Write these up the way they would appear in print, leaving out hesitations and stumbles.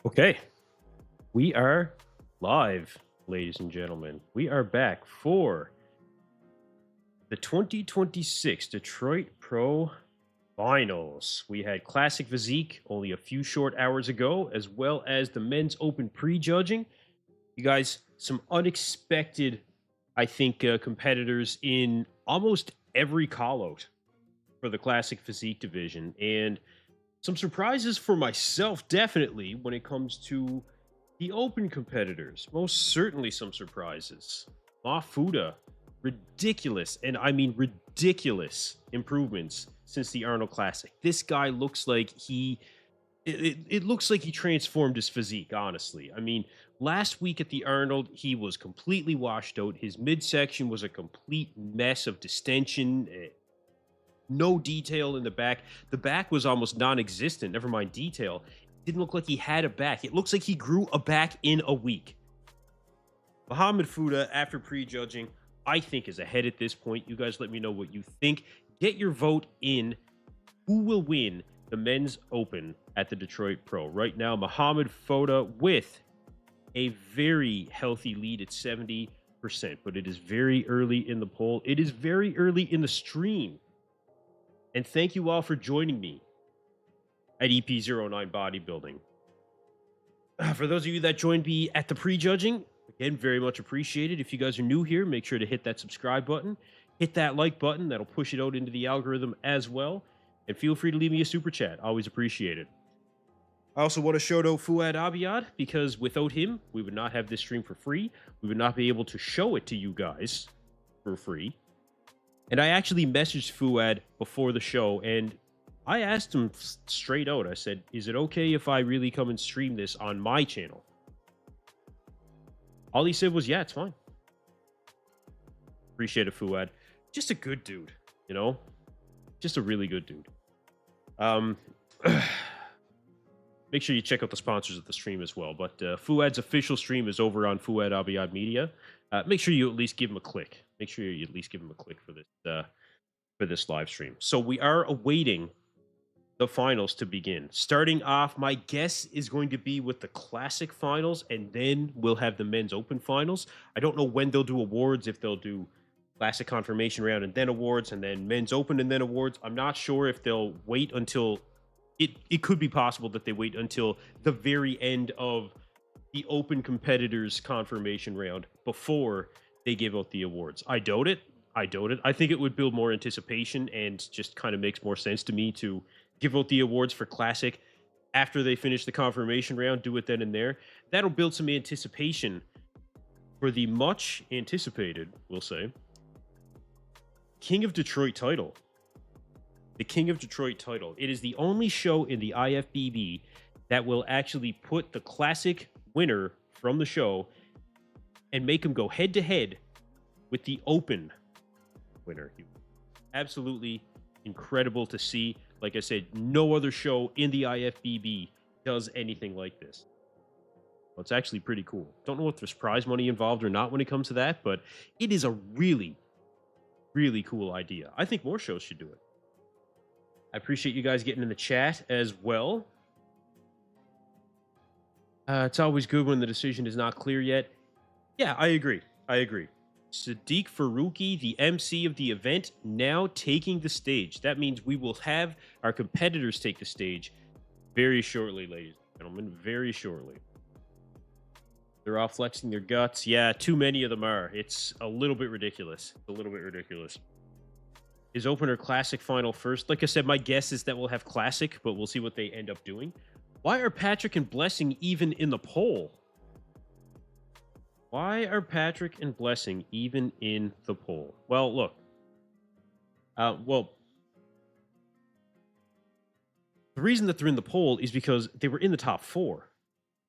Okay, we are live, ladies and gentlemen. We are back for the 2026 Detroit Pro Finals. We had Classic Physique only a few short hours ago, as well as the men's open prejudging. You guys, some unexpected, I think, competitors in almost every call out for the Classic Physique division. And some surprises for myself, definitely, when it comes to the open competitors. Most certainly some surprises. Foda, ridiculous, and I mean ridiculous improvements since the Arnold Classic. This guy looks like it looks like he transformed his physique, honestly. I mean, last week at the Arnold, he was completely washed out. His midsection was a complete mess of distension. No detail in the back. The back was almost non-existent. Never mind detail. It didn't look like he had a back. It looks like he grew a back in a week. Mohamed Foda, after prejudging, I think is ahead at this point. You guys let me know what you think. Get your vote in. Who will win the men's open at the Detroit Pro? Right now, Mohamed Foda with a very healthy lead at 70%, but it is very early in the poll. It is very early in the stream. And thank you all for joining me at EP09 Bodybuilding. For those of you that joined me at the prejudging, again, very much appreciated. If you guys are new here, make sure to hit that subscribe button. Hit that like button. That'll push it out into the algorithm as well. And feel free to leave me a super chat. Always appreciate it. I also want to shout out Fouad Abiad, because without him, we would not have this stream for free. We would not be able to show it to you guys for free. And I actually messaged Fouad before the show, and I asked him straight out. I said, is it okay if I really come and stream this on my channel? All he said was, yeah, it's fine. Appreciate it, Fouad. Just a good dude, you know? Just a really good dude. Make sure you check out the sponsors of the stream as well. But Fouad's official stream is over on Fouad Abiad Media. Make sure you at least give him a click. Make sure you at least give him a click for this live stream. So we are awaiting the finals to begin. Starting off, my guess is going to be with the Classic finals, and then we'll have the men's open finals. I don't know when they'll do awards, if they'll do Classic confirmation round and then awards, and then men's open and then awards. I'm not sure if they'll wait until it could be possible that they wait until the very end of the open competitors confirmation round before they give out the awards. I doubt it. I think it would build more anticipation, and just kind of makes more sense to me to give out the awards for Classic after they finish the confirmation round, do it then and there. That'll build some anticipation for the much anticipated, we'll say, King of Detroit title. The King of Detroit title. It is the only show in the IFBB that will actually put the Classic winner from the show and make him go head to head with the open winner. Absolutely incredible to see. Like I said, no other show in the IFBB does anything like this. Well, it's actually pretty cool. Don't know if there's prize money involved or not when it comes to that, but it is a really, really cool idea. I think more shows should do it. I appreciate you guys getting in the chat as well. It's always good when the decision is not clear yet. Yeah, I agree. Sadiq Faruqi, the MC of the event, now taking the stage. That means we will have our competitors take the stage very shortly, ladies and gentlemen. Very shortly. They're all flexing their guts. Yeah, too many of them are. It's a little bit ridiculous. Is opener Classic final first? Like I said, my guess is that we'll have Classic, but we'll see what they end up doing. Why are Patrick and Blessing even in the poll? Why are Patrick and Blessing even in the poll? Well, look. The reason that they're in the poll is because they were in the top 4.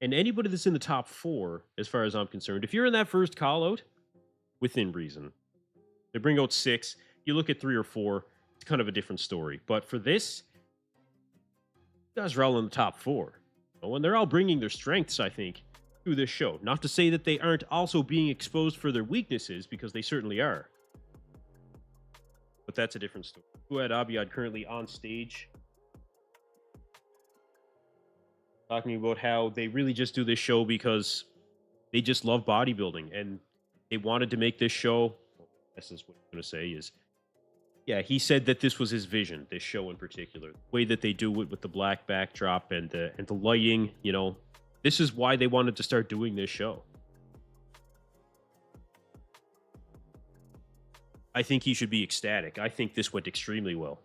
And anybody that's in the top 4, as far as I'm concerned, if you're in that first call out, within reason. They bring out 6. You look at 3 or 4, it's kind of a different story. But for this, you guys are all in the top 4. And they're all bringing their strengths, I think, to this show. Not to say that they aren't also being exposed for their weaknesses, because they certainly are. But that's a different story. Fouad Abiad currently on stage. talking about how they really just do this show because they just love bodybuilding and they wanted to make this show. This is what I'm going to say is, yeah, he said that this was his vision, this show in particular. The way that they do it with the black backdrop and the lighting, you know, this is why they wanted to start doing this show. I think he should be ecstatic. I think this went extremely well.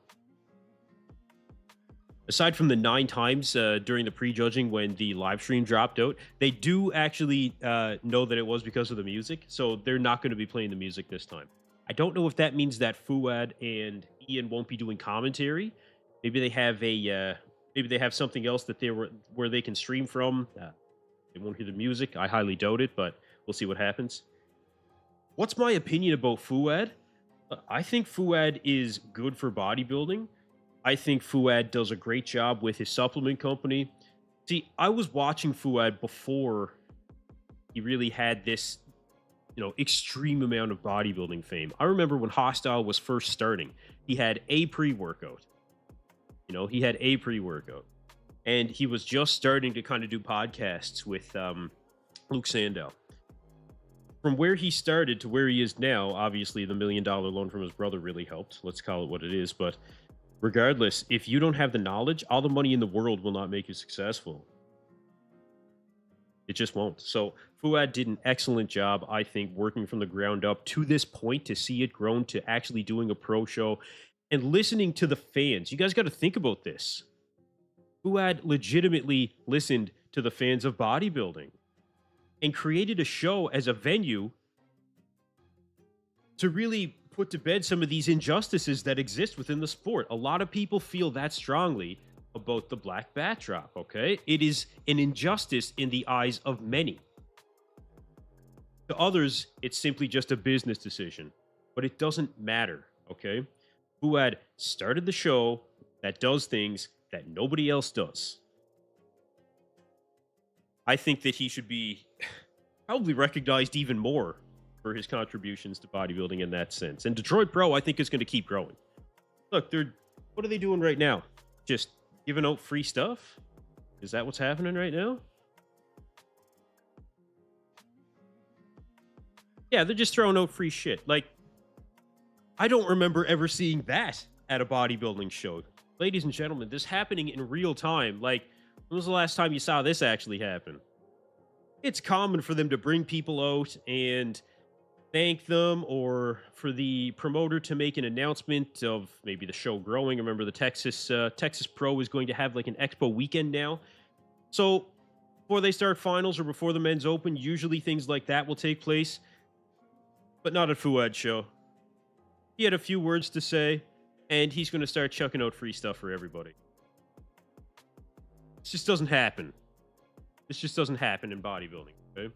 Aside from the 9 times during the prejudging when the live stream dropped out, they do actually know that it was because of the music, so they're not going to be playing the music this time. I don't know if that means that Fuad and Ian won't be doing commentary. Maybe they have something else that where they can stream from. They won't hear the music. I highly doubt it, but we'll see what happens. What's my opinion about Fuad? I think Fuad is good for bodybuilding. I think Fuad does a great job with his supplement company. See, I was watching Fuad before he really had this, you know, extreme amount of bodybuilding fame. I remember when Hostile was first starting, he had a pre-workout. You know, he had a pre-workout. And he was just starting to kind of do podcasts with Luke Sandow. From where he started to where he is now, obviously the $1 million loan from his brother really helped. Let's call it what it is. But regardless, if you don't have the knowledge, all the money in the world will not make you successful. It just won't. So Fuad did an excellent job, I think, working from the ground up to this point to see it grown to actually doing a pro show and listening to the fans. You guys got to think about this. Fuad legitimately listened to the fans of bodybuilding and created a show as a venue to really put to bed some of these injustices that exist within the sport. A lot of people feel that strongly about the black backdrop, okay? It is an injustice in the eyes of many. To others, it's simply just a business decision, but it doesn't matter, okay? Fuad started the show that does things that nobody else does. I think that he should be probably recognized even more for his contributions to bodybuilding in that sense. And Detroit Pro, I think, is going to keep growing. Look, what are they doing right now? Just giving out free stuff? Is that what's happening right now? Yeah, they're just throwing out free shit. Like, I don't remember ever seeing that at a bodybuilding show. Ladies and gentlemen, this happening in real time. Like, when was the last time you saw this actually happen? It's common for them to bring people out and thank them, or for the promoter to make an announcement of maybe the show growing. Remember, the Texas Pro is going to have like an expo weekend now. So before they start finals or before the men's open, usually things like that will take place. But not at Fuad's show. He had a few words to say, and he's going to start chucking out free stuff for everybody. This just doesn't happen. This just doesn't happen in bodybuilding, okay?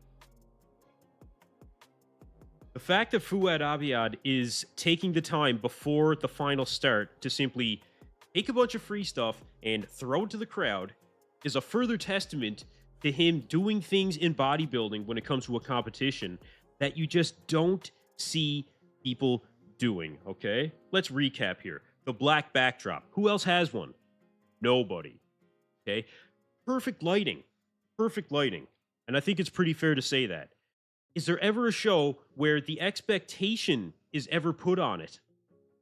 The fact that Fuad Abiad is taking the time before the final start to simply take a bunch of free stuff and throw it to the crowd is a further testament to him doing things in bodybuilding when it comes to a competition that you just don't see people doing, okay? Let's recap here. The black backdrop. Who else has one? Nobody, okay? Perfect lighting. Perfect lighting. And I think it's pretty fair to say that. Is there ever a show where the expectation is ever put on it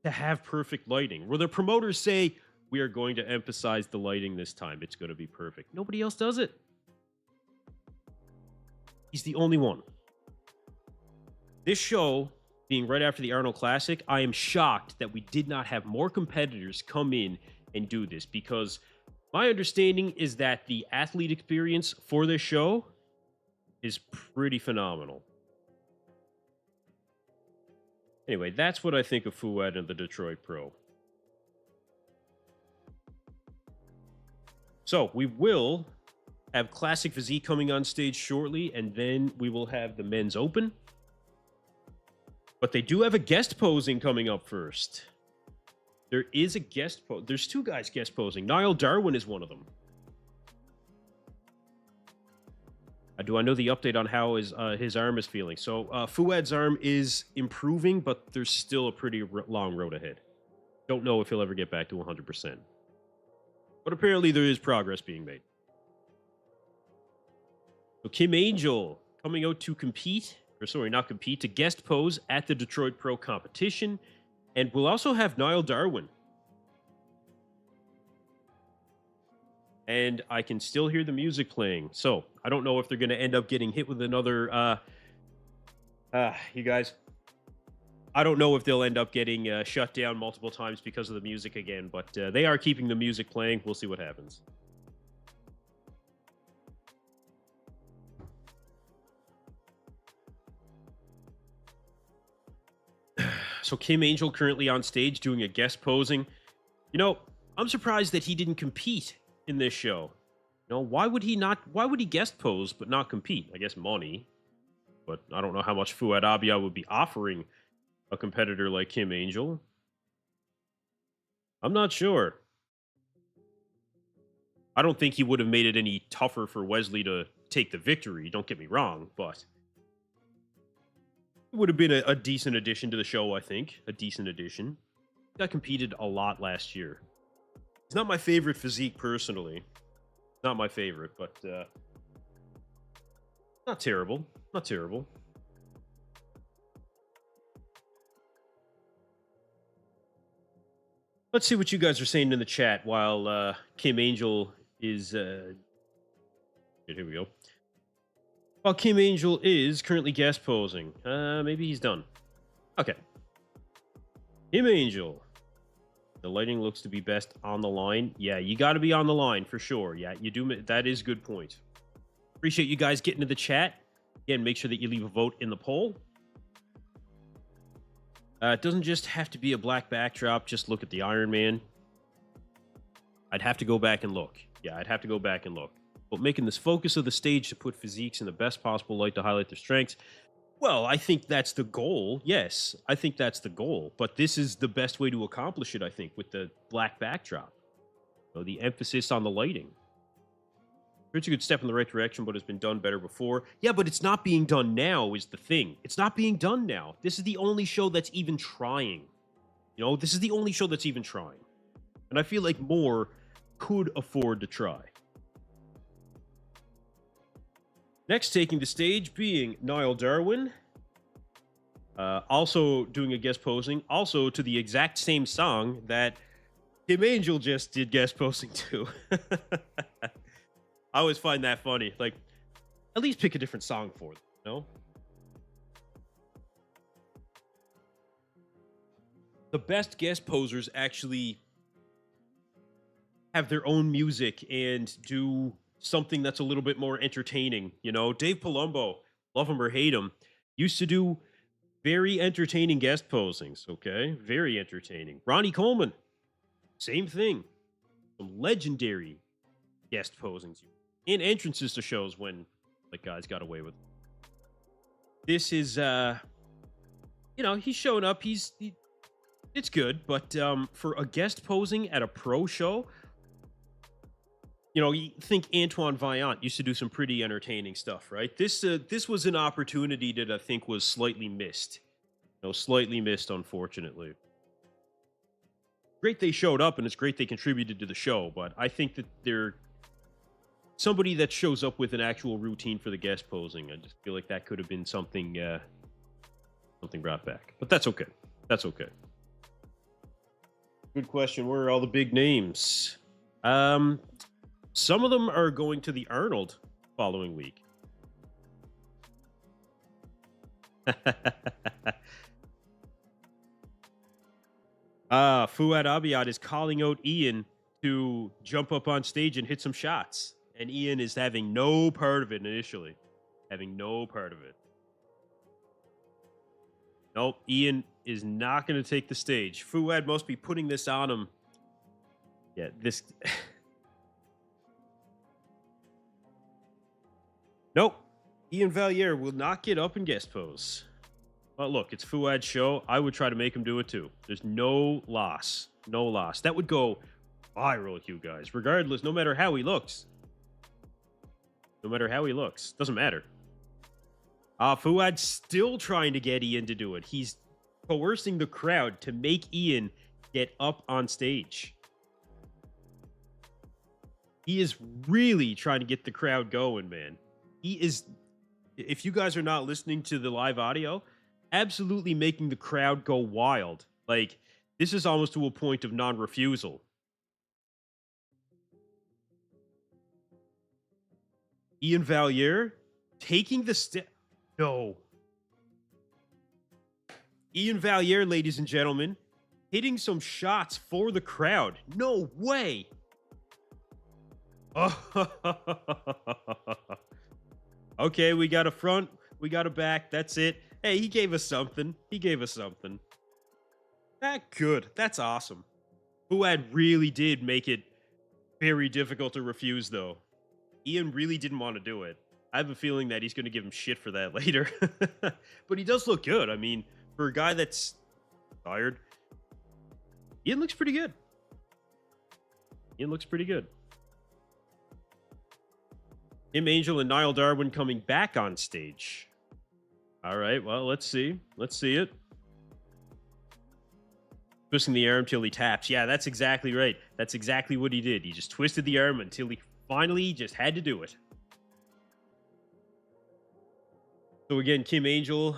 to have perfect lighting? Where the promoters say, we are going to emphasize the lighting this time. It's going to be perfect. Nobody else does it. He's the only one. This show, being right after the Arnold Classic, I am shocked that we did not have more competitors come in and do this, because my understanding is that the athlete experience for this show is pretty phenomenal. Anyway, that's what I think of Fuad and the Detroit Pro. So we will have Classic Physique coming on stage shortly, and then we will have the men's open. But they do have a guest posing coming up first. There is a guest pose. There's 2 guys guest posing. Niall Darwin is one of them. Do I know the update on how his arm is feeling? So Fuad's arm is improving, but there's still a pretty long road ahead. Don't know if he'll ever get back to 100%. But apparently there is progress being made. So Kim Angel coming out to compete, or sorry, not compete, to guest pose at the Detroit Pro competition. And we'll also have Niall Darwin. And I can still hear the music playing. So I don't know if they're going to end up getting hit with another, you guys, I don't know if they'll end up getting shut down multiple times because of the music again, but they are keeping the music playing. We'll see what happens. So Kim Angel currently on stage doing a guest posing. You know, I'm surprised that he didn't compete in this show. You know, why would he guest pose but not compete? I guess money. But I don't know how much Fouad Abiad would be offering a competitor like Kim Angel. I'm not sure. I don't think he would have made it any tougher for Wesley to take the victory. Don't get me wrong, but it would have been a decent addition to the show, I think. A decent addition. I competed a lot last year. It's not my favorite physique, personally. Not my favorite, but not terrible. Not terrible. Let's see what you guys are saying in the chat while Kim Angel is... here we go. While Kim Angel is currently guest posing. Maybe he's done. Okay. Kim Angel. The lighting looks to be best on the line. Yeah, you got to be on the line for sure. Yeah, you do. That is a good point. Appreciate you guys getting to the chat. Again, make sure that you leave a vote in the poll. It doesn't just have to be a black backdrop. Just look at the Iron Man. I'd have to go back and look. Yeah, I'd have to go back and look. But making this focus of the stage to put physiques in the best possible light to highlight their strengths. Well, I think that's the goal. Yes, I think that's the goal. But this is the best way to accomplish it, I think, with the black backdrop. So the emphasis on the lighting. It's a good step in the right direction, but it's been done better before. Yeah, but it's not being done now is the thing. It's not being done now. This is the only show that's even trying. You know, this is the only show that's even trying. And I feel like more could afford to try. Next, taking the stage being Niall Darwin. Also doing a guest posing. Also to the exact same song that Kim Angel just did guest posing to. I always find that funny. Like, at least pick a different song for them, you know? The best guest posers actually have their own music and do something that's a little bit more entertaining. You know, Dave Palumbo, love him or hate him, used to do very entertaining guest posings, okay? Very entertaining. Ronnie Coleman, same thing. Some legendary guest posings and entrances to shows when like guys got away with it. This is you know, he's showing up. It's good, but for a guest posing at a pro show, you know, you think Antoine Vaillant used to do some pretty entertaining stuff, right? This was an opportunity that I think was slightly missed. You know, slightly missed, unfortunately. Great they showed up, and it's great they contributed to the show, but I think that they're somebody that shows up with an actual routine for the guest posing. I just feel like that could have been something something brought back. But that's okay. That's okay. Good question. Where are all the big names? Some of them are going to the Arnold following week. Fouad Abiad is calling out Ian to jump up on stage and hit some shots. And Ian is having no part of it initially. Having no part of it. Nope, Ian is not going to take the stage. Fouad must be putting this on him. Yeah, this... Nope. Ian Valliere will not get up and guest pose. But look, it's Fouad's show. I would try to make him do it too. There's no loss. No loss. That would go viral, you guys. Regardless, no matter how he looks. No matter how he looks. Doesn't matter. Fouad's still trying to get Ian to do it. He's coercing the crowd to make Ian get up on stage. He is really trying to get the crowd going, man. He is, if you guys are not listening to the live audio, absolutely making the crowd go wild. Like, this is almost to a point of non-refusal. Ian Valier taking the step. No. Ian Valier, ladies and gentlemen, hitting some shots for the crowd. No way. Oh. Okay, we got a front, we got a back. That's it. Hey, he gave us something. He gave us something. That good. That's awesome. Fuad really did make it very difficult to refuse, though. Ian really didn't want to do it. I have a feeling that he's going to give him shit for that later. But he does look good. I mean, for a guy that's tired, Ian looks pretty good. Ian looks pretty good. Tim Angel and Niall Darwin coming back on stage. All right, well, let's see. Let's see it. Twisting the arm till he taps. Yeah, that's exactly right. That's exactly what he did. He just twisted the arm until he finally just had to do it. So again, Kim Angel,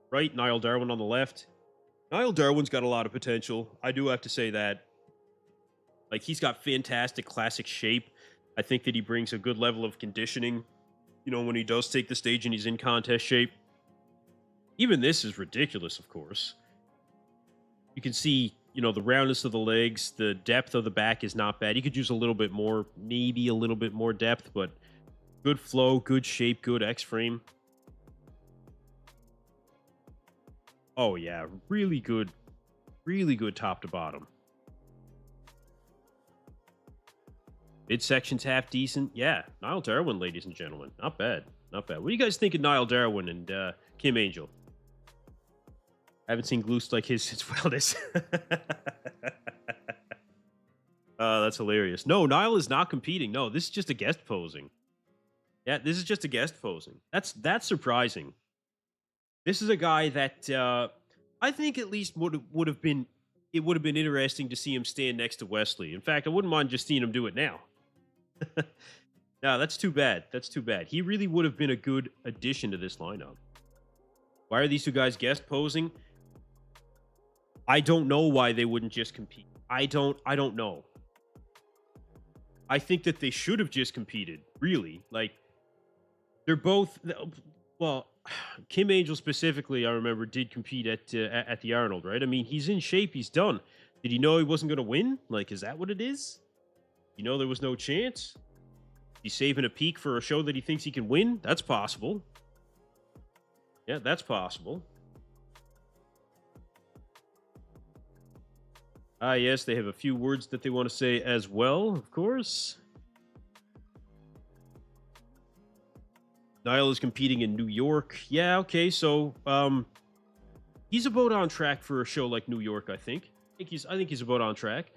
right? Niall Darwin on the left. Niall Darwin's got a lot of potential. I do have to say that. Like, he's got fantastic classic shape. I think that he brings a good level of conditioning, you know, when he does take the stage and he's in contest shape. Even this is ridiculous, of course. You can see, you know, the roundness of the legs, the depth of the back is not bad. You could use a little bit more, maybe a little bit more depth, but good flow, good shape, good X-frame. Oh, yeah, really good top to bottom. Midsection's half decent. Yeah, Niall Darwin, ladies and gentlemen. Not bad. Not bad. What do you guys think of Niall Darwin and Kim Angel? I haven't seen glutes like his since wellness. That's hilarious. No, Niall is not competing. No, this is just a guest posing. Yeah, this is just a guest posing. That's surprising. This is a guy that I think at least would have been interesting to see him stand next to Wesley. In fact, I wouldn't mind just seeing him do it now. No, that's too bad. That's too bad. He really would have been a good addition to this lineup. Why are these two guys guest posing? I don't know why they wouldn't just compete. I don't know. I think that they should have just competed, really. Like, they're both, well, Kim Angel specifically, I remember, did compete at the Arnold, right? I mean, he's in shape, he's done. Did he know he wasn't going to win? Like, is that what it is? You know, there was no chance. He's saving a peak for a show that he thinks he can win. That's possible. Yeah, that's possible. Yes, they have a few words that they want to say as well, of course. Niall is competing in New York. Yeah, okay, so he's about on track for a show like New York, I think. I think he's about on track.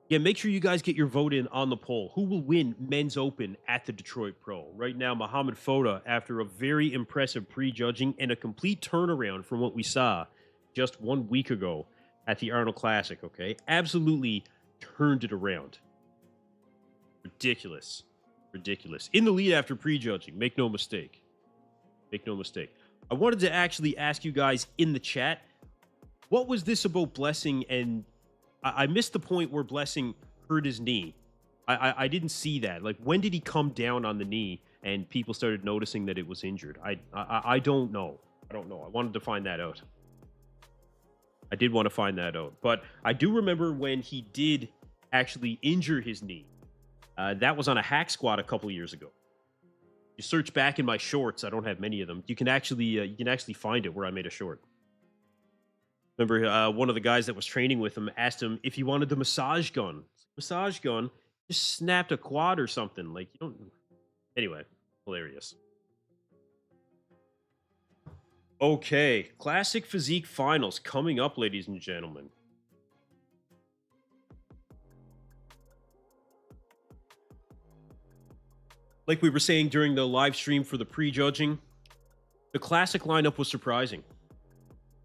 Yeah, make sure you guys get your vote in on the poll. Who will win Men's Open at the Detroit Pro? Right now, Mohamed Foda, after a very impressive prejudging and a complete turnaround from what we saw just 1 week ago at the Arnold Classic, okay? Absolutely turned it around. Ridiculous. Ridiculous. In the lead after prejudging, make no mistake. Make no mistake. I wanted to actually ask you guys in the chat, what was this about Blessing? And I missed the point where Blessing hurt his knee. I didn't see that. Like, when did he come down on the knee and people started noticing that it was injured? I don't know. I don't know. I wanted to find that out. I did want to find that out. But I do remember when he did actually injure his knee. That was on a hack squat a couple years ago. You search back in my shorts. I don't have many of them. You can actually find it where I made a short. Remember, one of the guys that was training with him asked him if he wanted the massage gun. Massage gun just snapped a quad or something. Like, you don't. Anyway, hilarious. Okay, Classic Physique finals coming up, ladies and gentlemen. Like we were saying during the live stream for the prejudging, the Classic lineup was surprising.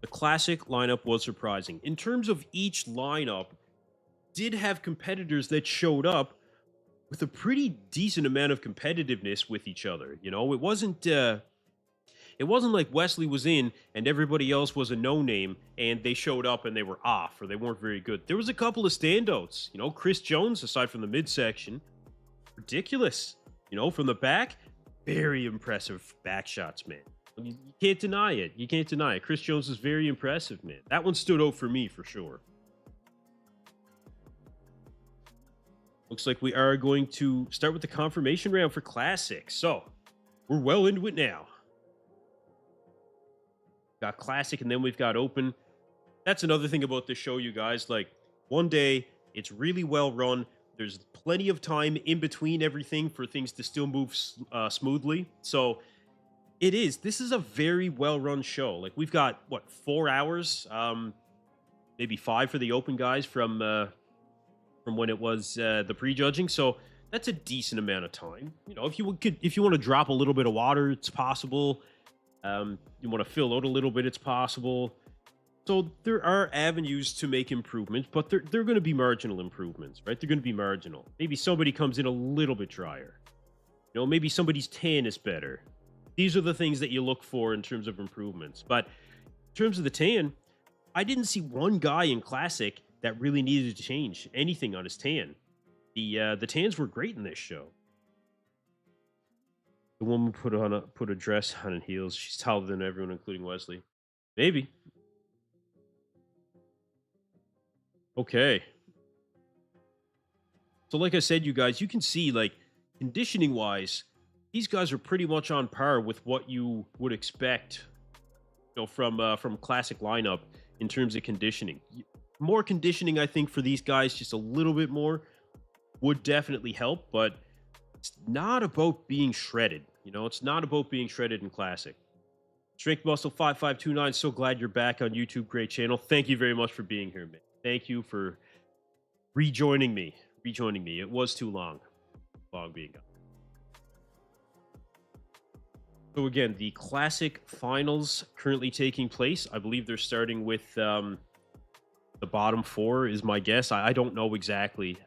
The Classic lineup was surprising. In terms of each lineup, did have competitors that showed up with a pretty decent amount of competitiveness with each other. You know, it wasn't like Wesley was in and everybody else was a no name and they showed up and they were off or they weren't very good. There was a couple of standouts. You know, Chris Jones, aside from the midsection, ridiculous. You know, from the back, very impressive back shots, man. You can't deny it. You can't deny it. Chris Jones is very impressive, man. That one stood out for me for sure. Looks like we are going to start with the confirmation round for Classic. So we're well into it now. Got Classic and then we've got Open. That's another thing about this show, you guys. Like, one day, it's really well run. There's plenty of time in between everything for things to still move smoothly. So this is a very well run show. Like, we've got what, 4 hours, maybe 5 for the Open guys from when it was the prejudging. So that's a decent amount of time. You know, if you want to drop a little bit of water, it's possible. You want to fill out a little bit, it's possible. So there are avenues to make improvements, but they're going to be marginal improvements, right? They're going to be marginal. Maybe somebody comes in a little bit drier. You know, maybe somebody's tan is better. These are the things that you look for in terms of improvements. But in terms of the tan, I didn't see one guy in Classic that really needed to change anything on his tan. The tans were great in this show. The woman put a dress on and heels. She's taller than everyone, including Wesley. Maybe. Okay. So like I said, you guys, you can see, like, conditioning wise, these guys are pretty much on par with what you would expect, you know, from Classic lineup in terms of conditioning. More conditioning, I think, for these guys, just a little bit more, would definitely help, but it's not about being shredded. You know, it's not about being shredded in Classic. Strength Muscle 5529, so glad you're back on YouTube. Great channel. Thank you very much for being here, man. Thank you for rejoining me. It was too long being gone. So again, the Classic finals currently taking place. I believe they're starting with the bottom 4 is my guess. I don't know exactly.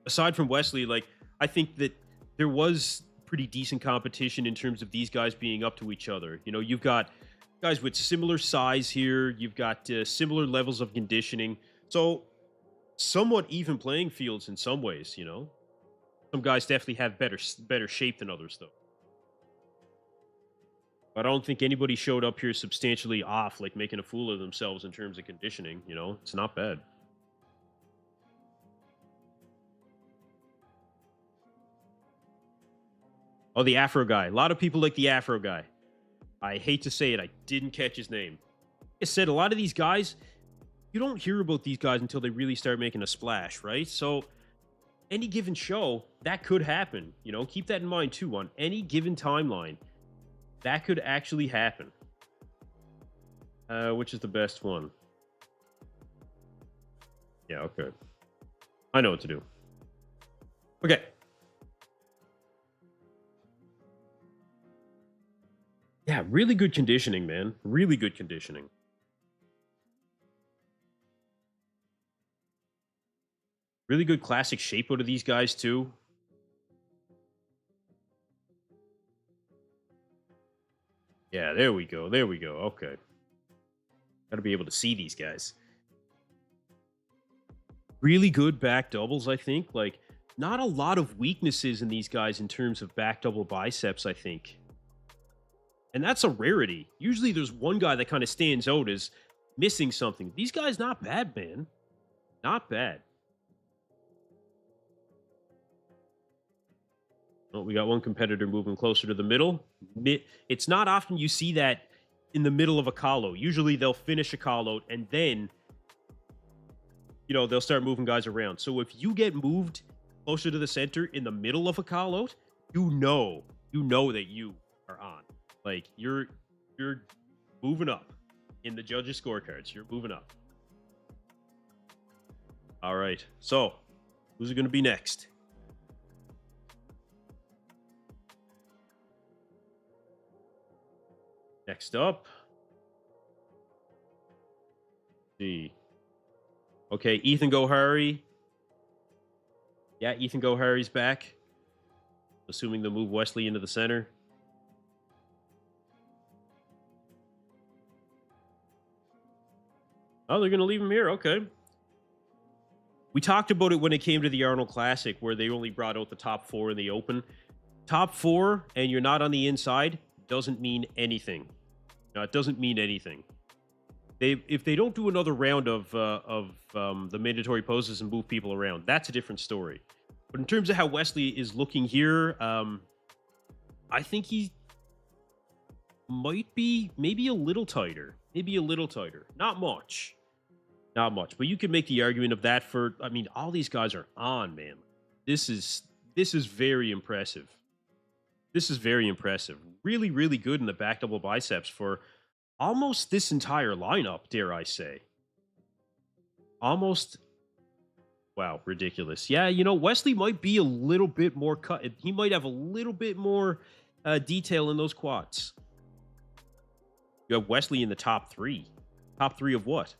Aside from Wesley, like, I think that there was pretty decent competition in terms of these guys being up to each other. You know, you've got guys with similar size here. You've got similar levels of conditioning. So somewhat even playing fields in some ways, you know. Some guys definitely have better shape than others, though. But I don't think anybody showed up here substantially off, like making a fool of themselves in terms of conditioning. You know, it's not bad. Oh, the Afro guy. A lot of people like the Afro guy. I hate to say it, I didn't catch his name. Like I said, a lot of these guys, you don't hear about these guys until they really start making a splash, right? So any given show, that could happen. You know, keep that in mind too. On any given timeline, that could actually happen. Which is the best one? Yeah, okay. I know what to do. Okay. Yeah, really good conditioning, man. Really good conditioning. Really good Classic shape out of these guys, too. Yeah, there we go. There we go. Okay. Gotta be able to see these guys. Really good back doubles, I think. Like, not a lot of weaknesses in these guys in terms of back double biceps, I think. And that's a rarity. Usually there's one guy that kind of stands out as missing something. These guys, not bad, man. Not bad. Oh, we got one competitor moving closer to the middle. It's not often you see that in the middle of a call out. Usually they'll finish a call out and then, you know, they'll start moving guys around. So if you get moved closer to the center in the middle of a call out, you know that you are on. Like, you're moving up in the judges' scorecards. You're moving up. All right. So, who's it going to be next? Next up. Let's see. Okay, Ethan Gohari. Yeah, Ethan Goharry's back. Assuming they'll move Wesley into the center. Oh, they're going to leave him here. Okay. We talked about it when it came to the Arnold Classic, where they only brought out the top 4 in the open. Top 4, and you're not on the inside, doesn't mean anything. No, it doesn't mean anything. If they don't do another round of the mandatory poses and move people around, that's a different story. But in terms of how Wesley is looking here, I think he might be maybe a little tighter. Maybe a little tighter. Not much. Not much. But you can make the argument of that for, I mean, all these guys are on, man. This is very impressive. This is very impressive. Really, really good in the back double biceps for almost this entire lineup, dare I say. Almost. Wow, ridiculous. Yeah, you know, Wesley might be a little bit more cut. He might have a little bit more detail in those quads. You have Wesley in the top 3. Top 3 of what?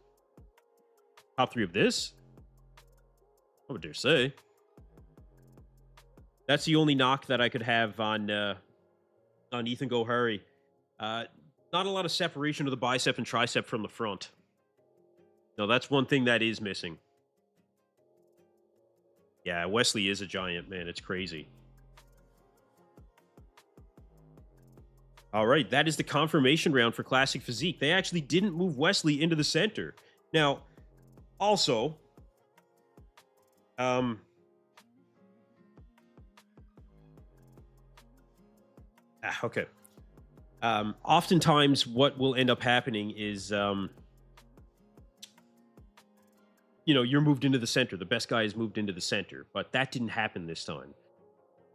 Top 3 of this? I would dare say. That's the only knock that I could have on Ethan Goharry. Not a lot of separation of the bicep and tricep from the front. No, that's one thing that is missing. Yeah, Wesley is a giant, man. It's crazy. All right, that is the confirmation round for Classic Physique. They actually didn't move Wesley into the center. Now, also, okay. Oftentimes, what will end up happening is, you know, you're moved into the center. The best guy is moved into the center, but that didn't happen this time.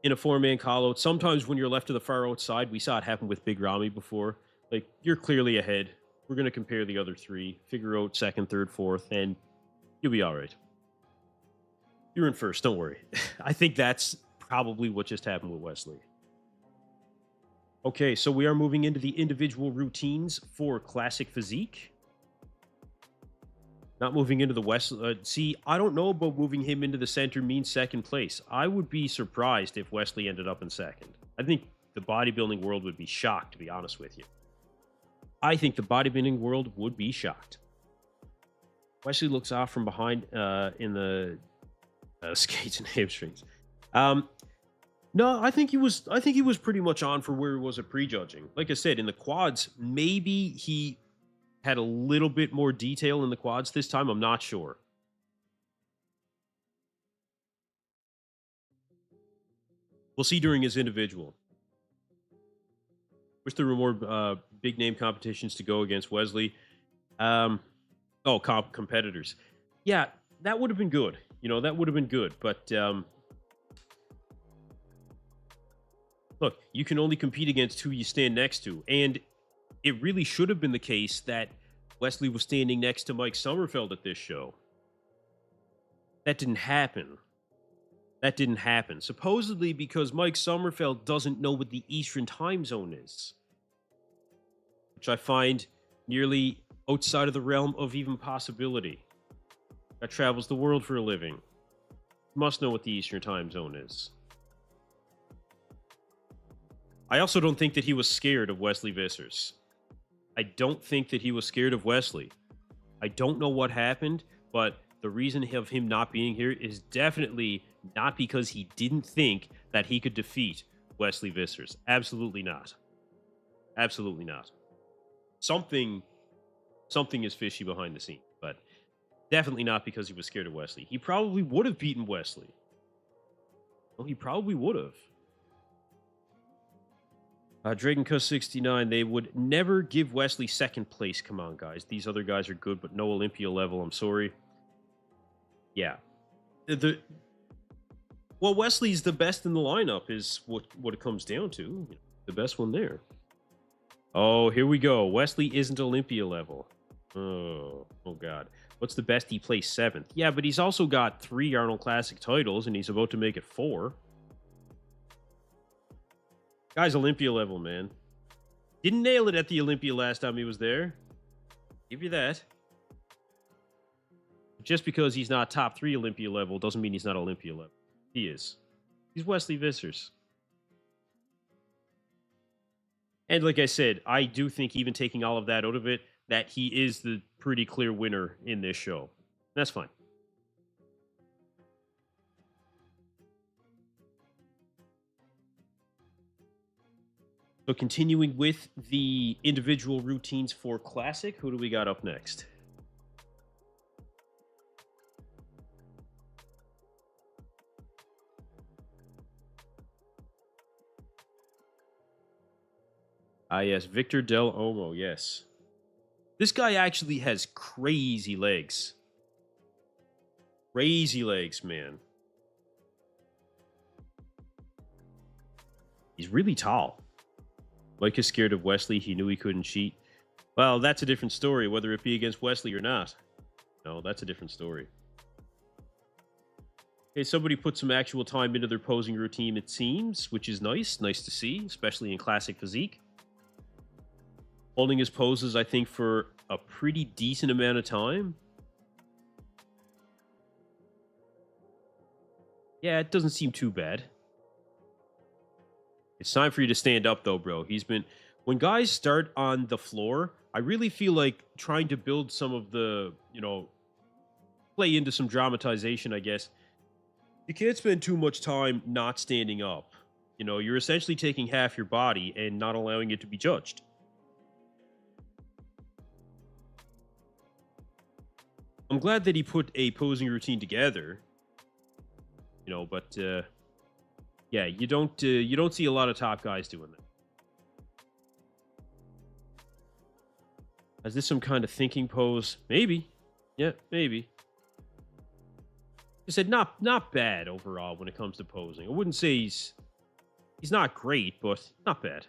In a 4-man call-out, sometimes when you're left to the far outside, we saw it happen with Big Ramy before. Like, you're clearly ahead. We're going to compare the other 3, figure out second, third, fourth, and you'll be all right. You're in first, don't worry. I think that's probably what just happened with Wesley. Okay, so we are moving into the individual routines for Classic Physique. Not moving into the West. See, I don't know about moving him into the center means second place. I would be surprised if Wesley ended up in second. I think the bodybuilding world would be shocked, to be honest with you. I think the bodybuilding world would be shocked. Wesley looks off from behind in the skates and hamstrings. No, I think he was pretty much on for where he was at prejudging. Like I said, in the quads, maybe he had a little bit more detail in the quads this time. I'm not sure. We'll see during his individual. Wish there were more big name competitions to go against Wesley. Competitors. Yeah, that would have been good. You know, that would have been good. But look, you can only compete against who you stand next to. And it really should have been the case that Wesley was standing next to Mike Sommerfeld at this show. That didn't happen. That didn't happen. Supposedly because Mike Sommerfeld doesn't know what the Eastern time zone is. Which I find nearly outside of the realm of even possibility. That travels the world for a living. Must know what the Eastern time zone is. I also don't think that he was scared of Wesley Vissers. I don't think that he was scared of Wesley. I don't know what happened, but the reason of him not being here is definitely not because he didn't think that he could defeat Wesley Vissers. Absolutely not. Absolutely not. Something is fishy behind the scenes, but definitely not because he was scared of Wesley. He probably would have beaten Wesley. Well, he probably would have. Dragon Cuss 69, they would never give Wesley second place. Come on, guys. These other guys are good, but no Olympia level. I'm sorry. Yeah. Well, Wesley's the best in the lineup is what it comes down to. The best one there. Oh, here we go. Wesley isn't Olympia level. Oh God. What's the best? He placed 7th. Yeah, but he's also got 3 Arnold Classic titles, and he's about to make it 4. Guy's Olympia level, man. Didn't nail it at the Olympia last time he was there. Give you that. Just because he's not top 3 Olympia level doesn't mean he's not Olympia level. He is. He's Wesley Vissers. And like I said, I do think even taking all of that out of it, that he is the pretty clear winner in this show. That's fine. So continuing with the individual routines for Classic, who do we got up next? Ah, yes, Victor Del Omo, yes. This guy actually has crazy legs. Crazy legs, man. He's really tall. Mike is scared of Wesley. He knew he couldn't cheat. Well, that's a different story, whether it be against Wesley or not. No, that's a different story. Okay, somebody put some actual time into their posing routine, it seems, which is nice. Nice to see, especially in Classic Physique. Holding his poses, I think, for a pretty decent amount of time. Yeah, it doesn't seem too bad. It's time for you to stand up, though, bro. When guys start on the floor, I really feel like trying to build some of the, play into some dramatization, I guess. You can't spend too much time not standing up. You're essentially taking half your body and not allowing it to be judged. I'm glad that he put a posing routine together, but yeah, you don't see a lot of top guys doing that. Is this some kind of thinking pose? Maybe. Yeah, maybe. I said not bad overall when it comes to posing. I wouldn't say he's not great, but not bad.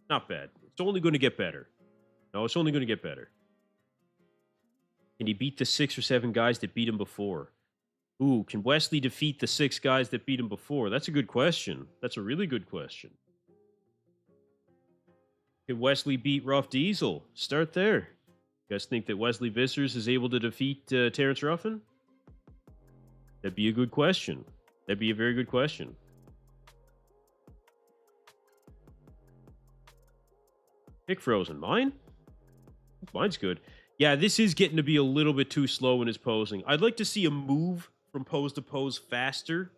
Not bad. It's only going to get better. No, it's only going to get better. Can he beat the 6 or 7 guys that beat him before? Ooh, can Wesley defeat the 6 guys that beat him before? That's a good question. That's a really good question. Can Wesley beat Rough Diesel? Start there. You guys think that Wesley Vissers is able to defeat Terrence Ruffin? That'd be a good question. That'd be a very good question. Pick Frozen. Mine? Mine's good. Yeah, this is getting to be a little bit too slow in his posing. I'd like to see him move from pose to pose faster,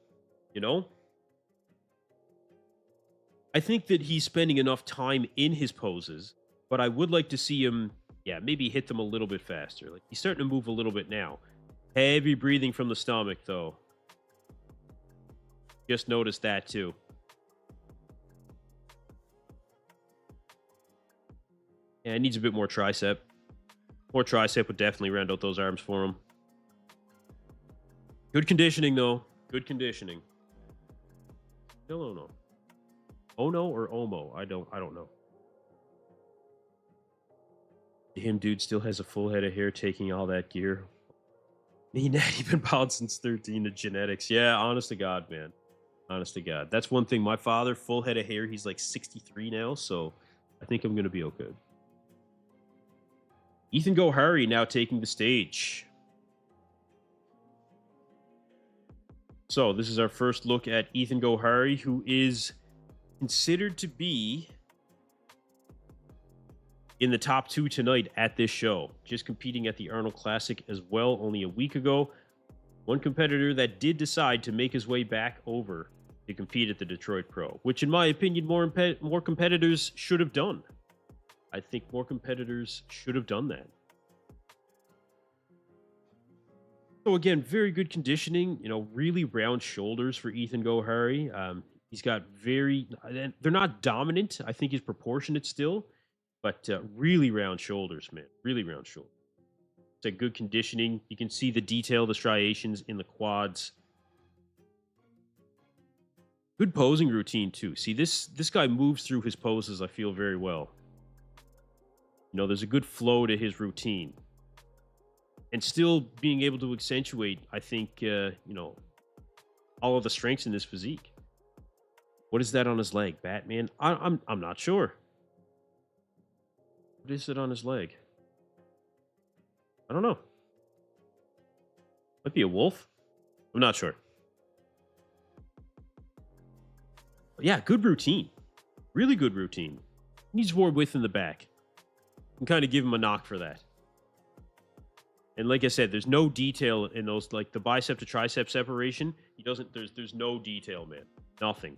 I think that he's spending enough time in his poses, but I would like to see him, maybe hit them a little bit faster. Like, he's starting to move a little bit now. Heavy breathing from the stomach, though. Just noticed that, too. Yeah, it needs a bit more tricep. More tricep would definitely round out those arms for him. Good conditioning, though. Good conditioning. Still don't know. Ono or Omo? I don't know. Him, dude, still has a full head of hair taking all that gear. He not even bowed since 13 to genetics. Yeah, honest to God, man. Honest to God. That's one thing. My father, full head of hair. He's like 63 now, so I think I'm going to be okay. Ethan Gohari now taking the stage. So this is our first look at Ethan Gohari, who is considered to be in the top 2 tonight at this show. Just competing at the Arnold Classic as well only a week ago. One competitor that did decide to make his way back over to compete at the Detroit Pro, which in my opinion, more competitors should have done. I think more competitors should have done that. So again, very good conditioning, really round shoulders for Ethan Gohari. He's got they're not dominant. I think he's proportionate still, but really round shoulders, man. Really round shoulders. It's a good conditioning. You can see the detail, the striations in the quads. Good posing routine too. See, this guy moves through his poses, I feel, very well. There's a good flow to his routine. And still being able to accentuate, I think, all of the strengths in this physique. What is that on his leg? Batman? I'm not sure. What is it on his leg? I don't know. Might be a wolf. I'm not sure. Yeah, good routine. Really good routine. Needs more width in the back. Can kind of give him a knock for that. And like I said, there's no detail in those, like the bicep to tricep separation. He doesn't, there's no detail, man. Nothing.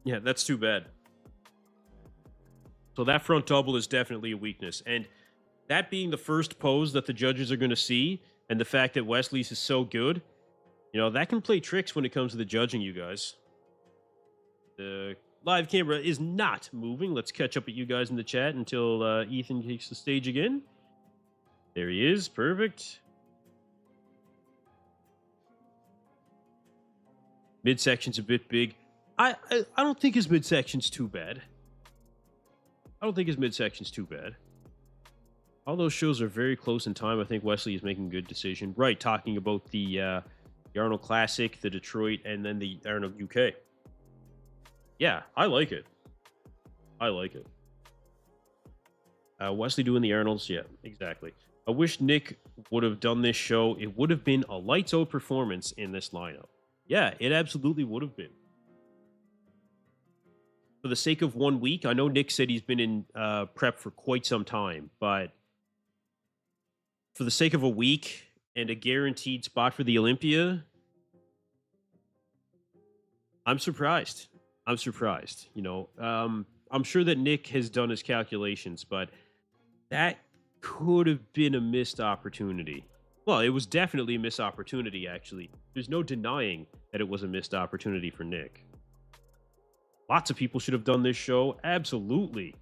Yeah, that's too bad. So that front double is definitely a weakness. And that being the first pose that the judges are going to see, and the fact that Wesley's is so good, you know, that can play tricks when it comes to the judging, you guys. The live camera is not moving. Let's catch up at you guys in the chat until Ethan takes the stage again. There he is. Perfect. Midsection's a bit big. I don't think his midsection's too bad. I don't think his midsection's too bad. All those shows are very close in time. I think Wesley is making a good decision. Right, talking about the Arnold Classic, the Detroit, and then the Arnold UK. Yeah, I like it. I like it. Wesley doing the Arnolds. Yeah, exactly. I wish Nick would have done this show. It would have been a lights out performance in this lineup. Yeah, it absolutely would have been. For the sake of 1 week, I know Nick said he's been in prep for quite some time, but for the sake of a week and a guaranteed spot for the Olympia, I'm surprised. I'm surprised. You know, I'm sure that Nick has done his calculations, but that could have been a missed opportunity. Well, it was definitely a missed opportunity, actually. There's no denying that it was a missed opportunity for Nick. Lots of people should have done this show. Absolutely.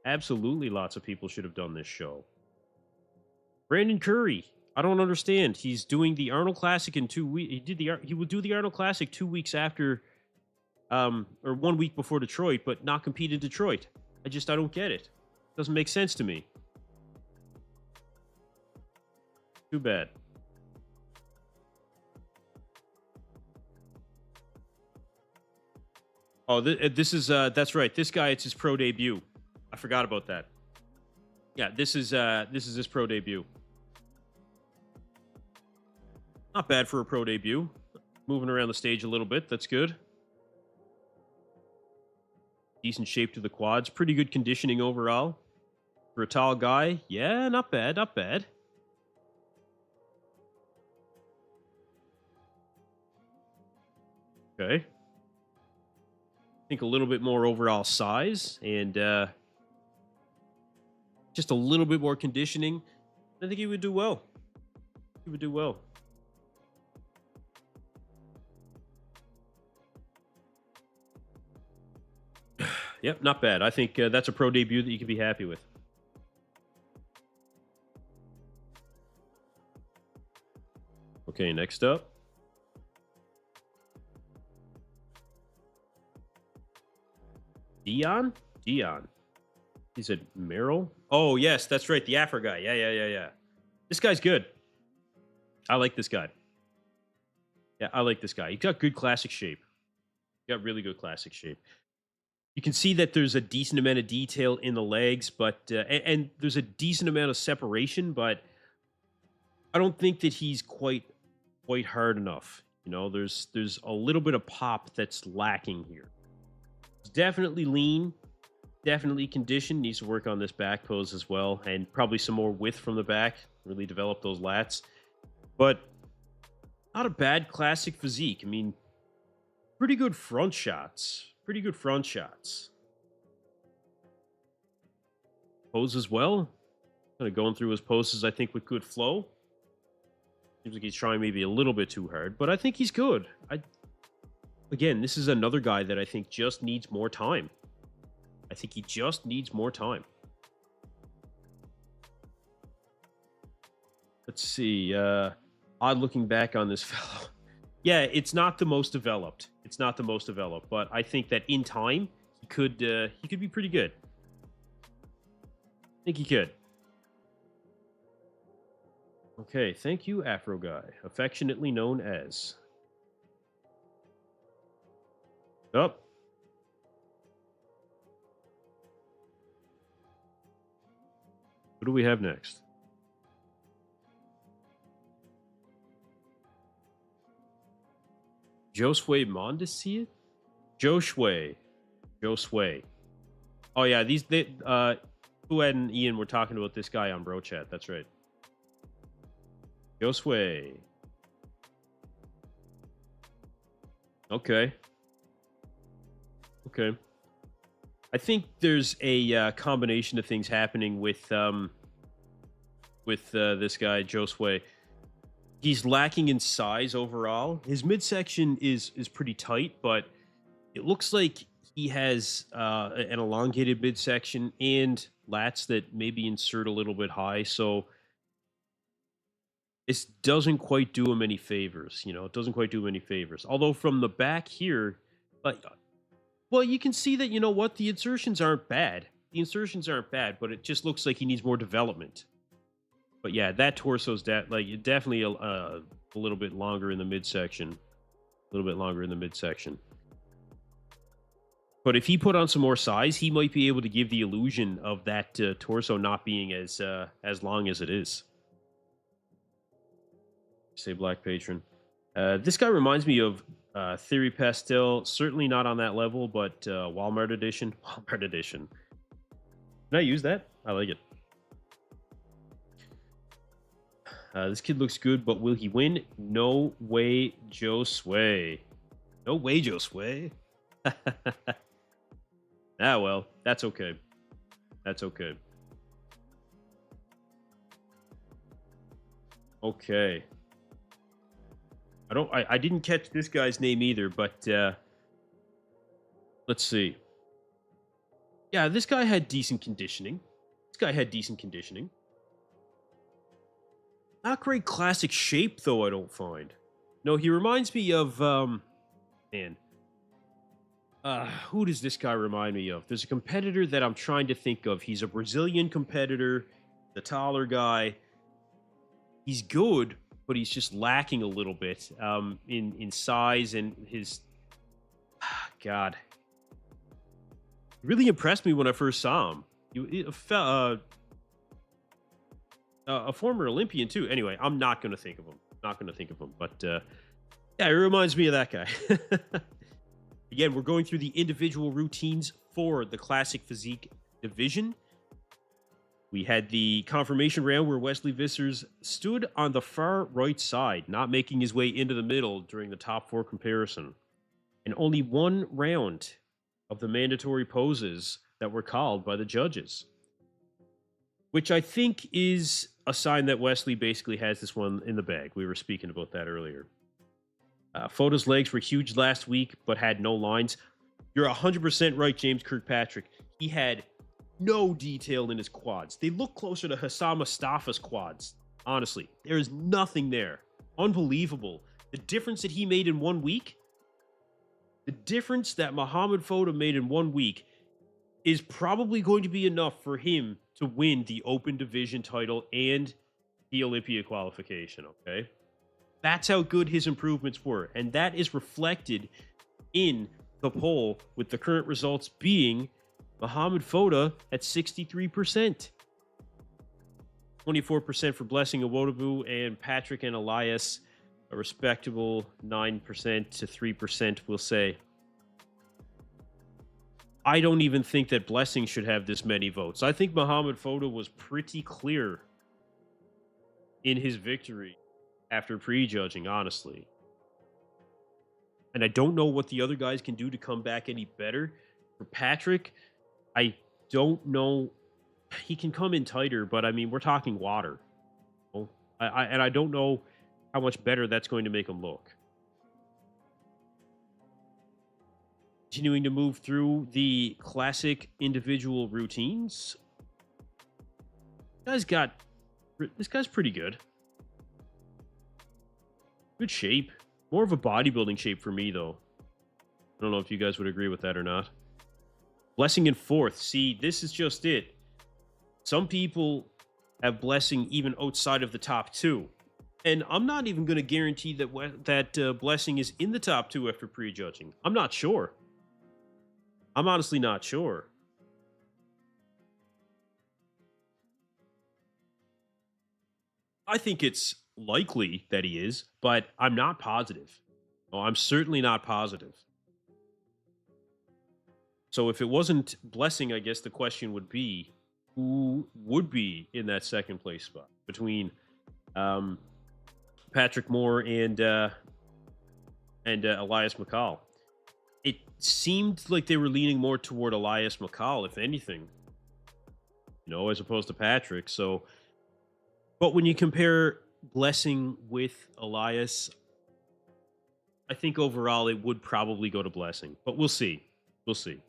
Absolutely lots of people should have done this show. Brandon Curry. I don't understand. He's doing the Arnold Classic in 2 weeks. He will do the Arnold Classic 2 weeks after, or 1 week before Detroit, but not compete in Detroit. I don't get it. Doesn't make sense to me. Too bad. Oh, this is that's right. This guy, it's his pro debut. I forgot about that. Yeah, this is his pro debut. Not bad for a pro debut. Moving around the stage a little bit. That's good. Decent shape to the quads. Pretty good conditioning overall. For a tall guy, yeah, not bad, not bad. Okay. I think a little bit more overall size and just a little bit more conditioning. I think he would do well. He would do well. Yep, not bad. I think that's a pro debut that you can be happy with. Okay, next up. Dion? He said Merrill? Oh, yes, that's right. The Afro guy. Yeah. This guy's good. I like this guy. Yeah, I like this guy. He's got good classic shape. He got really good classic shape. You can see that there's a decent amount of detail in the legs, but and there's a decent amount of separation, but I don't think that he's quite hard enough. You know, there's a little bit of pop that's lacking here. He's definitely lean, definitely conditioned. Needs to work on this back pose as well, and probably some more width from the back. Really develop those lats, but not a bad classic physique. I mean, pretty good front shots. Pretty good front shots. Pose as well. Kind of going through his poses, I think, with good flow. Seems like he's trying maybe a little bit too hard, but I think he's good. Again, this is another guy that I think just needs more time. I think he just needs more time. Let's see. Odd looking back on this fellow. Yeah, it's not the most developed. It's not the most developed, but I think that in time he could be pretty good. I think he could. Okay, thank you, Afro Guy, affectionately known as. Up. What do we have next? Josue Mondesi? Josue. Oh yeah, Fuad and Ian were talking about this guy on Bro Chat. That's right. Josue. Okay. I think there's a combination of things happening with this guy Josue. He's lacking in size overall. His midsection is pretty tight, but it looks like he has an elongated midsection and lats that maybe insert a little bit high. So this doesn't quite do him any favors. It doesn't quite do him any favors. Although from the back here, well, you can see that, the insertions aren't bad. But it just looks like he needs more development. But yeah, that torso's definitely a little bit longer in the midsection. But if he put on some more size, he might be able to give the illusion of that torso not being as long as it is. Say Black Patron. This guy reminds me of Theory Pastel. Certainly not on that level, but Walmart Edition. Can I use that? I like it. This kid looks good, but will he win? No way, Josue. No way, Josue. Well, that's okay. Okay. I didn't catch this guy's name either, but let's see. Yeah, this guy had decent conditioning. Not great classic shape, though, I don't find. No, he reminds me of, who does this guy remind me of? There's a competitor that I'm trying to think of. He's a Brazilian competitor, the taller guy. He's good, but he's just lacking a little bit in size and his... God. He really impressed me when I first saw him. A former Olympian, too. Anyway, I'm not going to think of him. But, yeah, it reminds me of that guy. Again, we're going through the individual routines for the Classic Physique division. We had the confirmation round where Wesley Vissers stood on the far right side, not making his way into the middle during the top 4 comparison. And only one round of the mandatory poses that were called by the judges, which I think is a sign that Wesley basically has this one in the bag. We were speaking about that earlier. Foda's legs were huge last week, but had no lines. You're 100% right, James Kirkpatrick. He had no detail in his quads. They look closer to Hassam Mustafa's quads. Honestly, there is nothing there. Unbelievable. The difference that he made in 1 week, the difference that Mohamed Foda made in 1 week is probably going to be enough for him to win the Open Division title and the Olympia qualification, okay? That's how good his improvements were, and that is reflected in the poll, with the current results being Mohamed Foda at 63%. 24% for Blessing Awodibu, and Patrick and Elias a respectable 9% to 3%, we'll say. I don't even think that Blessing should have this many votes. I think Mohamed Foda was pretty clear in his victory after prejudging, honestly. And I don't know what the other guys can do to come back any better. For Patrick, I don't know. He can come in tighter, but I mean, we're talking water. And I don't know how much better that's going to make him look. Continuing to move through the classic individual routines. This guy's pretty good. Good shape. More of a bodybuilding shape for me, though. I don't know if you guys would agree with that or not. Blessing in 4th. See, this is just it. Some people have Blessing even outside of the top 2. And I'm not even going to guarantee that Blessing is in the top 2 after prejudging. I'm not sure. I'm honestly not sure. I think it's likely that he is, but I'm not positive. Oh, I'm certainly not positive. So if it wasn't Blessing, I guess the question would be who would be in that second place spot between um, Patrick Moore and Elias McCall. It seemed like they were leaning more toward Elias McCall, if anything, as opposed to Patrick. So, but when you compare Blessing with Elias, I think overall it would probably go to Blessing, but we'll see. We'll see.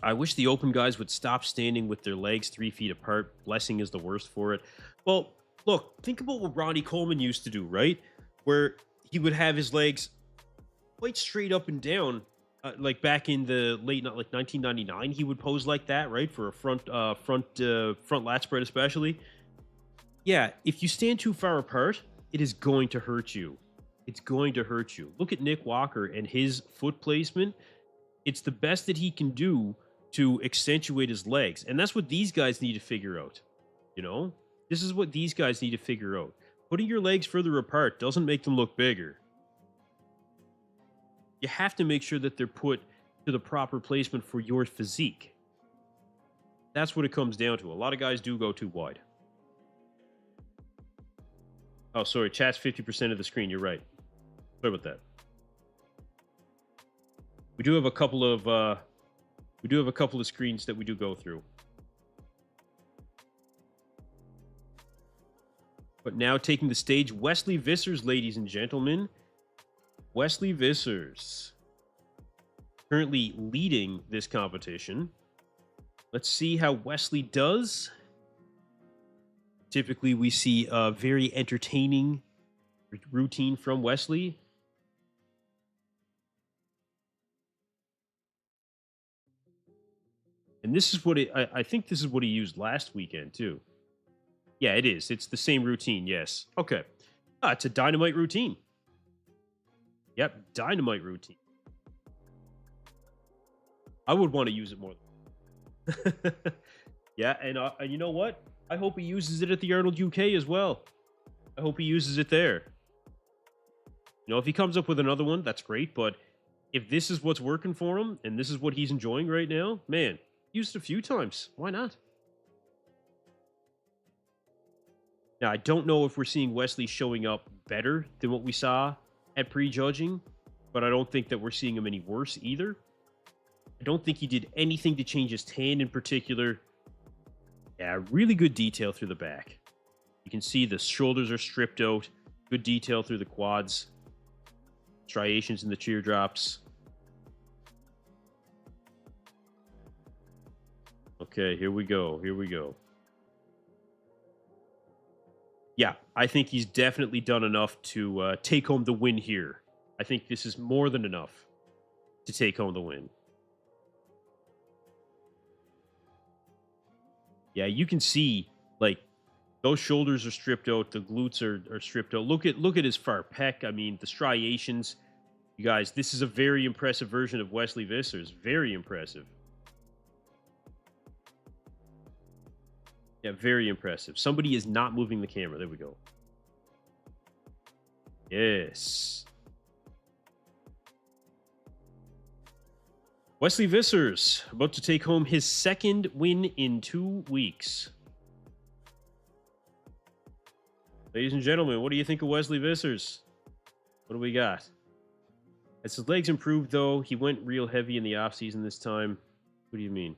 I wish the open guys would stop standing with their legs 3 feet apart. Blessing is the worst for it. Well, look, think about what Ronnie Coleman used to do, right? Where he would have his legs quite straight up and down, like back in the late, not like 1999, he would pose like that, right, for a front lat spread, especially. Yeah, if you stand too far apart, it is going to hurt you. It's going to hurt you. Look at Nick Walker and his foot placement. It's the best that he can do to accentuate his legs, and that's what these guys need to figure out. This is what these guys need to figure out. Putting your legs further apart doesn't make them look bigger. You have to make sure that they're put to the proper placement for your physique. That's what it comes down to. A lot of guys do go too wide. Oh, sorry. Chat's 50% of the screen. You're right. Sorry about that. We do have a couple of screens that we do go through. But now taking the stage, Wesley Vissers, ladies and gentlemen. Wesley Vissers currently leading this competition. Let's see how Wesley does. Typically, we see a very entertaining routine from Wesley. And this is what I think this is what he used last weekend, too. Yeah, it is. It's the same routine, yes. Okay. It's a dynamite routine. Yep, dynamite routine. I would want to use it more. Yeah, and you know what? I hope he uses it at the Arnold UK as well. I hope he uses it there. If he comes up with another one, that's great. But if this is what's working for him and this is what he's enjoying right now, man, use it a few times. Why not? Now, I don't know if we're seeing Wesley showing up better than what we saw at prejudging, but I don't think that we're seeing him any worse either. I don't think he did anything to change his tan in particular. Yeah, really good detail through the back. You can see the shoulders are stripped out. Good detail through the quads. Striations in the teardrops. Okay, here we go. Here we go. Yeah, I think he's definitely done enough to take home the win here. I think this is more than enough to take home the win. Yeah, you can see, like, those shoulders are stripped out. The glutes are stripped out. Look at his far pec. I mean, the striations. You guys, this is a very impressive version of Wesley Vissers. Very impressive. Yeah, very impressive. Somebody is not moving the camera. There we go. Yes. Wesley Vissers about to take home his second win in 2 weeks. Ladies and gentlemen, what do you think of Wesley Vissers? What do we got? As his legs improved, though, he went real heavy in the offseason this time. What do you mean?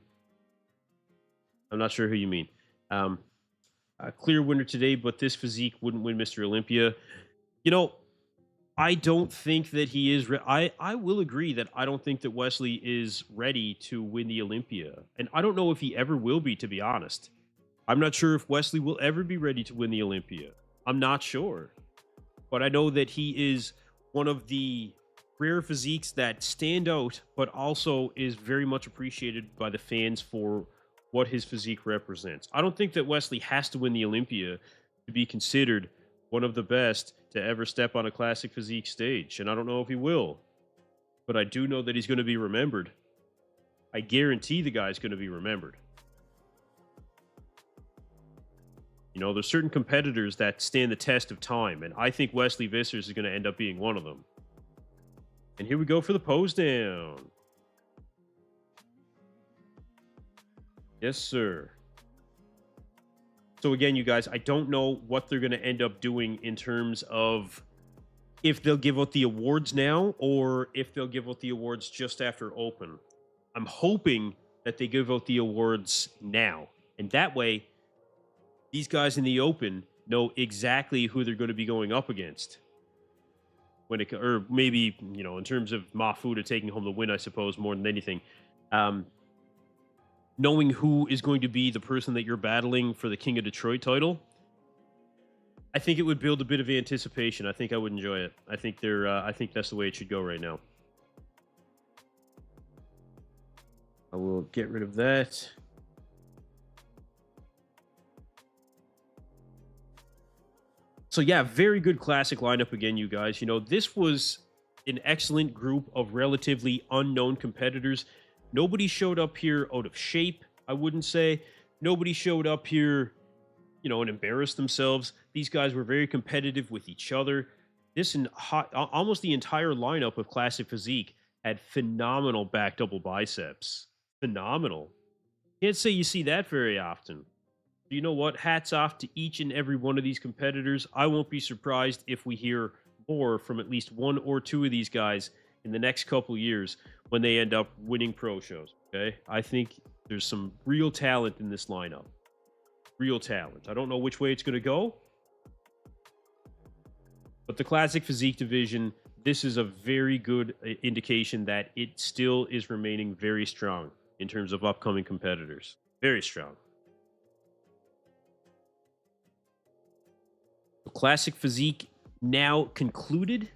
I'm not sure who you mean. A clear winner today, but this physique wouldn't win Mr. Olympia. I don't think that he is. I will agree that I don't think that Wesley is ready to win the Olympia. And I don't know if he ever will be, to be honest. I'm not sure if Wesley will ever be ready to win the Olympia. I'm not sure. But I know that he is one of the rare physiques that stand out, but also is very much appreciated by the fans for what his physique represents. I don't think that Wesley has to win the Olympia to be considered one of the best to ever step on a Classic Physique stage. And I don't know if he will, but I do know that he's going to be remembered. I guarantee the guy's going to be remembered. You know, there's certain competitors that stand the test of time, and I think Wesley Vissers is going to end up being one of them. And here we go for the pose down. Yes, sir. So again, you guys, I don't know what they're going to end up doing in terms of if they'll give out the awards now or if they'll give out the awards just after open. I'm hoping that they give out the awards now. And that way, these guys in the open know exactly who they're going to be going up against. When it, or maybe, you know, in terms of Mohamed Foda taking home the win, I suppose, more than anything. Knowing who is going to be the person that you're battling for the King of Detroit title, I think it would build a bit of anticipation. I think I would enjoy it. I think I think that's the way it should go right now. I will get rid of that. So yeah, very good classic lineup again, you guys. You know, this was an excellent group of relatively unknown competitors. Nobody showed up here out of shape, I wouldn't say. Nobody showed up here, you know, and embarrassed themselves. These guys were very competitive with each other. This and almost the entire lineup of Classic Physique had phenomenal back double biceps. Phenomenal. Can't say you see that very often. You know what? Hats off to each and every one of these competitors. I won't be surprised if we hear more from at least one or two of these guys in the next couple years when they end up winning pro shows. Okay, I think there's some real talent in this lineup. Real talent. I don't know which way it's going to go, but the Classic Physique division, this is a very good indication that it still is remaining very strong in terms of upcoming competitors. Very strong. Classic Physique now concluded.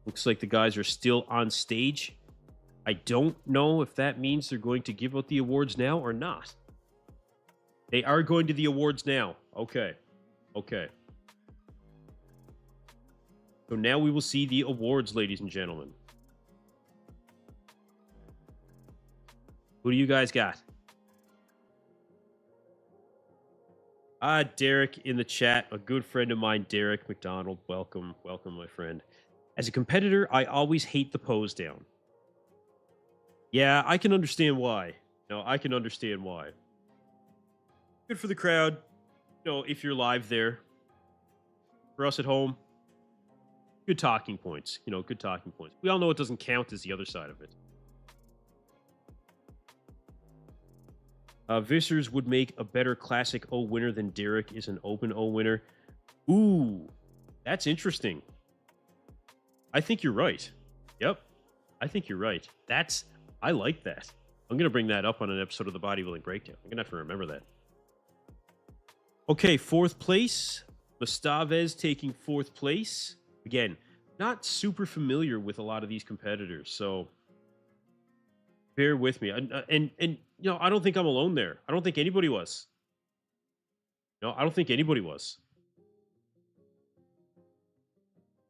Looks like the guys are still on stage. I don't know if that means they're going to give out the awards now or not. They are going to the awards now. Okay. Okay. So now we will see the awards, ladies and gentlemen. Who do you guys got? Derek in the chat, a good friend of mine, Derek McDonald. Welcome, welcome, my friend. As a competitor, I always hate the pose down. Yeah, I can understand why. No, I can understand why. Good for the crowd, you know, if you're live there. For us at home, good talking points. You know, good talking points. We all know it doesn't count as the other side of it. Vissers would make a better Classic O winner than Derek is an Open O winner. Ooh, that's interesting. I think you're right. Yep, I think you're right. I like that. I'm going to bring that up on an episode of the Bodybuilding Breakdown. I'm going to have to remember that. Okay, fourth place. Mustavez taking fourth place. Again, not super familiar with a lot of these competitors, so bear with me. And you know, I don't think I'm alone there. I don't think anybody was. No, I don't think anybody was.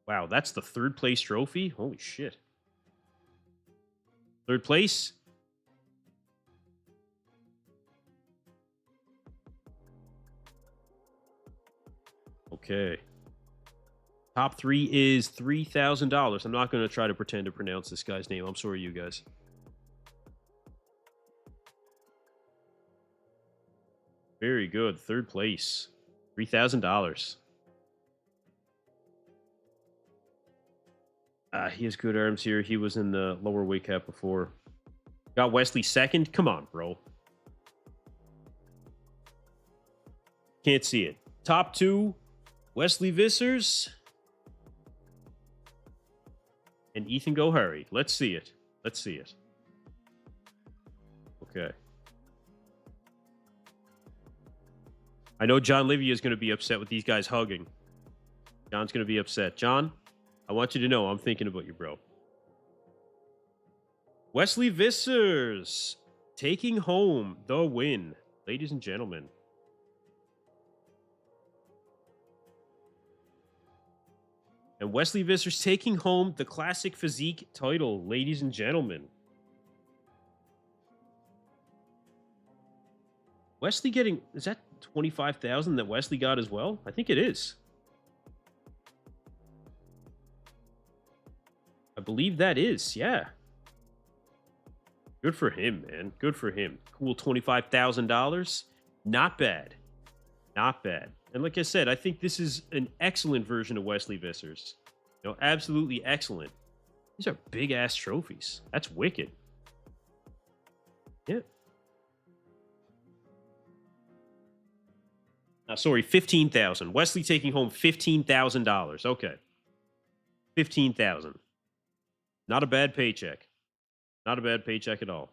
Wow, that's the third place trophy? Holy shit. Third place? Okay. Top three is $3,000. I'm not going to try to pretend to pronounce this guy's name. I'm sorry, you guys. Very good. Third place. $3,000. He has good arms here. He was in the lower weight cap before. Got Wesley second. Come on, bro. Can't see it. Top two, Wesley Vissers and Ethan Gohari. Let's see it. Let's see it. Okay. I know John Livia is going to be upset with these guys hugging. John's going to be upset. John, I want you to know I'm thinking about you, bro. Wesley Vissers taking home the win, ladies and gentlemen. And Wesley Vissers taking home the Classic Physique title, ladies and gentlemen. Wesley getting, is that 25,000 that Wesley got as well? I think it is. I believe that is, yeah. Good for him, man. Good for him. Cool $25,000. Not bad. Not bad. And like I said, I think this is an excellent version of Wesley Vissers. You know, absolutely excellent. These are big ass trophies. That's wicked. Yeah. Sorry, 15,000. Wesley taking home $15,000. Okay. 15,000. Not a bad paycheck. Not a bad paycheck at all.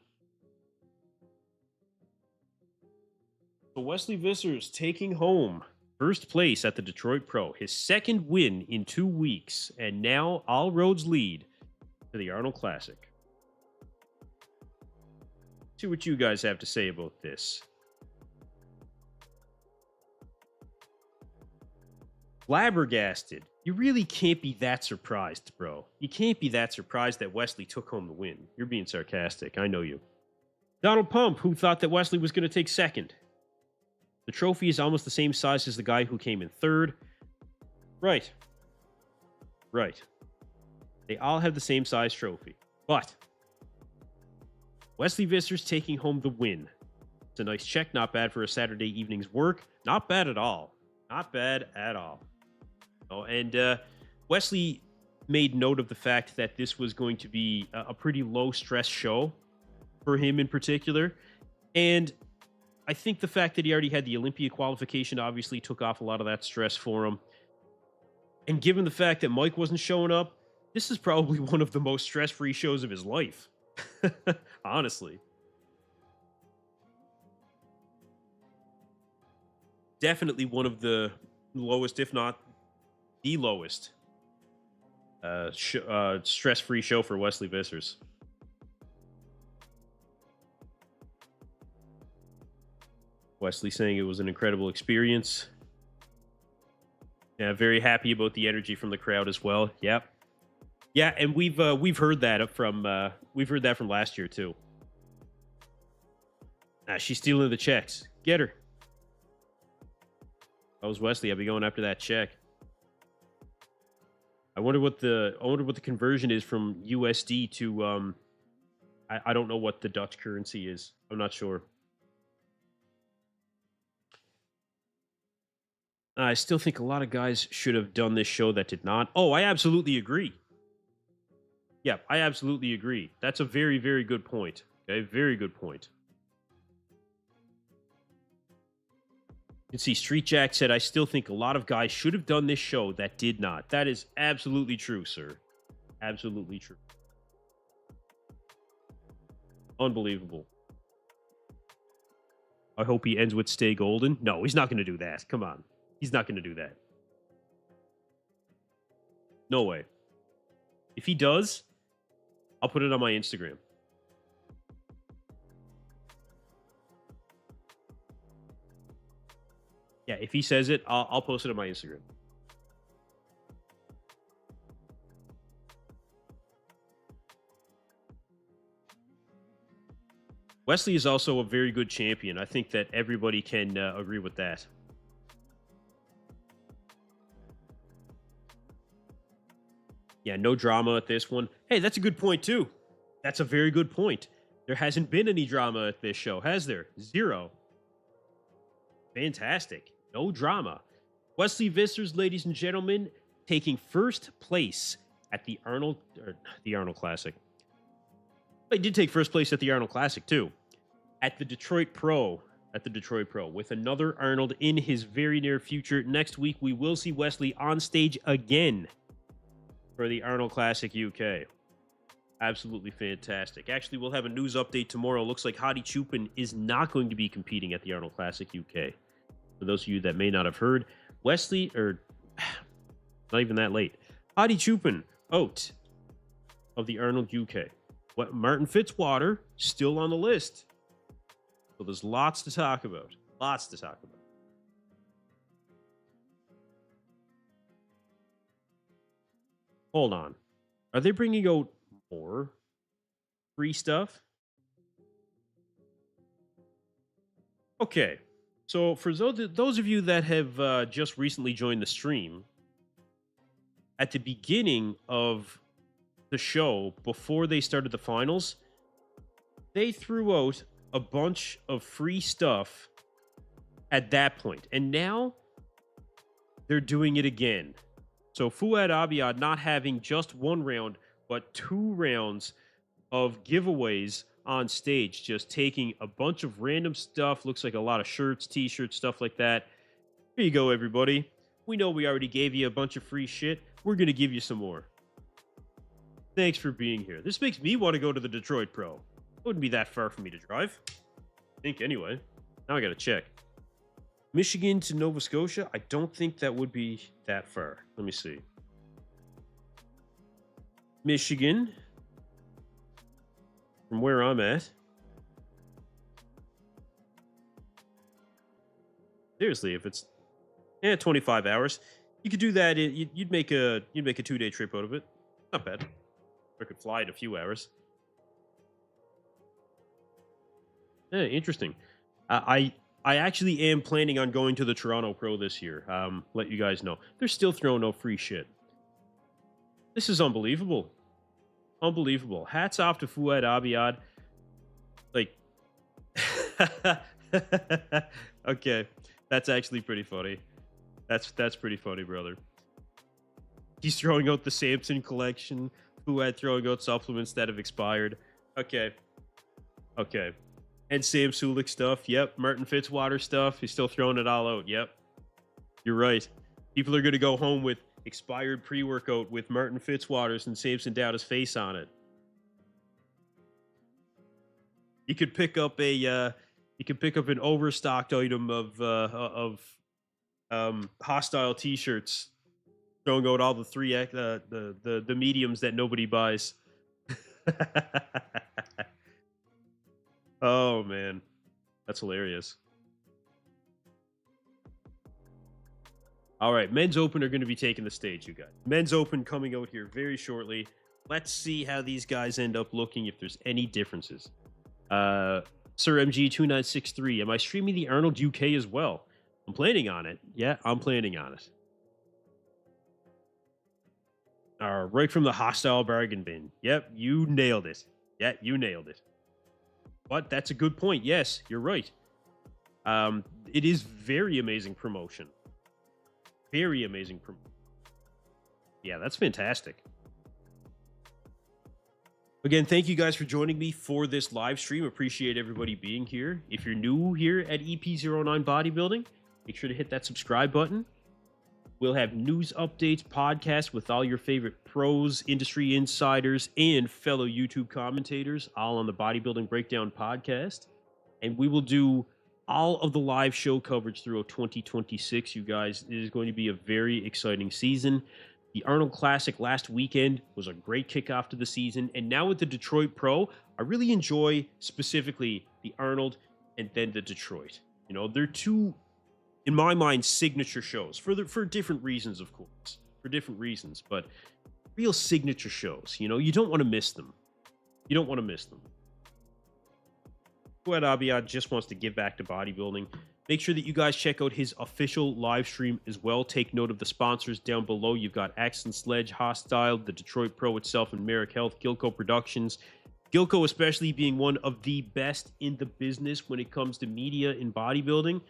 So Wesley Vissers taking home first place at the Detroit Pro, his second win in 2 weeks, and now all roads lead to the Arnold Classic. See what you guys have to say about this. Flabbergasted. You really can't be that surprised, bro. You can't be that surprised that Wesley took home the win. You're being sarcastic. I know you. Donald Pump, who thought that Wesley was going to take second. The trophy is almost the same size as the guy who came in third. Right. Right. They all have the same size trophy. But Wesley Vissers taking home the win. It's a nice check. Not bad for a Saturday evening's work. Not bad at all. Not bad at all. Oh, and Wesley made note of the fact that this was going to be a pretty low stress show for him in particular. And I think the fact that he already had the Olympia qualification obviously took off a lot of that stress for him. And given the fact that Mike wasn't showing up, this is probably one of the most stress-free shows of his life. Honestly. Definitely one of the lowest, if not the lowest, stress-free show for Wesley Vissers. Wesley saying it was an incredible experience. Yeah, very happy about the energy from the crowd as well. Yep. Yeah, and we've heard that from last year too. She's stealing the checks. Get her. That was Wesley. I'll be going after that check. I wonder what the conversion is from USD to I don't know what the Dutch currency is. I'm not sure. I still think a lot of guys should have done this show that did not. Oh, I absolutely agree. Yeah, I absolutely agree. That's a very, very good point. Okay, very good point. You can see Street Jack said, I still think a lot of guys should have done this show that did not. That is absolutely true, sir. Absolutely true. Unbelievable. I hope he ends with Stay Golden. No, he's not going to do that. Come on. He's not going to do that. No way. If he does, I'll put it on my Instagram. Yeah, if he says it, I'll post it on my Instagram. Wesley is also a very good champion. I think that everybody can agree with that. Yeah, no drama at this one. Hey, that's a good point, too. That's a very good point. There hasn't been any drama at this show, has there? Zero. Fantastic. No drama. Wesley Vissers, ladies and gentlemen, taking first place at the Arnold Classic. He did take first place at the Arnold Classic, too. At the Detroit Pro. With another Arnold in his very near future. Next week, we will see Wesley on stage again for the Arnold Classic UK. Absolutely fantastic. Actually, we'll have a news update tomorrow. Looks like Hadi Chupin is not going to be competing at the Arnold Classic UK. For those of you that may not have heard, Wesley, not even that late, Hadi Chupin out of the Arnold UK. Martin Fitzwater still on the list. So there's lots to talk about. Lots to talk about. Hold on. Are they bringing out more free stuff? Okay. So for those of you that have just recently joined the stream, at the beginning of the show, before they started the finals, they threw out a bunch of free stuff at that point. And now they're doing it again. So Fouad Abiad not having just one round, but 2 rounds of giveaways on stage, just taking a bunch of random stuff. Looks like a lot of shirts, t-shirts, stuff like that. Here you go, everybody. We know we already gave you a bunch of free shit. We're going to give you some more. Thanks for being here. This makes me want to go to the Detroit Pro. It wouldn't be that far for me to drive. I think anyway. Now I got to check. Michigan to Nova Scotia? I don't think that would be that far. Let me see. Michigan, from where I'm at. Seriously, if it's 25 hours, you could do that. You'd make a 2-day trip out of it. Not bad. I could fly in a few hours. Yeah, interesting. I actually am planning on going to the Toronto Pro this year. Let you guys know. They're still throwing no free shit. This is unbelievable. Unbelievable. Hats off to Fouad Abiad. Like, okay, that's actually pretty funny. That's pretty funny, brother. He's throwing out the Samson collection. Fouad throwing out supplements that have expired. Okay. Okay. And Sam Sulik stuff. Yep. Martin Fitzwater stuff. He's still throwing it all out. Yep. You're right. People are going to go home with expired pre-workout with Martin Fitzwaters and Samson Dowda's face on it. You could pick up an overstocked item of hostile t-shirts, throwing out all the the mediums that nobody buys. Oh man, that's hilarious. All right, Men's Open are going to be taking the stage, you guys. Men's Open coming out here very shortly. Let's see how these guys end up looking, if there's any differences. Sir MG2963, am I streaming the Arnold UK as well? I'm planning on it. Yeah, I'm planning on it. Right from the hostile bargain bin. Yep, you nailed it. Yeah, you nailed it. But that's a good point. Yes, you're right. It is very amazing promotion. Very amazing promotion. Yeah, that's fantastic. Again, thank you guys for joining me for this live stream. Appreciate everybody being here. If you're new here at EP09 Bodybuilding, make sure to hit that subscribe button. We'll have news updates, podcasts with all your favorite pros, industry insiders, and fellow YouTube commentators, all on the Bodybuilding Breakdown podcast. And we will do all of the live show coverage throughout 2026, you guys. It is going to be a very exciting season. The Arnold Classic last weekend was a great kickoff to the season. And now with the Detroit Pro, I really enjoy specifically the Arnold and then the Detroit. You know, they're two, in my mind, signature shows for different reasons, of course, for different reasons, but real signature shows. You know, you don't want to miss them. You don't want to miss them. Fouad Abiad just wants to give back to bodybuilding. Make sure that you guys check out his official live stream as well. Take note of the sponsors down below. You've got Accent Sledge, Hostile, the Detroit Pro itself, and Merrick Health, Gilco Productions. Gilco especially being one of the best in the business when it comes to media in bodybuilding.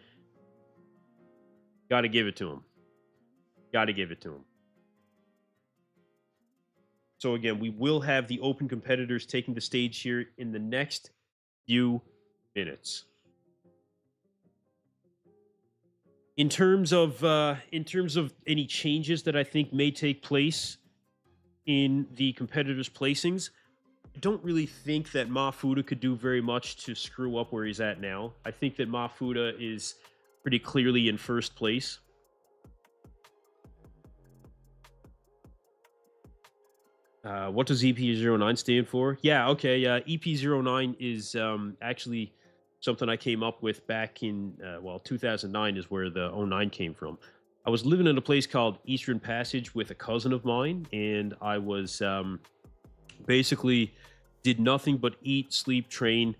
Got to give it to him. Got to give it to him. So again, we will have the open competitors taking the stage here in the next few minutes. In terms of any changes that I think may take place in the competitors' placings, I don't really think that Mohamed Foda could do very much to screw up where he's at now. I think that Mohamed Foda is pretty clearly in first place. What does EP09 stand for? Yeah, okay. EP09 is actually something I came up with back in, 2009 is where the 09 came from. I was living in a place called Eastern Passage with a cousin of mine, and I was basically did nothing but eat, sleep, train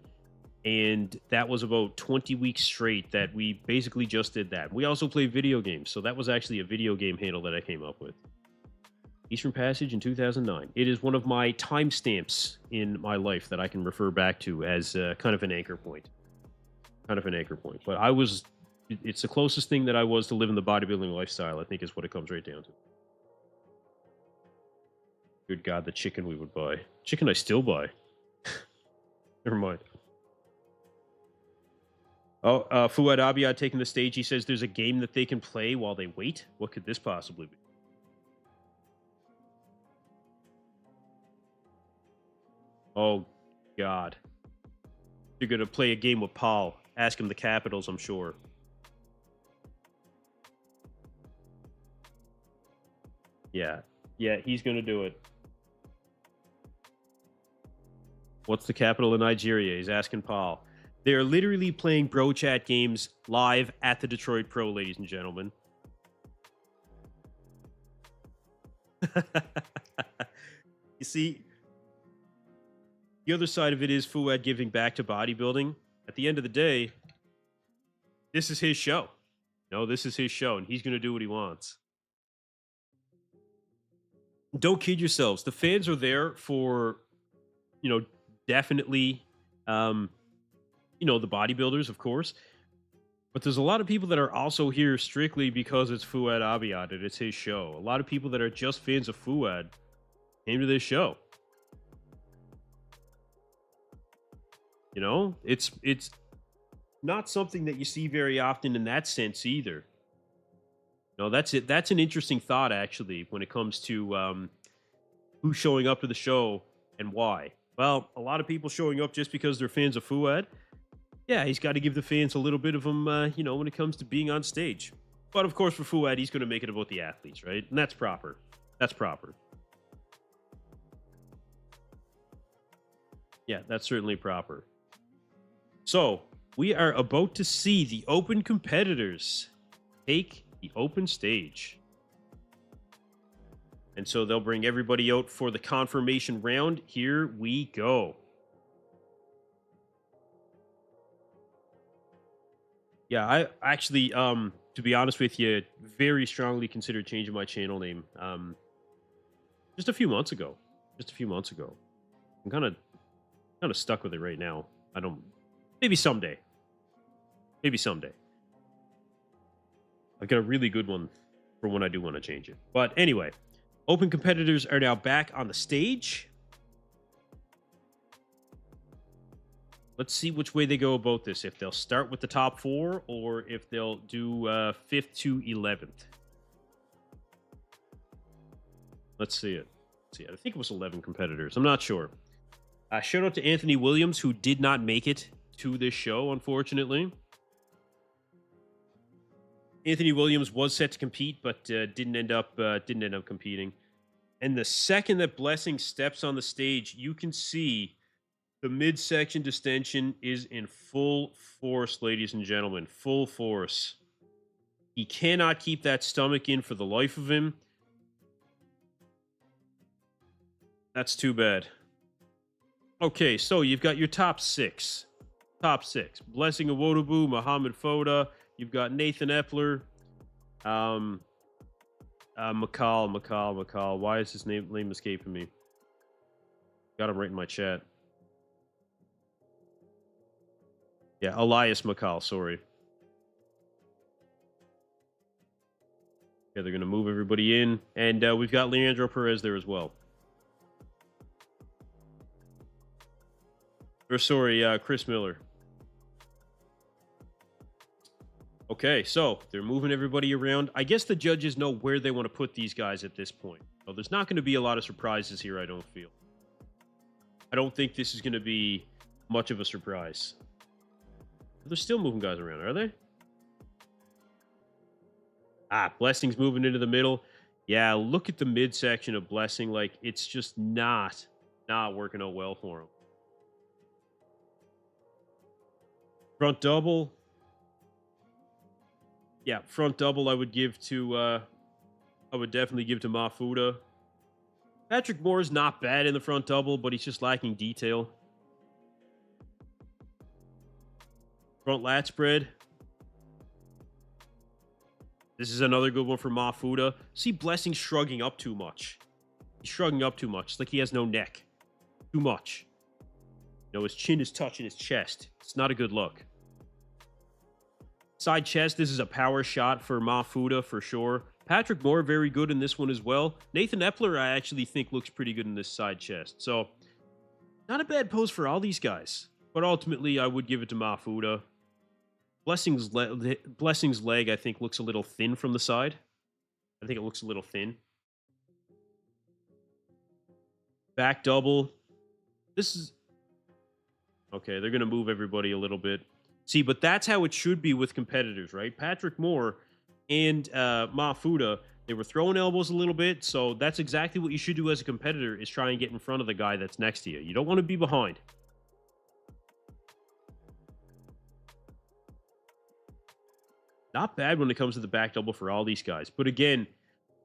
And that was about 20 weeks straight that we basically just did that. We also play video games. So that was actually a video game handle that I came up with. Eastern Passage in 2009. It is one of my timestamps in my life that I can refer back to as kind of an anchor point. Kind of an anchor point. But it's the closest thing that I was to living the bodybuilding lifestyle, I think is what it comes right down to. Good God, the chicken we would buy. Chicken I still buy. Never mind. Oh, Fouad Abiad taking the stage. He says there's a game that they can play while they wait. What could this possibly be? Oh, God. You're going to play a game with Paul. Ask him the capitals, I'm sure. Yeah. Yeah, he's going to do it. What's the capital of Nigeria? He's asking Paul. They're literally playing bro chat games live at the Detroit Pro, ladies and gentlemen. You see, the other side of it is Fouad giving back to bodybuilding. At the end of the day, this is his show. No, this is his show, and he's going to do what he wants. Don't kid yourselves. The fans are there for, definitely, the bodybuilders, of course. But there's a lot of people that are also here strictly because it's Fouad Abiad and it's his show. A lot of people that are just fans of Fouad came to this show. It's not something that you see very often in that sense either. No, that's it. That's an interesting thought, actually, when it comes to who's showing up to the show and why. Well, a lot of people showing up just because they're fans of Fouad. Yeah, he's got to give the fans a little bit of them, when it comes to being on stage. But of course, for Fouad, he's going to make it about the athletes, right? And that's proper. That's proper. Yeah, that's certainly proper. So, we are about to see the open competitors take the open stage. And so they'll bring everybody out for the confirmation round. Here we go. Yeah, I actually, to be honest with you, very strongly considered changing my channel name. Just a few months ago. I'm kind of stuck with it right now. Maybe someday. I've got a really good one for when I do want to change it. But anyway, open competitors are now back on the stage. Let's see which way they go about this. If they'll start with the top 4 or if they'll do 5th to 11th. Let's see it. I think it was 11 competitors. I'm not sure. Shout out to Anthony Williams, who did not make it to this show, unfortunately. Anthony Williams was set to compete, but didn't end up competing. And the second that Blessing steps on the stage, you can see the midsection distension is in full force, ladies and gentlemen. Full force. He cannot keep that stomach in for the life of him. That's too bad. Okay, so you've got your top 6. Blessing Awodibu, Mohamed Foda. You've got Nathan Epler. McCall. Why is his name escaping me? Got him right in my chat. Yeah, Elias McCall, sorry. Yeah, they're going to move everybody in. And we've got Leandro Perez there as well. Or sorry, Chris Miller. Okay, so they're moving everybody around. I guess the judges know where they want to put these guys at this point. So there's not going to be a lot of surprises here, I don't feel. I don't think this is going to be much of a surprise. They're still moving guys around, are they? Blessing's moving into the middle. Yeah, look at the midsection of Blessing. Like, it's just not working out well for him. Front double. Yeah, front double I would give to I would definitely give to Mohamed Foda. Patrick Moore is not bad in the front double, but he's just lacking detail. Front lat spread. This is another good one for Mohamed Foda. See Blessing shrugging up too much. He's shrugging up too much. It's like he has no neck. Too much. You know, his chin is touching his chest. It's not a good look. Side chest, this is a power shot for Mohamed Foda for sure. Patrick Moore, very good in this one as well. Nathan Epler, I actually think looks pretty good in this side chest. So, not a bad pose for all these guys. But ultimately, I would give it to Mohamed Foda. Blessing's leg, I think, looks a little thin from the side. I think it looks a little thin. Back double. This is... Okay, they're going to move everybody a little bit. See, but that's how it should be with competitors, right? Patrick Moore and Mohamed Foda, they were throwing elbows a little bit, so that's exactly what you should do as a competitor, is try and get in front of the guy that's next to you. You don't want to be behind. Not bad when it comes to the back double for all these guys. But again,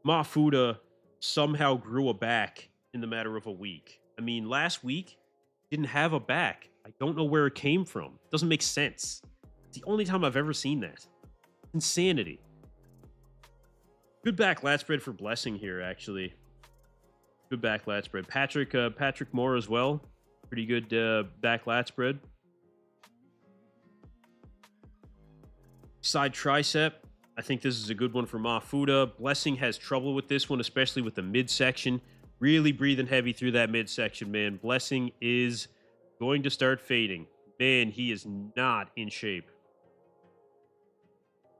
Mohamed Foda somehow grew a back in the matter of a week. I mean, last week, didn't have a back. I don't know where it came from. It doesn't make sense. It's the only time I've ever seen that. Insanity. Good back lat spread for Blessing here, actually. Good back lat spread. Patrick Moore as well. Pretty good back lat spread. Side tricep. I think this is a good one for Mohamed Foda. Blessing has trouble with this one, especially with the midsection. Really breathing heavy through that midsection, man. Blessing is going to start fading. Man, he is not in shape.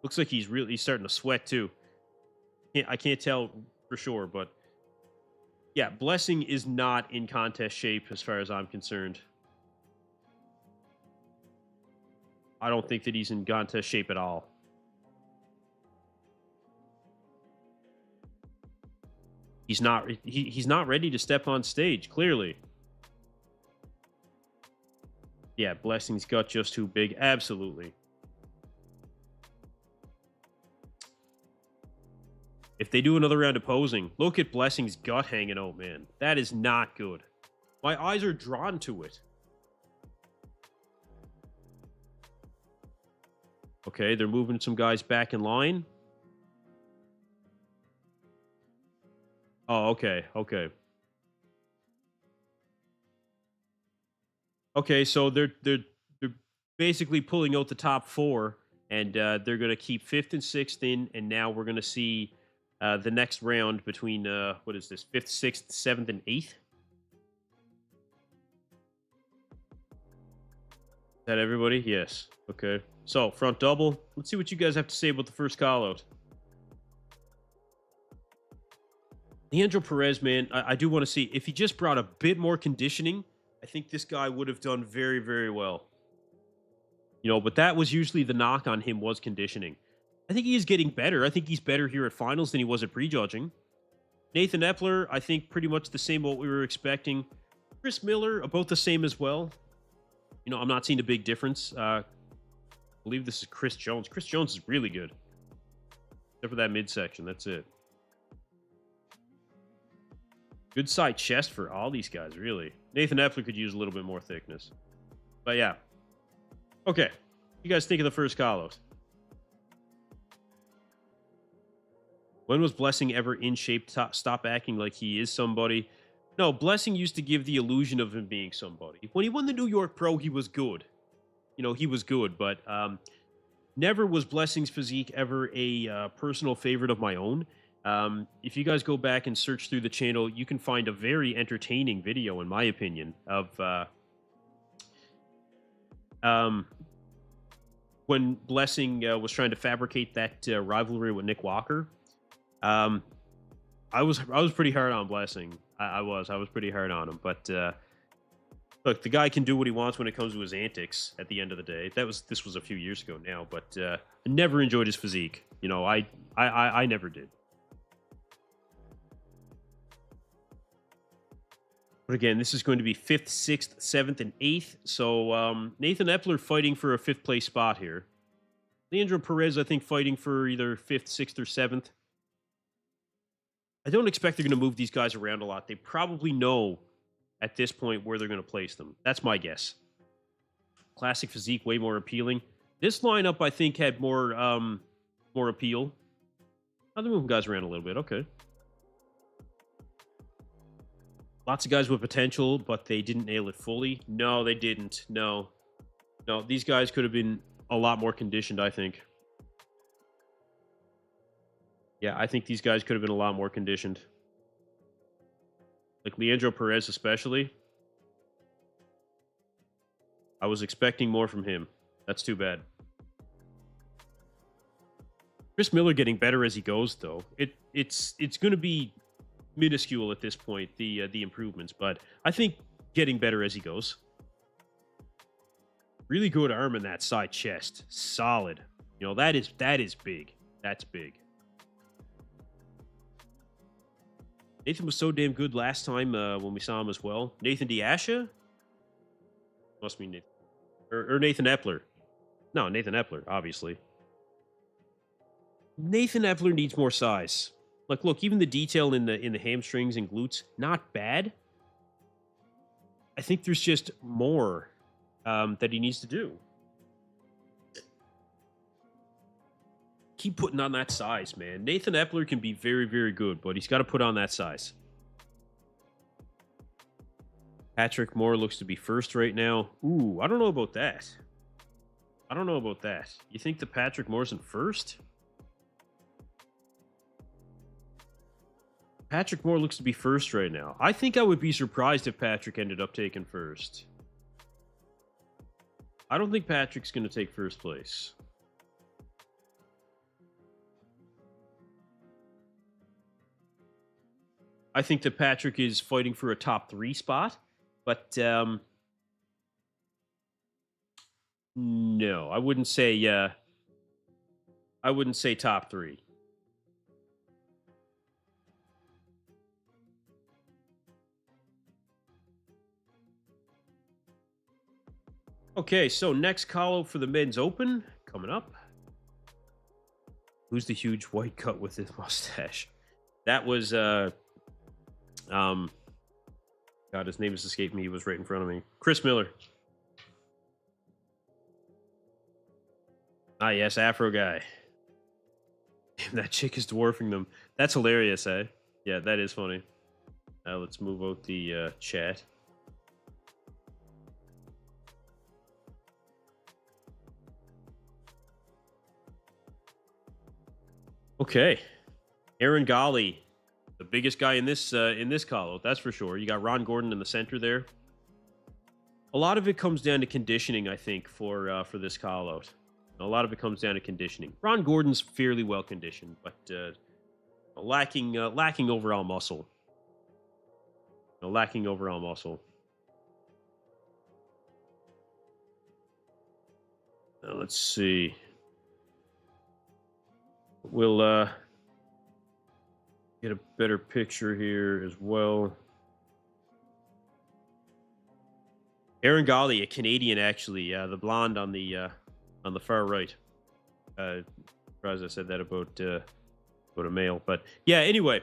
Looks like he's starting to sweat too. I can't tell for sure, but yeah, Blessing is not in contest shape as far as I'm concerned. I don't think that he's in contest shape at all. He's not ready to step on stage, clearly. Yeah, Blessing's gut just too big. Absolutely. If they do another round of posing, look at Blessing's gut hanging out, man. That is not good. My eyes are drawn to it. Okay, they're moving some guys back in line. Oh, okay, okay. Okay, so they're basically pulling out the top four, and they're going to keep fifth and sixth in, and now we're going to see the next round between what is this, fifth, sixth, seventh, and eighth. Is that everybody? Yes. Okay. So front double. Let's see what you guys have to say about the first call out. Leandro Perez, man, I do want to see if he just brought a bit more conditioning. I think this guy would have done very, very well. You know, but that was usually the knock on him, was conditioning. I think he is getting better. I think he's better here at finals than he was at prejudging. Nathan Epler, I think pretty much the same what we were expecting. Chris Miller, about the same as well. You know, I'm not seeing a big difference. I believe this is Chris Jones. Chris Jones is really good. Except for that midsection. That's it. Good side chest for all these guys, really. Nathan Epler could use a little bit more thickness. But yeah. Okay. You guys think of the first call-out? When was Blessing ever in shape to stop acting like he is somebody? No, Blessing used to give the illusion of him being somebody. When he won the New York Pro, he was good. You know, he was good, but never was Blessing's physique ever a personal favorite of my own. If you guys go back and search through the channel, you can find a very entertaining video, in my opinion, of when Blessing was trying to fabricate that rivalry with Nick Walker. I was pretty hard on Blessing. I was pretty hard on him, but look, the guy can do what he wants when it comes to his antics. At the end of the day, this was a few years ago now, but I never enjoyed his physique. You know, I never did. But again, this is going to be 5th, 6th, 7th, and 8th. So Nathan Epler fighting for a 5th place spot here. Leandro Perez, I think, fighting for either 5th, 6th, or 7th. I don't expect they're going to move these guys around a lot. They probably know at this point where they're going to place them. That's my guess. Classic Physique, way more appealing. This lineup, I think, had more appeal. Oh, they're moving guys around a little bit. Okay. Lots of guys with potential, but they didn't nail it fully. No, they didn't. No. No, these guys could have been a lot more conditioned, I think. Yeah, I think these guys could have been a lot more conditioned. Like Leandro Perez especially. I was expecting more from him. That's too bad. Chris Miller getting better as he goes, though. It's going to be minuscule at this point, the improvements, but I think getting better as he goes. Really good arm in that side chest. Solid. You know, that is big. That's big. Nathan was so damn good last time when we saw him as well. Nathan Diasha? Must be Nathan. Or Nathan Epler. No, Nathan Epler, obviously. Nathan Epler needs more size. Like, look, even the detail in the hamstrings and glutes, not bad. I think there's just more that he needs to do. Keep putting on that size, man. Nathan Epler can be very, very good, but he's got to put on that size. Patrick Moore looks to be first right now. Ooh, I don't know about that. I don't know about that. You think that Patrick Moore's in first? Patrick Moore looks to be first right now. I think I would be surprised if Patrick ended up taking first. I don't think Patrick's going to take first place. I think that Patrick is fighting for a top 3 spot, but no, I wouldn't say top 3. Okay, so next call out for the men's open coming up. Who's the huge white cut with his mustache? That was God, his name has escaped me. He was right in front of me. Chris Miller. Ah, yes, Afro guy. Damn, that chick is dwarfing them. That's hilarious, eh? Yeah, that is funny. Let's move out the chat. Okay. Aaron Golly, the biggest guy in this call out, that's for sure. You got Ron Gordon in the center there. A lot of it comes down to conditioning, I think, for this call out. A lot of it comes down to conditioning. Ron Gordon's fairly well conditioned, but lacking overall muscle. Lacking overall muscle. Let's see. We'll get a better picture here as well. Aaron Golly, a Canadian, actually, the blonde on the far right. Surprised I said that about a male, but yeah. Anyway,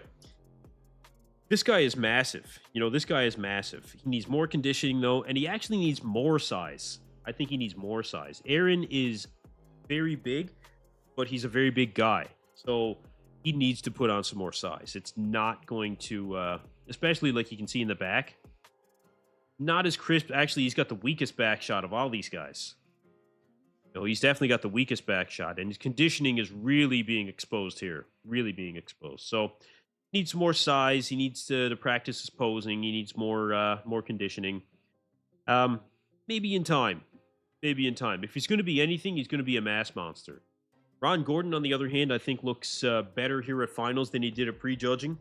this guy is massive. You know, this guy is massive. He needs more conditioning though, and he actually needs more size. I think he needs more size. Aaron is very big, but he's a very big guy, so he needs to put on some more size. It's not going to, especially like you can see in the back, not as crisp. Actually, he's got the weakest back shot of all these guys. No, he's definitely got the weakest back shot, and his conditioning is really being exposed here. Really being exposed. So, needs more size. He needs to practice his posing. He needs more conditioning. Maybe in time. Maybe in time. If he's going to be anything, he's going to be a mass monster. Ron Gordon, on the other hand, I think looks better here at finals than he did at prejudging.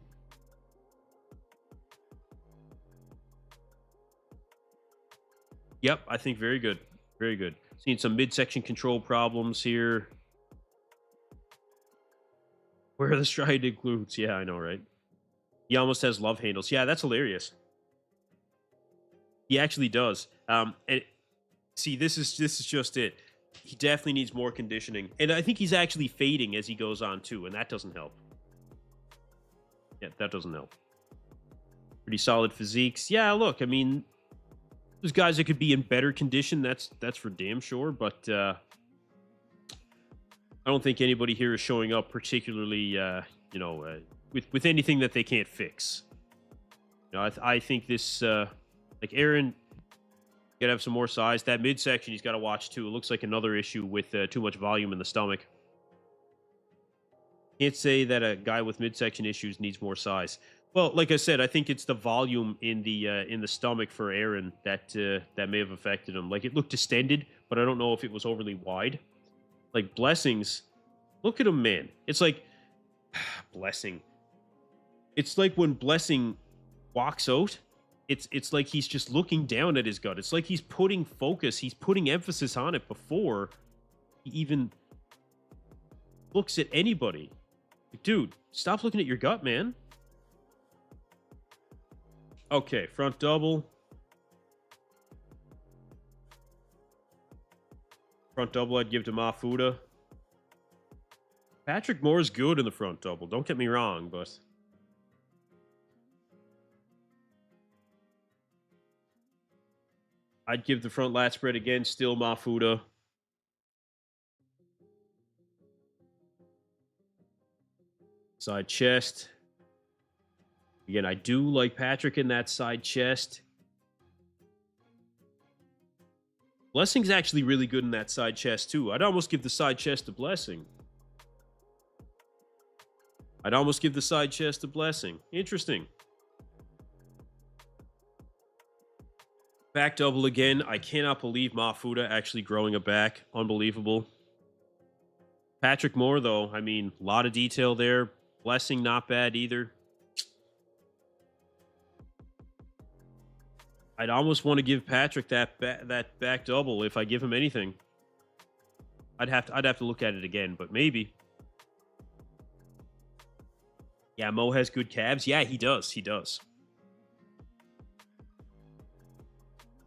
Yep, I think very good. Very good. Seeing some midsection control problems here. Where are the striated glutes? Yeah, I know, right? He almost has love handles. Yeah, that's hilarious. He actually does. And see, this is just it. He definitely needs more conditioning. And I think he's actually fading as he goes on, too, and that doesn't help. Yeah, that doesn't help. Pretty solid physiques. Yeah, look, I mean, there's guys that could be in better condition. That's for damn sure, but I don't think anybody here is showing up particularly, with anything that they can't fix. I think this, like Aaron, got to have some more size. That midsection, he's got to watch too. It looks like another issue with too much volume in the stomach. Can't say that a guy with midsection issues needs more size. Well, like I said, I think it's the volume in the stomach for Aaron that may have affected him. Like it looked distended, but I don't know if it was overly wide. Like Blessings, look at him, man. It's like Blessing. It's like when Blessing walks out, it's like he's just looking down at his gut. It's like he's putting focus, he's putting emphasis on it before he even looks at anybody. Like, dude, stop looking at your gut, man. Okay, front double. Front double I'd give to Mohamed Foda. Patrick Moore is good in the front double. Don't get me wrong, but I'd give the front lat spread again, still Mohamed Foda. Side chest. Again, I do like Patrick in that side chest. Blessing's actually really good in that side chest, too. I'd almost give the side chest to Blessing. Interesting. Back double again. I cannot believe Mohamed Foda actually growing a back. Unbelievable. Patrick Moore, though, I mean, a lot of detail there. Blessing, not bad either. I'd almost want to give Patrick that back double if I give him anything. I'd have to look at it again, but maybe. Yeah, Mo has good calves. Yeah, he does.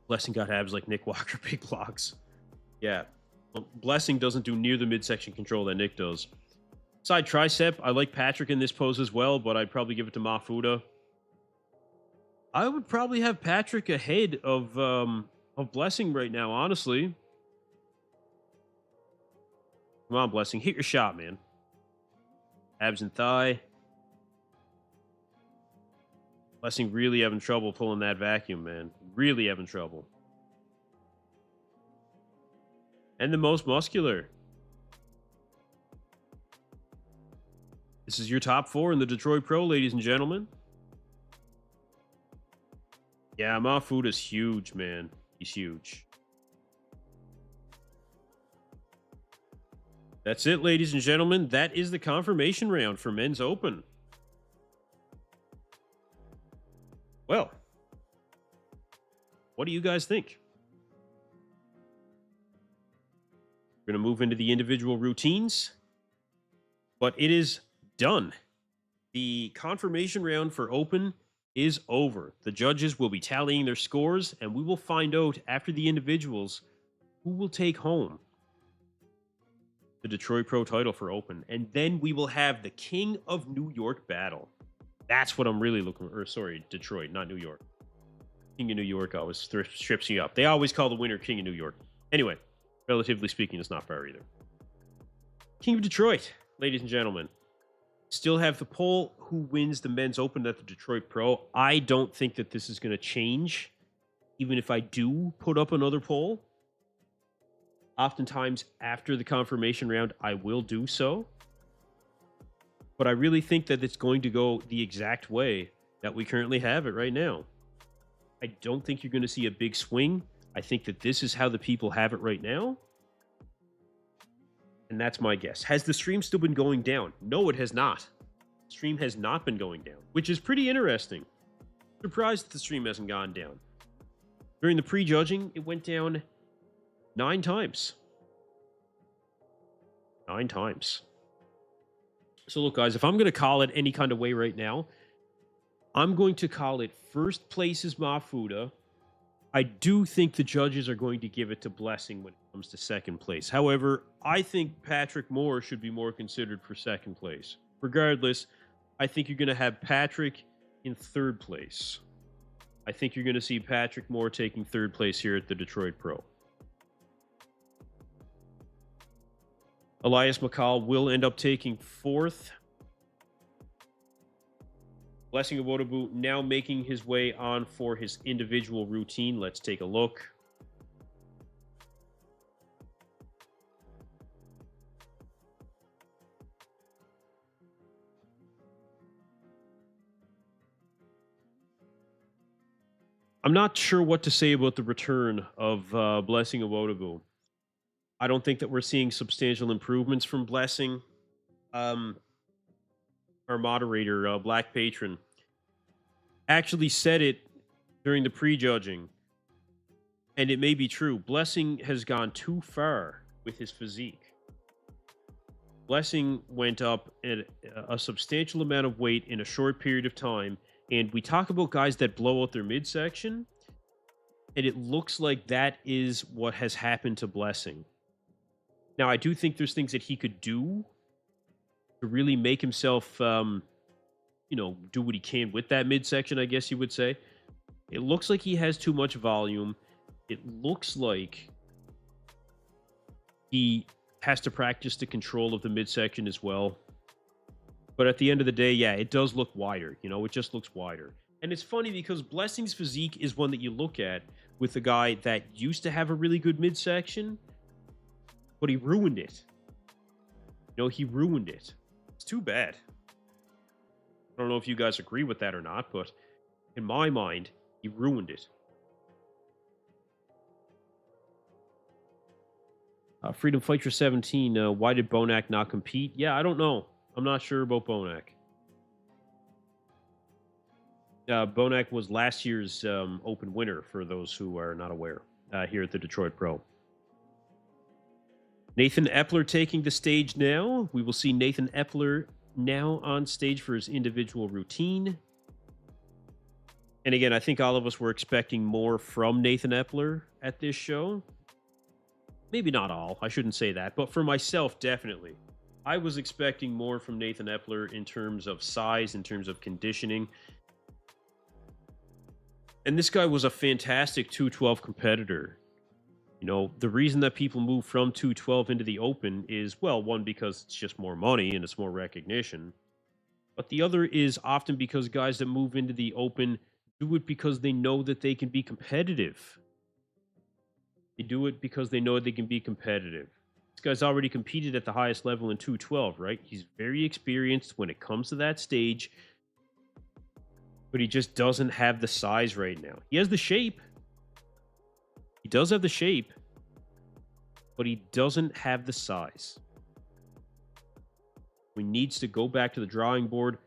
Blessing got abs like Nick Walker, big blocks. Yeah. Well, Blessing doesn't do near the midsection control that Nick does. Side tricep, I like Patrick in this pose as well, but I'd probably give it to Mohamed Foda. I would probably have Patrick ahead of Blessing right now, honestly. Come on, Blessing. Hit your shot, man. Abs and thigh. Blessing really having trouble pulling that vacuum, man. Really having trouble. And the most muscular. This is your top 4 in the Detroit Pro, ladies and gentlemen. Yeah, Mohamed Foda is huge, man. He's huge. That's it, ladies and gentlemen. That is the confirmation round for Men's Open. Well, what do you guys think? We're going to move into the individual routines, but it is done. The confirmation round for Open is over. The judges will be tallying their scores, and we will find out after the individuals who will take home the Detroit Pro title for Open. And then we will have the King of New York battle. That's what I'm really looking for. Sorry, Detroit, not New York. King of New York always strips you up. They always call the winner King of New York. Anyway, relatively speaking, it's not far either. King of Detroit, ladies and gentlemen. Still have the poll who wins the Men's Open at the Detroit Pro. I don't think that this is going to change, even if I do put up another poll. Oftentimes, after the confirmation round, I will do so. But I really think that it's going to go the exact way that we currently have it right now. I don't think you're going to see a big swing. I think that this is how the people have it right now. And that's my guess. Has the stream still been going down? No, it has not. The stream has not been going down, which is pretty interesting. Surprised that the stream hasn't gone down. During the prejudging, it went down 9 times. 9 times. So look, guys, if I'm going to call it any kind of way right now, I'm going to call it first place is Mohamed Foda. I do think the judges are going to give it to Blessing when it comes to second place. However, I think Patrick Moore should be more considered for second place. Regardless, I think you're going to have Patrick in third place. I think you're going to see Patrick Moore taking third place here at the Detroit Pro. Elias McCall will end up taking 4th. Blessing Awodibu now making his way on for his individual routine. Let's take a look. I'm not sure what to say about the return of Blessing Awodibu. I don't think that we're seeing substantial improvements from Blessing. Our moderator, Black Patron, actually said it during the prejudging, and it may be true. Blessing has gone too far with his physique. Blessing went up at a substantial amount of weight in a short period of time, and we talk about guys that blow out their midsection, and it looks like that is what has happened to Blessing. Now, I do think there's things that he could do to really make himself, do what he can with that midsection, I guess you would say. It looks like he has too much volume. It looks like he has to practice the control of the midsection as well. But at the end of the day, yeah, it does look wider. It just looks wider. And it's funny because Blessing's physique is one that you look at with a guy that used to have a really good midsection, but he ruined it. He ruined it. It's too bad. I don't know if you guys agree with that or not, but in my mind, he ruined it. Freedom Fighter 17, why did Bonac not compete? Yeah, I don't know. I'm not sure about Bonac. Bonac was last year's open winner, for those who are not aware, here at the Detroit Pro. Nathan Epler taking the stage now. We will see Nathan Epler now on stage for his individual routine. And again, I think all of us were expecting more from Nathan Epler at this show. Maybe not all, I shouldn't say that, but for myself, definitely. I was expecting more from Nathan Epler in terms of size, in terms of conditioning. And this guy was a fantastic 212 competitor. The reason that people move from 212 into the open is, well, one, because it's just more money and it's more recognition. But the other is often because guys that move into the open do it because they know that they can be competitive. They do it because they know they can be competitive. This guy's already competed at the highest level in 212, right? He's very experienced when it comes to that stage, but he just doesn't have the size right now. He has the shape. He does have the shape, but he doesn't have the size. He needs to go back to the drawing board,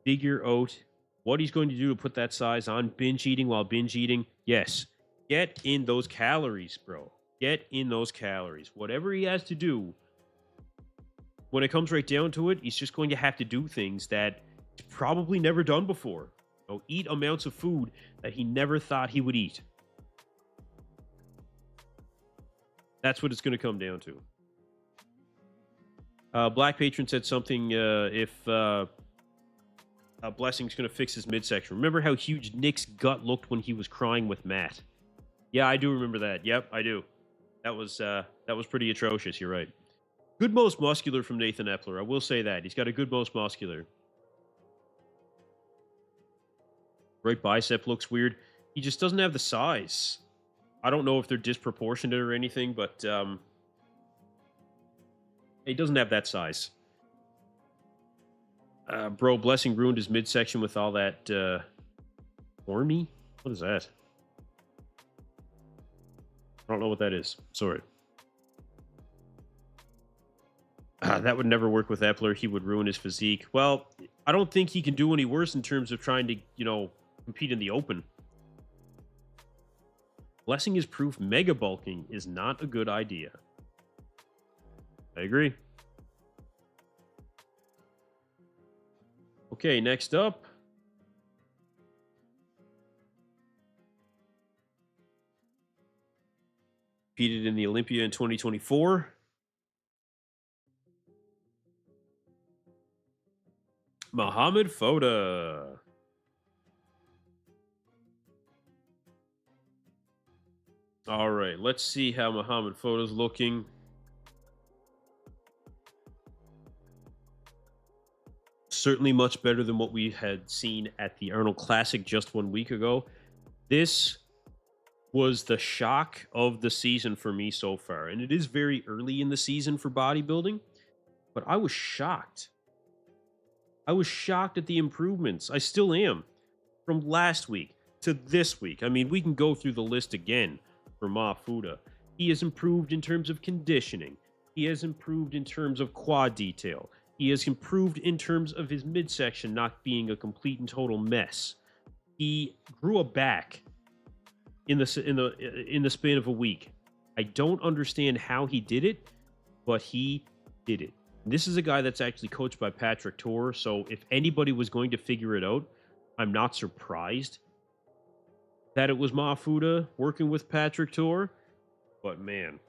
figure out what he's going to do to put that size on. Binge eating while binge eating. Yes. Get in those calories, bro. Get in those calories. Whatever he has to do, when it comes right down to it, he's just going to have to do things that he's probably never done before. Eat amounts of food that he never thought he would eat. That's what it's going to come down to. Black Patron said something, if Blessing's going to fix his midsection. Remember how huge Nick's gut looked when he was crying with Matt? Yeah, I do remember that. Yep, I do. That was pretty atrocious. You're right. Good most muscular from Nathan Epler. I will say that. He's got a good most muscular. Right bicep looks weird. He just doesn't have the size. I don't know if they're disproportionate or anything, but he doesn't have that size. Bro, Blessing ruined his midsection with all that horny? What is that? I don't know what that is. Sorry. That would never work with Epler. He would ruin his physique. Well, I don't think he can do any worse in terms of trying to, compete in the open. Blessing is proof mega bulking is not a good idea. I agree. Okay, next up. Competed in the Olympia in 2024. Mohamed Foda. All right, let's see how Mohamed Foda's looking. Certainly much better than what we had seen at the Arnold Classic just 1 week ago. This was the shock of the season for me so far. And it is very early in the season for bodybuilding, but I was shocked. I was shocked at the improvements. I still am. From last week to this week. I mean, we can go through the list again for Mohamed Foda. He has improved in terms of conditioning. He has improved in terms of quad detail. He has improved in terms of his midsection not being a complete and total mess. He grew a back in the span of a week. I don't understand how he did it, but he did it. This is a guy that's actually coached by Patrick Torr, so if anybody was going to figure it out, I'm not surprised that it was Mohamed Foda working with Patrick Torr. But man,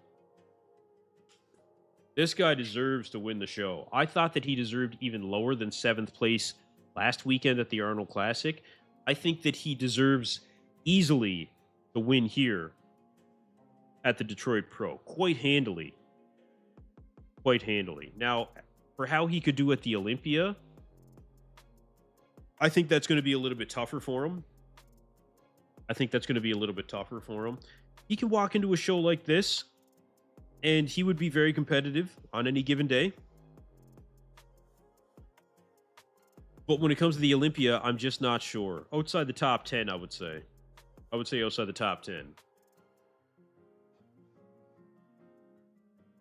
this guy deserves to win the show. I thought that he deserved even lower than 7th place last weekend at the Arnold Classic. I think that he deserves easily the win here at the Detroit Pro. Quite handily. Quite handily. Now, for how he could do at the Olympia, I think that's going to be a little bit tougher for him. He can walk into a show like this, and he would be very competitive on any given day. But when it comes to the Olympia, I'm just not sure. Outside the top 10, I would say. Outside the top 10.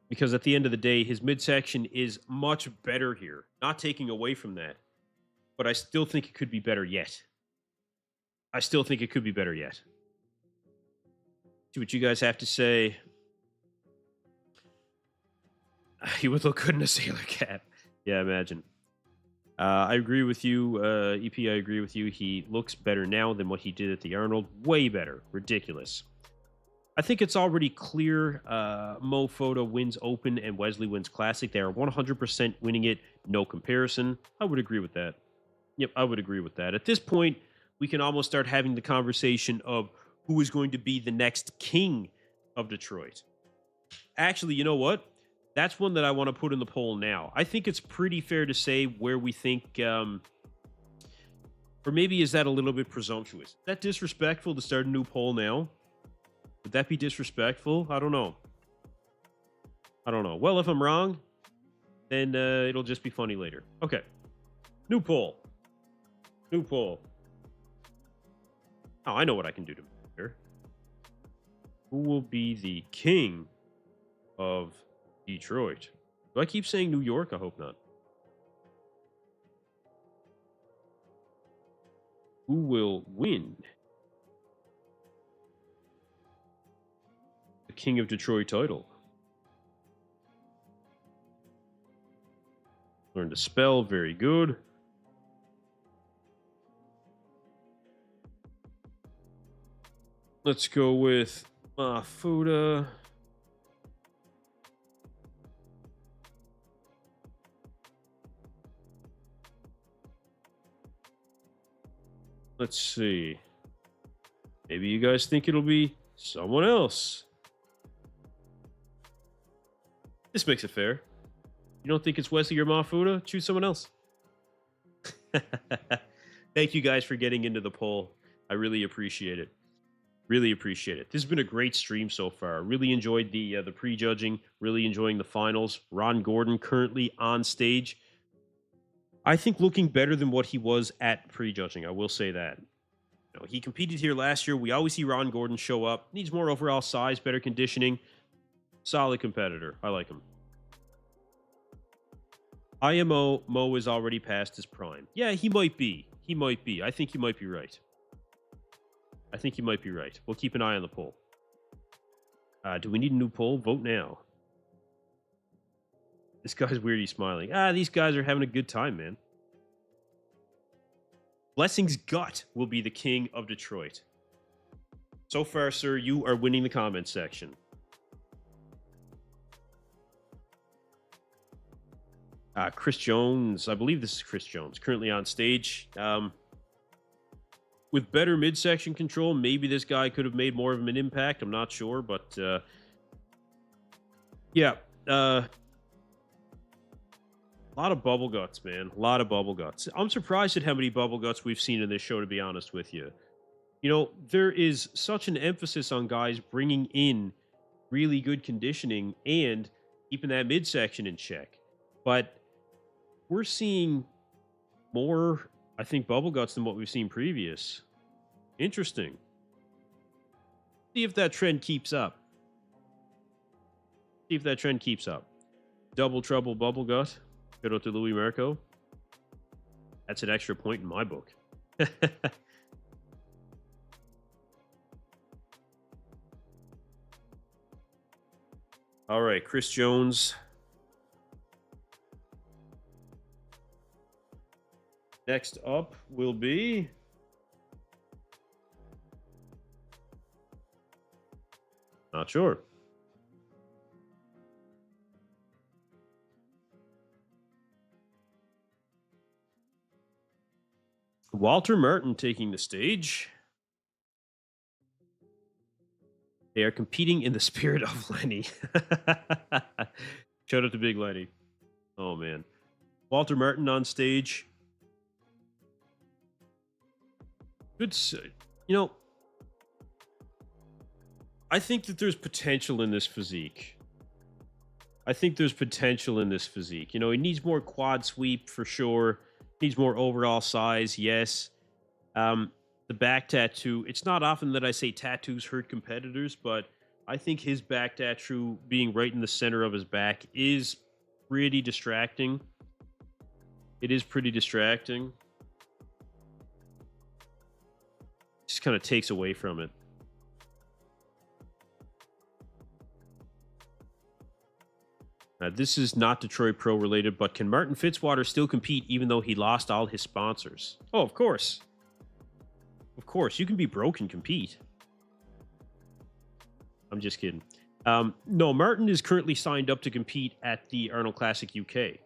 Because at the end of the day, his midsection is much better here. Not taking away from that. But I still think it could be better yet. See what you guys have to say. He would look good in a sailor cap. Yeah, imagine. I agree with you, EP. I agree with you. He looks better now than what he did at the Arnold. Way better. Ridiculous. I think it's already clear Mo Foda wins Open and Wesley wins Classic. They are 100% winning it. No comparison. I would agree with that. Yep, I would agree with that. At this point, we can almost start having the conversation of who is going to be the next king of Detroit. Actually, you know what? That's one that I want to put in the poll now. I think it's pretty fair to say where we think, or maybe is that a little bit presumptuous? Is that disrespectful to start a new poll now? Would that be disrespectful? I don't know. Well, if I'm wrong, then it'll just be funny later. Okay. New poll. Oh, I know what I can do to here. Who will be the king of Detroit? Do I keep saying New York? I hope not. Who will win the King of Detroit title? Learn to spell. Very good. Let's go with Foda. Let's see. Maybe you guys think it'll be someone else. This makes it fair. You don't think it's Wesley or Mohamed Foda? Choose someone else. Thank you guys for getting into the poll. I really appreciate it. This has been a great stream so far. Really enjoyed the prejudging. Really enjoying the finals. Ron Gordon currently on stage. I think looking better than what he was at prejudging. I will say that. You know, he competed here last year. We always see Ron Gordon show up. Needs more overall size, better conditioning. Solid competitor. I like him. IMO, Mo is already past his prime. Yeah, he might be. I think you might be right. We'll keep an eye on the poll. Do we need a new poll? Vote now. This guy's weird. He's smiling. These guys are having a good time, man. Blessing's gut will be the king of Detroit. So far, sir, you are winning the comment section. Chris Jones. I believe this is Chris Jones. Currently on stage. With better midsection control, maybe this guy could have made more of an impact. I'm not sure, but yeah. A lot of bubble guts, man. A lot of bubble guts. I'm surprised at how many bubble guts we've seen in this show, to be honest with you. You know, there is such an emphasis on guys bringing in really good conditioning and keeping that midsection in check. But we're seeing more, I think, bubble guts than what we've seen previous. Interesting. See if that trend keeps up. See if that trend keeps up. Double trouble bubble gut. Shout out to Louis Marco. That's an extra point in my book. All right, Chris Jones. Next up will be not sure. Walter Martin taking the stage. They are competing in the spirit of Lenny. Shout out to Big Lenny. Oh, man. Walter Martin on stage. Good. You know, I think that there's potential in this physique. You know, he needs more quad sweep for sure. Needs more overall size, yes. The back tattoo, it's not often that I say tattoos hurt competitors, but I think his back tattoo being right in the center of his back is pretty distracting. It is pretty distracting. Just kind of takes away from it. This is not Detroit Pro related, but can Martin Fitzwater still compete even though he lost all his sponsors? Oh, of course. Of course, you can be broke and compete. I'm just kidding. No, Martin is currently signed up to compete at the Arnold Classic UK.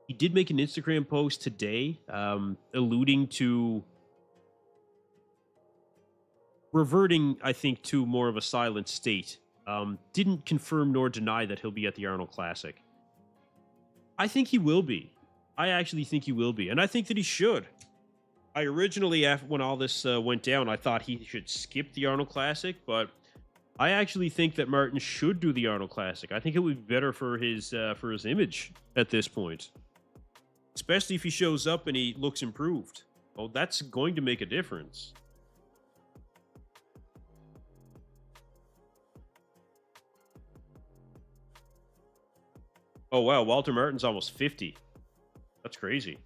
He did make an Instagram post today alluding to reverting, I think, to more of a silent state. Didn't confirm nor deny that he'll be at the Arnold Classic. I think he will be. I actually think he will be. And I think that he should. I originally, when all this went down, I thought he should skip the Arnold Classic, but I actually think that Martin should do the Arnold Classic. I think it would be better for his image at this point, especially if he shows up and he looks improved. Oh, that's going to make a difference. Oh, wow. Walter Martin's almost 50. That's crazy.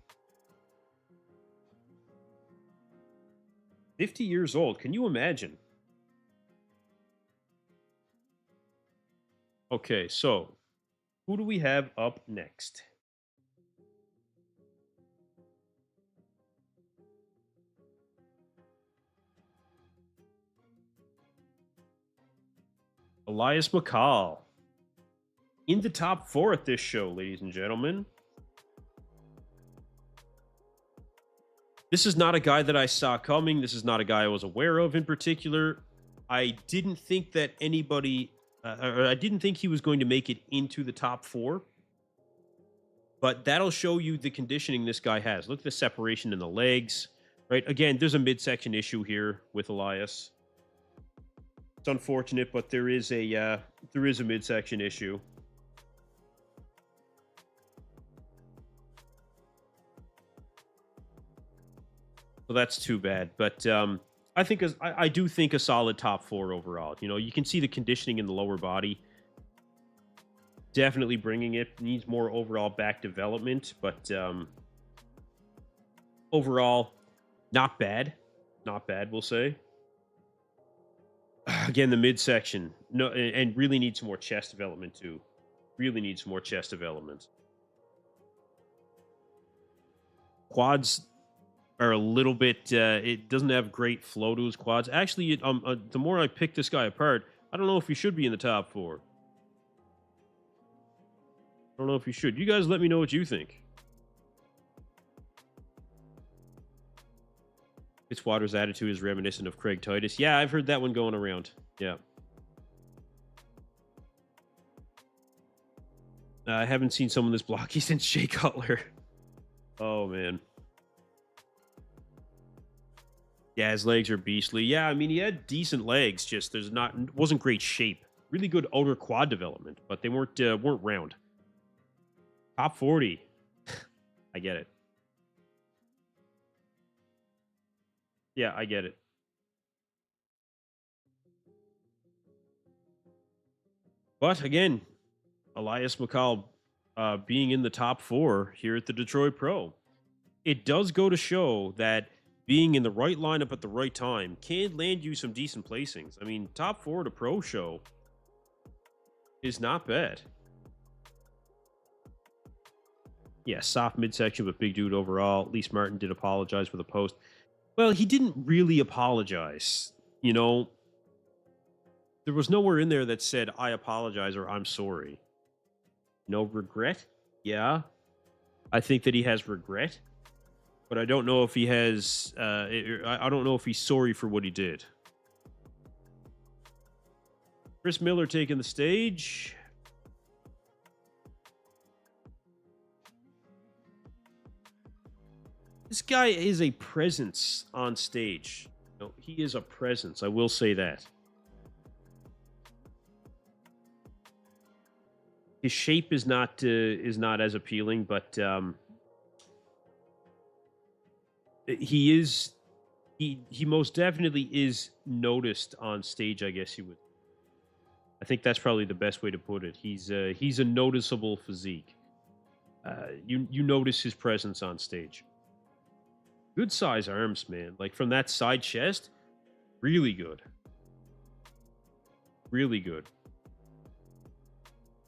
50 years old. Can you imagine? Okay, so who do we have up next? Elias McCall. In the top 4 at this show, ladies and gentlemen. This is not a guy that I saw coming. This is not a guy I was aware of in particular. I didn't think that anybody, or I didn't think he was going to make it into the top 4. But that'll show you the conditioning this guy has. Look at the separation in the legs, right? Again, there's a midsection issue here with Elias. It's unfortunate, but there is a midsection issue. So that's too bad. But I do think a solid top 4 overall. You know, you can see the conditioning in the lower body. Definitely bringing it. Needs more overall back development, but overall, not bad. Not bad, we'll say. Again, the midsection. No, and really needs some more chest development too. Really needs some more chest development. Quads are a little bit, it doesn't have great flow to his quads. Actually, the more I pick this guy apart, I don't know if he should be in the top 4. I don't know if he should. You guys let me know what you think. Fitzwater's attitude is reminiscent of Craig Titus. Yeah, I've heard that one going around. Yeah. I haven't seen someone this blocky since Jay Cutler. Oh, man. Yeah, his legs are beastly. Yeah, I mean, he had decent legs, just wasn't great shape. Really good outer quad development, but they weren't round. Top 40. I get it. Yeah, I get it. But again, Elias McCall being in the top 4 here at the Detroit Pro. It does go to show that being in the right lineup at the right time can land you some decent placings. I mean, top 4 at a pro show is not bad. Yeah, soft midsection, but big dude overall. At least Martin did apologize for the post. Well, he didn't really apologize. You know, there was nowhere in there that said, I apologize or I'm sorry. No regret? Yeah. I think that he has regret, but I don't know if he has, I don't know if he's sorry for what he did. Chris Miller taking the stage. This guy is a presence on stage. No, he is a presence. I will say that. His shape is not as appealing, but he most definitely is noticed on stage. I guess you would. I think that's probably the best way to put it. He's a noticeable physique. You notice his presence on stage. Good size arms, man. Like from that side chest, really good. Really good.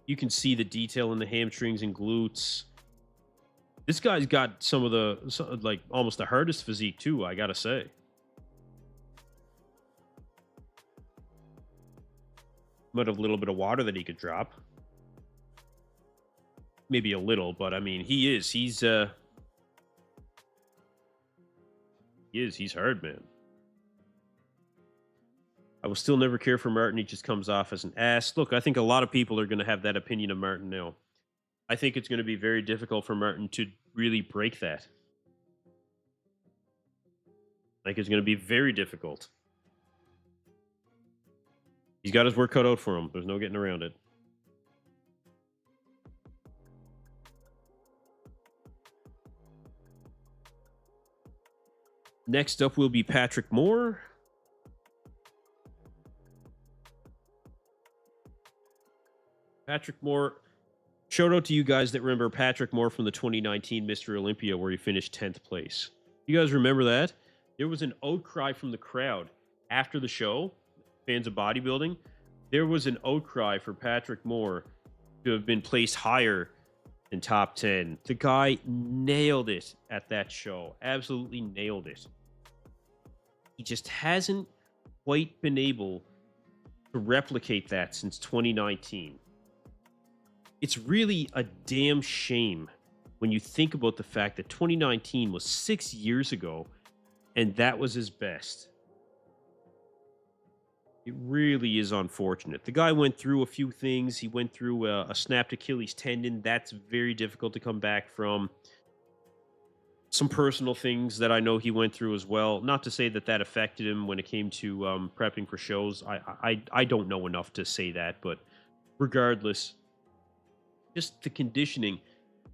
You can see the detail in the hamstrings and glutes. This guy's got some of the, like, almost the hardest physique too, I gotta say. Might have a little bit of water that he could drop. Maybe a little, but I mean, he's hard, man. I will still never care for Martin. He just comes off as an ass. Look, I think a lot of people are going to have that opinion of Martin now. I think it's going to be very difficult for Martin to really break that. I think it's going to be very difficult. He's got his work cut out for him. There's no getting around it. Next up will be Patrick Moore. Patrick Moore, shout out to you guys that remember Patrick Moore from the 2019 Mr. Olympia where he finished 10th place. You guys remember that? There was an outcry from the crowd after the show, fans of bodybuilding. There was an outcry for Patrick Moore to have been placed higher than top 10. The guy nailed it at that show. Absolutely nailed it. He just hasn't quite been able to replicate that since 2019. It's really a damn shame when you think about the fact that 2019 was 6 years ago and that was his best. It really is unfortunate. The guy went through a few things. He went through a snapped Achilles tendon. That's very difficult to come back from. Some personal things that I know he went through as well. Not to say that that affected him when it came to prepping for shows. I don't know enough to say that, but regardless, just the conditioning,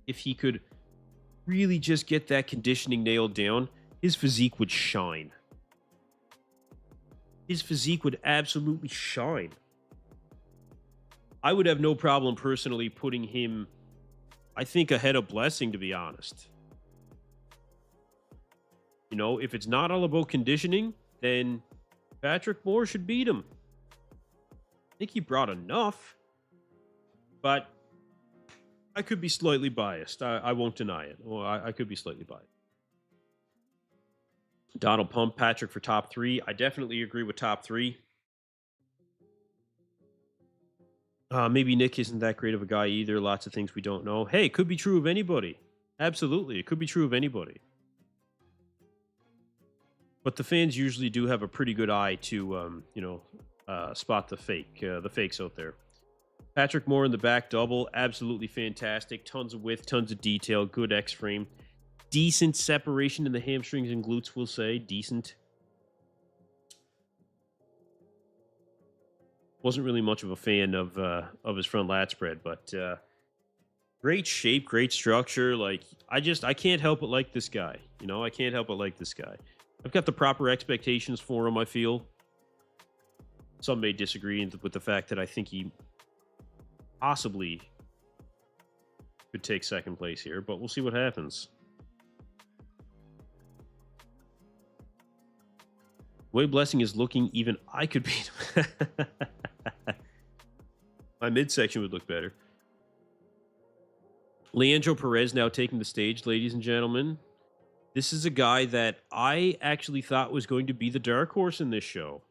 if he could really just get that conditioning nailed down, his physique would shine. His physique would absolutely shine. I would have no problem personally putting him, I think, ahead of Blessing, to be honest. You know, if it's not all about conditioning, then Patrick Moore should beat him. I think he brought enough, but I could be slightly biased. I won't deny it. Well, I could be slightly biased. Donald Pump, Patrick for top 3. I definitely agree with top 3. Maybe Nick isn't that great of a guy either. Lots of things we don't know. Hey, it could be true of anybody. Absolutely. It could be true of anybody. But the fans usually do have a pretty good eye to, spot the fakes out there. Patrick Moore in the back double, absolutely fantastic. Tons of width, tons of detail, good X-frame. Decent separation in the hamstrings and glutes, we'll say. Decent. Wasn't really much of a fan of his front lat spread, but great shape, great structure. Like, I can't help but like this guy. You know, I can't help but like this guy. I've got the proper expectations for him, I feel. Some may disagree with the fact that I think he possibly could take second place here, but we'll see what happens. The way Blessing is looking, even I could beat him. My midsection would look better. Leandro Perez now taking the stage, ladies and gentlemen. This is a guy that I actually thought was going to be the dark horse in this show.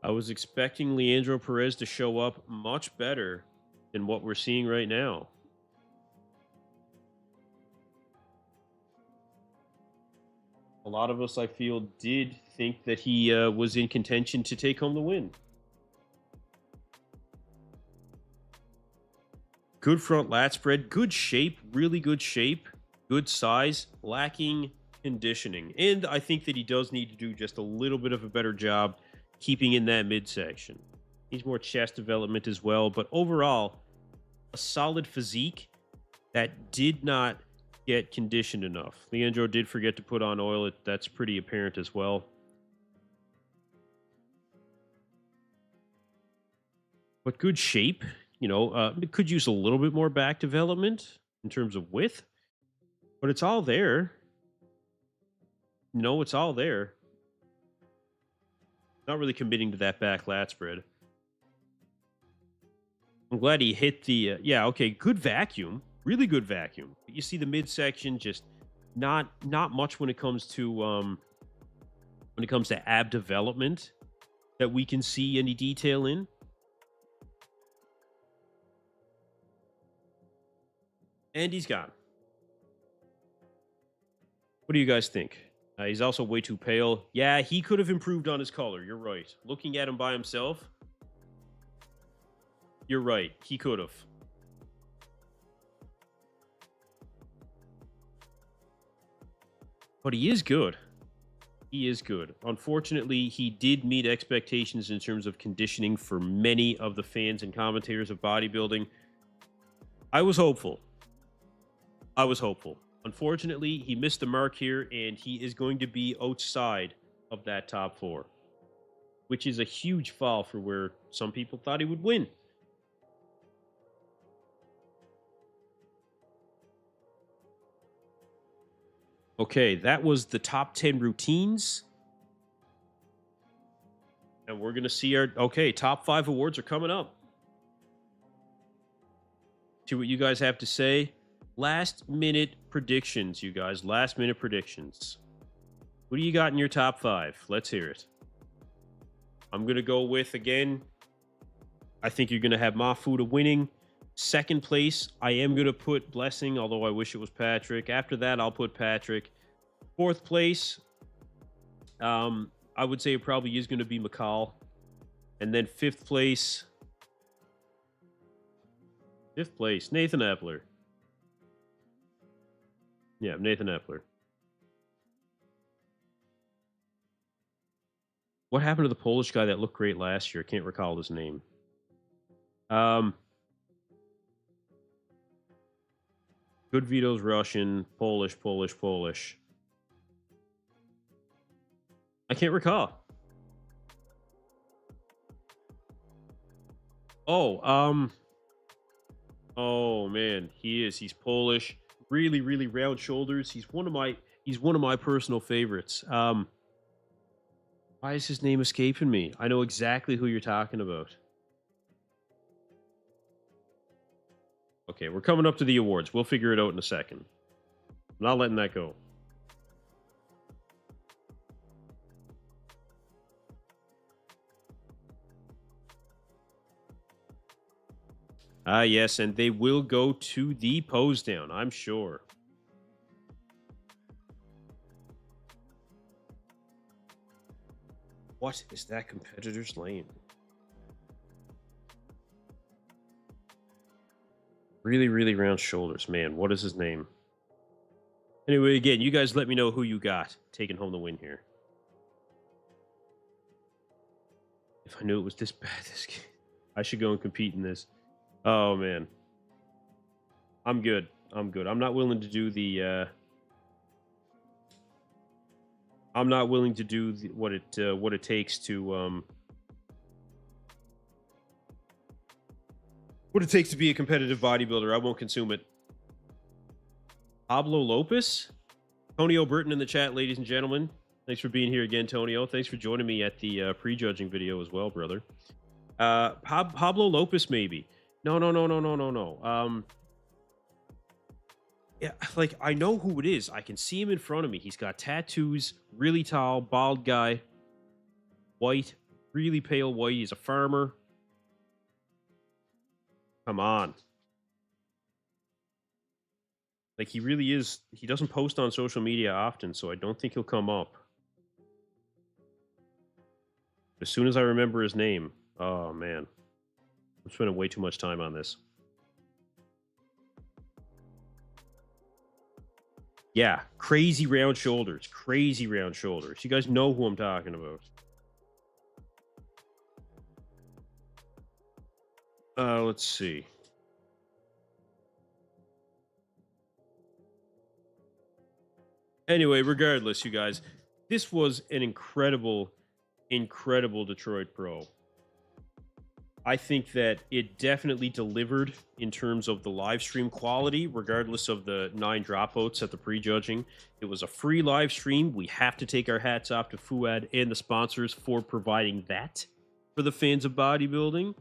I was expecting Leandro Perez to show up much better than what we're seeing right now. A lot of us, I feel, did think that he was in contention to take home the win. Good front lat spread, good shape, really good shape, good size, lacking conditioning. And I think that he does need to do just a little bit of a better job keeping in that midsection. Needs more chest development as well, but overall, a solid physique that did not get conditioned enough. Leandro did forget to put on oil. That's pretty apparent as well. But good shape. You know, it could use a little bit more back development in terms of width, but it's all there. No, it's all there. Not really committing to that back lat spread. I'm glad he hit the, yeah, okay, good vacuum. Really good vacuum. But you see the midsection just not much when it comes to ab development that we can see any detail in. And he's gone. What do you guys think? He's also way too pale. Yeah, he could have improved on his color. You're right. Looking at him by himself, you're right. He could have. But he is good. He is good. Unfortunately, he did meet expectations in terms of conditioning for many of the fans and commentators of bodybuilding. I was hopeful. Unfortunately, he missed the mark here, and he is going to be outside of that top 4, which is a huge fall for where some people thought he would win. Okay, that was the top 10 routines. And we're going to see our, okay, top 5 awards are coming up. See what you guys have to say. Last minute predictions, you guys. Last minute predictions. What do you got in your top 5? Let's hear it. I'm going to go with, again, I think you're going to have Mohamed Foda winning. Second place, I am going to put Blessing, although I wish it was Patrick. After that, I'll put Patrick. Fourth place, I would say it probably is going to be McCall. And then fifth place, Nathan Epler. Yeah, Nathan Epler. What happened to the Polish guy that looked great last year? I can't recall his name. Good Vito's Russian, Polish. I can't recall. Oh, oh man, he's Polish. Really, really round shoulders. He's one of my personal favorites. Why is his name escaping me? I know exactly who you're talking about. Okay, we're coming up to the awards. We'll figure it out in a second. I'm not letting that go. Ah, yes, and they will go to the pose down, I'm sure. What is that competitor's name? Really, really round shoulders. Man, what is his name? Anyway, again, you guys let me know who you got taking home the win here. If I knew it was this bad, this game, I should go and compete in this. Oh, man. I'm good. I'm good. I'm not willing to do the... I'm not willing to do what it takes to... what it takes to be a competitive bodybuilder. I won't consume it. Pablo Lopez? Tonio Burton in the chat, ladies and gentlemen. Thanks for being here again, Tonio. Thanks for joining me at the prejudging video as well, brother. Pablo Lopez, maybe. No. Yeah, like, I know who it is. I can see him in front of me. He's got tattoos, really tall, bald guy, white, really pale white. He's a farmer. Come on. Like, he really is. He doesn't post on social media often, so I don't think he'll come up. As soon as I remember his name. Oh, man. I'm spending way too much time on this. Yeah, crazy round shoulders. Crazy round shoulders. You guys know who I'm talking about. Let's see. Anyway, regardless, you guys, this was an incredible Detroit Pro. I think that it definitely delivered in terms of the live stream quality, regardless of the 9 dropouts at the prejudging. It was a free live stream. We have to take our hats off to Fuad and the sponsors for providing that for the fans of bodybuilding.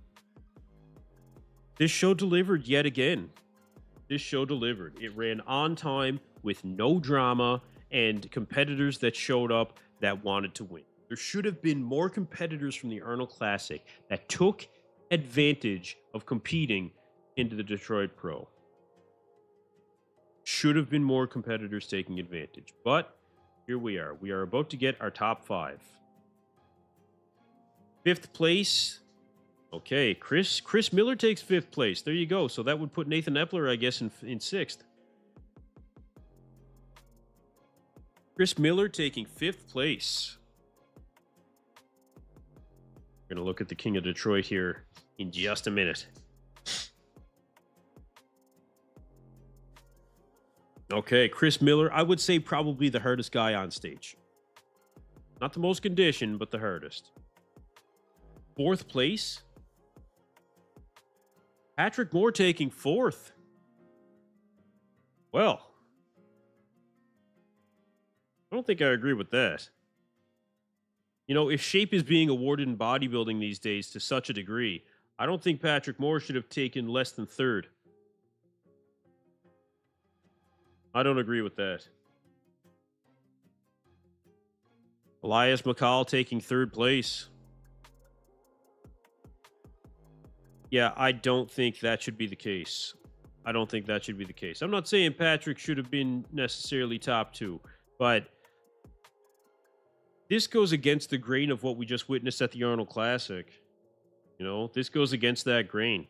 This show delivered yet again. This show delivered. It ran on time with no drama and competitors that showed up that wanted to win. There should have been more competitors from the Arnold Classic that took advantage of competing into the Detroit Pro. Should have been more competitors taking advantage. But here we are. We are about to get our top 5. 5th place. Okay, Chris Miller takes 5th place. There you go. So that would put Nathan Epler, I guess, in 6th. Chris Miller taking 5th place. We're going to look at the King of Detroit here in just a minute. Okay, Chris Miller, I would say probably the hardest guy on stage. Not the most conditioned, but the hardest. 4th place. Patrick Moore taking 4th. Well, I don't think I agree with that. You know, if shape is being awarded in bodybuilding these days to such a degree, I don't think Patrick Moore should have taken less than 3rd. I don't agree with that. Elias McCall taking 3rd place. Yeah, I don't think that should be the case. I don't think that should be the case. I'm not saying Patrick should have been necessarily top 2, but this goes against the grain of what we just witnessed at the Arnold Classic. You know, this goes against that grain.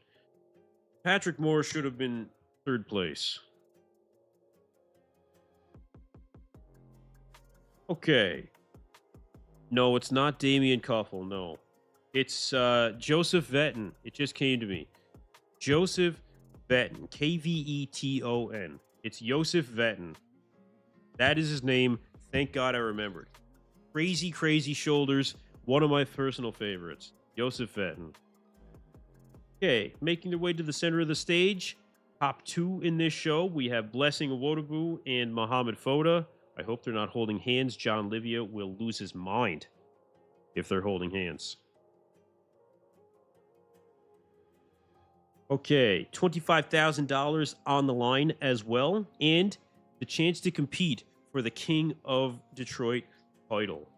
Patrick Moore should have been 3rd place. Okay. No, it's not Damian Kuffel. No. It's Joseph Vetton. It just came to me. Joseph Vetton. Kveton. It's Joseph Vetton. That is his name. Thank God I remembered. Crazy, crazy shoulders. One of my personal favorites. Joseph Vetton. Okay, making their way to the center of the stage. Top 2 in this show. We have Blessing Awodibu and Mohamed Foda. I hope they're not holding hands. John Livia will lose his mind if they're holding hands. Okay, $25,000 on the line as well, and the chance to compete for the King of Detroit title.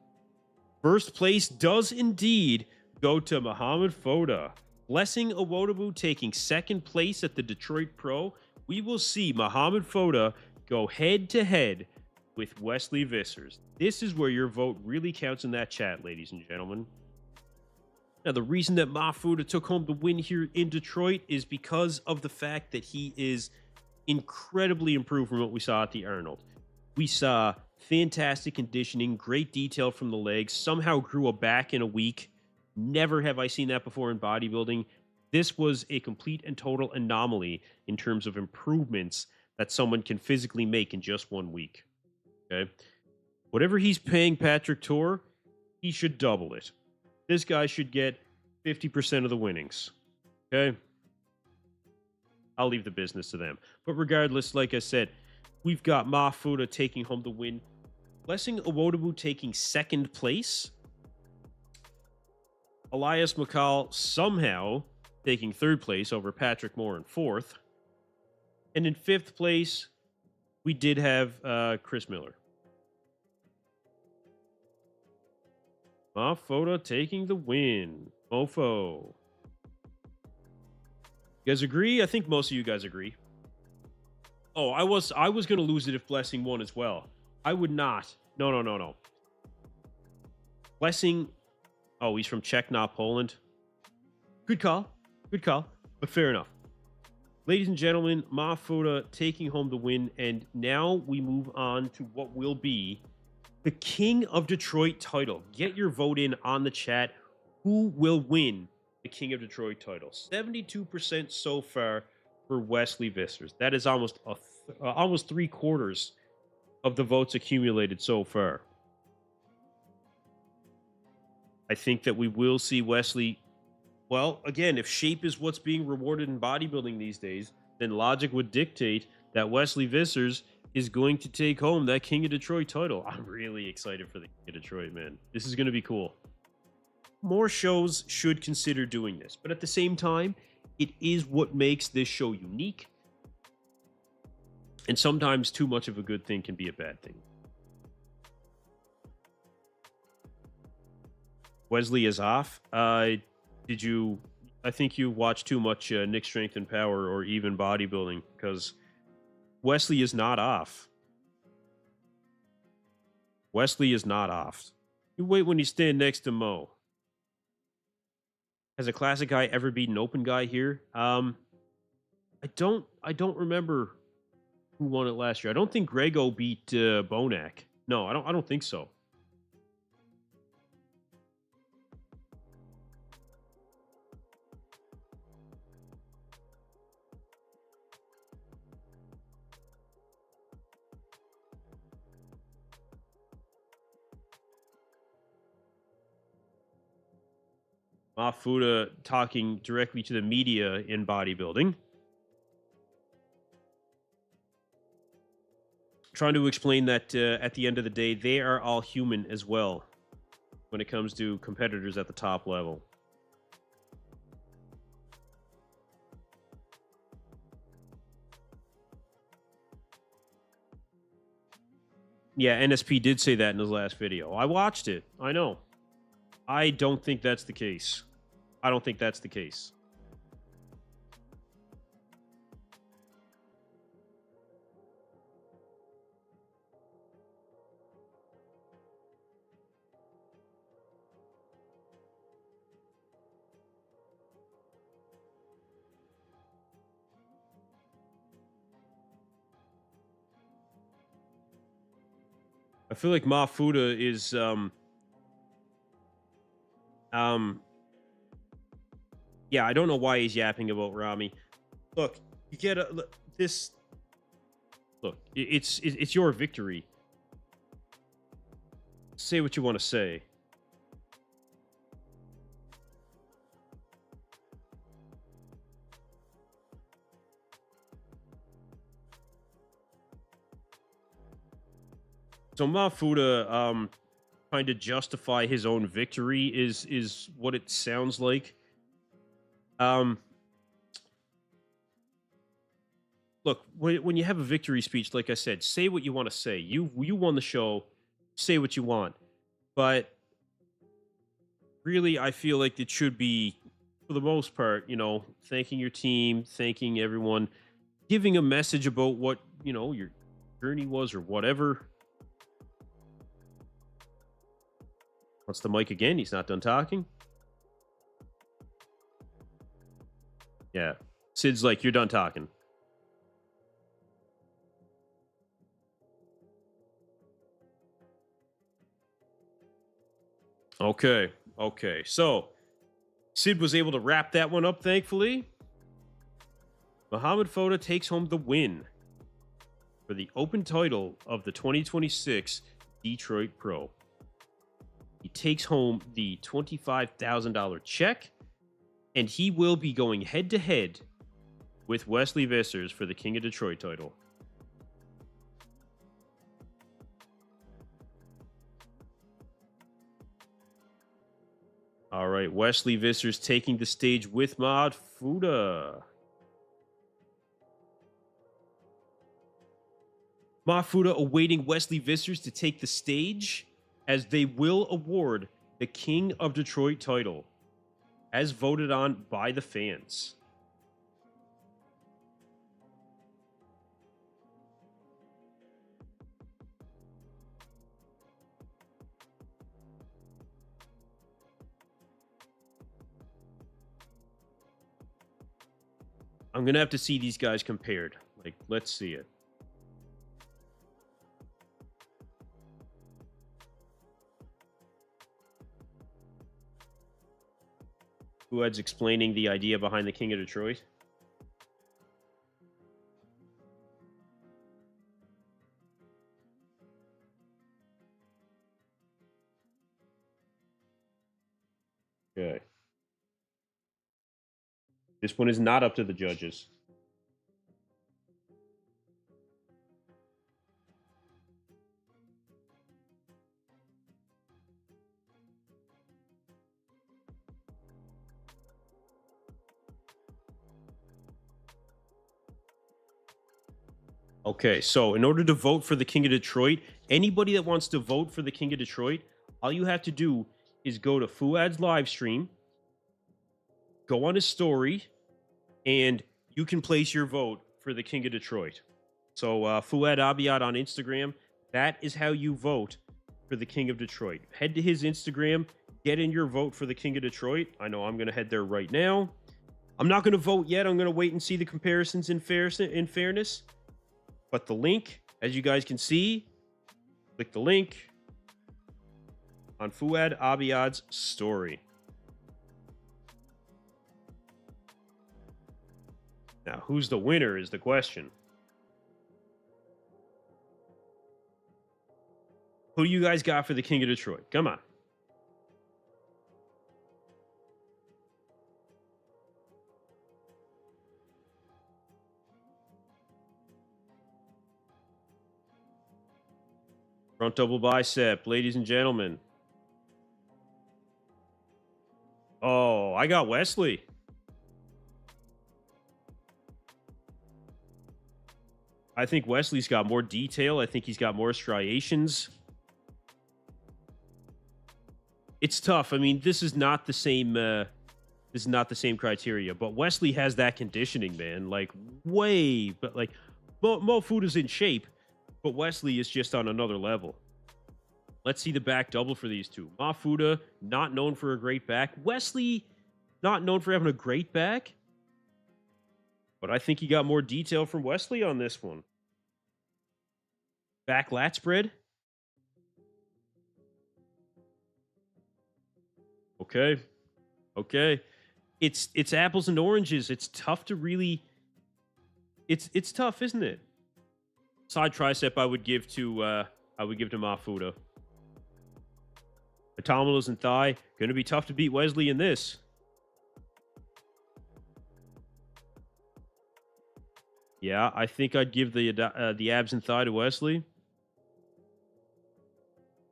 1st place does indeed go to Mohamed Foda. Blessing Awodibu taking 2nd place at the Detroit Pro. We will see Mohamed Foda go head-to-head with Wesley Vissers. This is where your vote really counts in that chat, ladies and gentlemen. Now, the reason that Foda took home the win here in Detroit is because of the fact that he is incredibly improved from what we saw at the Arnold. We saw fantastic conditioning, great detail from the legs, somehow grew a back in a week. Never have I seen that before in bodybuilding. This was a complete and total anomaly in terms of improvements that someone can physically make in just 1 week. Okay. Whatever he's paying Patrick Tor, he should double it. This guy should get 50% of the winnings. Okay. I'll leave the business to them. But regardless, like I said, we've got Foda taking home the win. Blessing Awodibu taking second place. Elias McCall somehow taking third place over Patrick Moore in fourth. And in fifth place, we did have Chris Miller. Foda taking the win. Mofo. You guys agree? I think most of you guys agree. Oh, I was going to lose it if Blessing won as well. I would not. No. Blessing. Oh, he's from Czech, not Poland. Good call. But fair enough. Ladies and gentlemen, Foda taking home the win. And now we move on to what will be the King of Detroit title. Get your vote in on the chat. Who will win the King of Detroit title? 72% so far for Wesley Vissers. That is almost almost 3/4 of the votes accumulated so far. I think that we will see Wesley. Well, again, if shape is what's being rewarded in bodybuilding these days, then logic would dictate that Wesley Vissers is going to take home that King of Detroit title. I'm really excited for the King of Detroit, man. This is going to be cool. More shows should consider doing this, but at the same time, it is what makes this show unique. And sometimes too much of a good thing can be a bad thing. Wesley is off. I think you watched too much Nick Strength and Power or even bodybuilding, because Wesley is not off. Wesley is not off. You wait when you stand next to Mo. Has a classic guy ever beaten open guy here? I don't remember who won it last year. I don't think Grego beat Bonac. No, I don't think so. Foda talking directly to the media in bodybuilding, trying to explain that at the end of the day, they are all human as well when it comes to competitors at the top level. Yeah, NSP did say that in his last video. I watched it. I know. I don't think that's the case. I don't think that's the case. I feel like Foda is yeah, I don't know why he's yapping about Rami. Look, you get this. Look, it's your victory. Say what you want to say. So Foda trying to justify his own victory is what it sounds like. Look, when you have a victory speech, like I said, say what you want to say. You won the show, say what you want. But really, I feel like it should be, for the most part, thanking your team, thanking everyone, giving a message about what, your journey was or whatever. Wants the mic again. He's not done talking. Yeah. Sid's like, you're done talking. Okay. Okay. So Sid was able to wrap that one up, thankfully. Mohamed Foda takes home the win for the open title of the 2026 Detroit Pro. He takes home the $25,000 check, and he will be going head-to-head with Wesley Vissers for the King of Detroit title. All right, Wesley Vissers taking the stage with Mohamed Foda. Mohamed Foda awaiting Wesley Vissers to take the stage, as they will award the King of Detroit title as voted on by the fans. I'm going to have to see these guys compared. Like, let's see it. Fuad's explaining the idea behind the King of Detroit. Okay. This one is not up to the judges. Okay, so in order to vote for the King of Detroit, anybody that wants to vote for the King of Detroit, all you have to do is go to Fuad's live stream, go on his story, and you can place your vote for the King of Detroit. So Fuad Abiyad on Instagram, that is how you vote for the King of Detroit. Head to his Instagram, get in your vote for the King of Detroit. I know I'm going to head there right now. I'm not going to vote yet. I'm going to wait and see the comparisons in fairness. But the link, as you guys can see, click the link on Fuad Abiyad's story. Now, who's the winner is the question. Who do you guys got for the King of Detroit? Come on. Front double bicep, ladies and gentlemen. Oh, I got Wesley. I think Wesley's got more detail. I think he's got more striations. It's tough. I mean, this is not the same. This is not the same criteria. But Wesley has that conditioning, man. Like way, but like Mo Foda's in shape, but Wesley is just on another level. Let's see the back double for these two. Mohamed Foda, not known for a great back. Wesley, not known for having a great back. But I think he got more detail from Wesley on this one. Back lat spread. Okay. Okay. It's apples and oranges. It's tough to really... It's tough, isn't it? Side tricep I would give to Mohamed Foda. Abdominals and thigh, going to be tough to beat Wesley in this. Yeah, I think I'd give the abs and thigh to Wesley.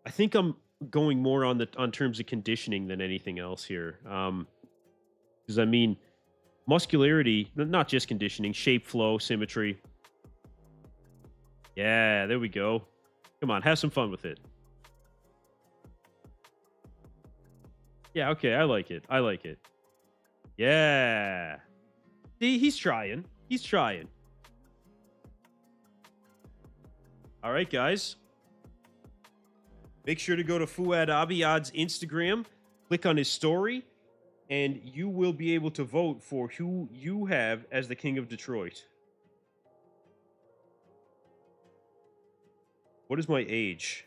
I think I'm going more on terms of conditioning than anything else here. Because I mean, muscularity, not just conditioning, shape, flow, symmetry. Yeah, there we go. Come on, have some fun with it. Yeah, okay, I like it. I like it. Yeah. See, he's trying. He's trying. All right, guys. Make sure to go to Fuad Abiyad's Instagram. Click on his story. and you will be able to vote for who you have as the King of Detroit. What is my age?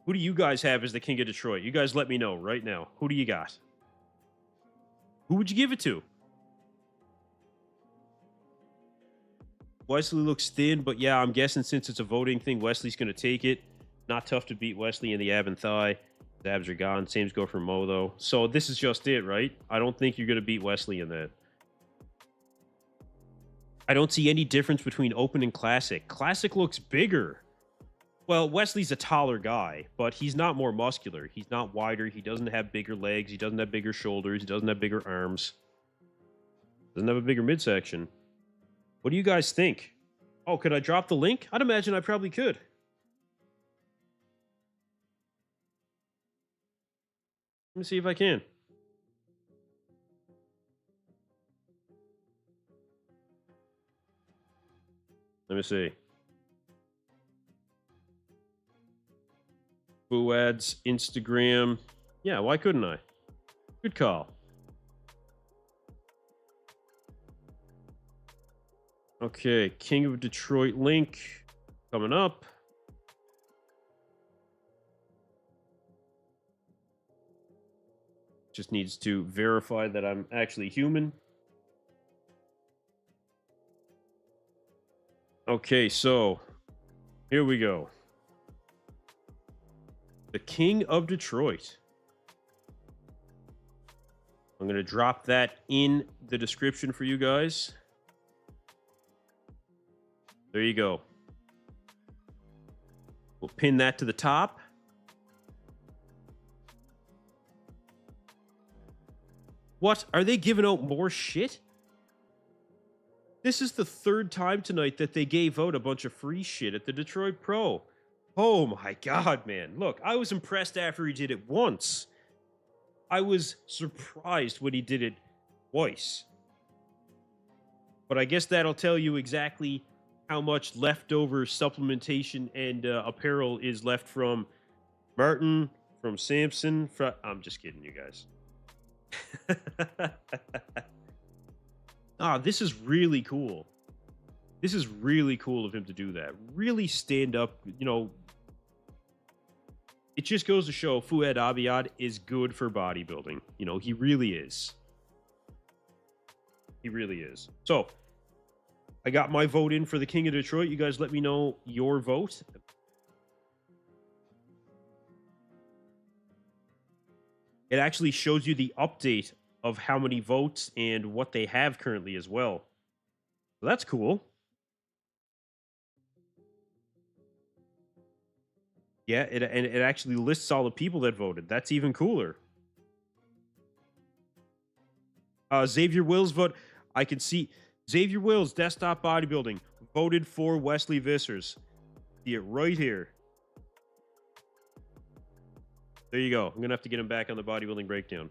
Who do you guys have as the King of Detroit? You guys let me know right now. Who do you got? Who would you give it to? Wesley looks thin, but yeah, I'm guessing since it's a voting thing, Wesley's going to take it. Not tough to beat Wesley in the ab and thigh. His abs are gone. Same's go for Mo, though. So this is just it, right? I don't think you're going to beat Wesley in that. I don't see any difference between Open and Classic. Classic looks bigger. Well, Wesley's a taller guy, but he's not more muscular. He's not wider. He doesn't have bigger legs. He doesn't have bigger shoulders. He doesn't have bigger arms. Doesn't have a bigger midsection. What do you guys think? Oh, could I drop the link? I'd imagine I probably could. Let me see if I can. Let me see. Fuad's Instagram. Yeah, why couldn't I? Good call. Okay, King of Detroit link coming up. Just needs to verify that I'm actually human. Okay, so here we go. The King of Detroit. I'm going to drop that in the description for you guys. There you go. We'll pin that to the top. What? Are they giving out more shit? This is the third time tonight that they gave out a bunch of free shit at the Detroit Pro. Oh my God, man. Look, I was impressed after he did it once. I was surprised when he did it twice. But I guess that'll tell you exactly how much leftover supplementation and apparel is left from Martin, from Samson. I'm just kidding, you guys. This is really cool. This is really cool of him to do that. Really stand up, you know. It just goes to show Fouad Abiad is good for bodybuilding. You know, he really is. He really is. So, I got my vote in for the King of Detroit. You guys let me know your vote. It actually shows you the update of how many votes and what they have currently as well. So that's cool. Yeah, it actually lists all the people that voted. That's even cooler. Xavier Wills vote. I can see Xavier Wills, desktop bodybuilding, voted for Wesley Vissers. See it right here. There you go. I'm gonna have to get him back on the bodybuilding breakdown.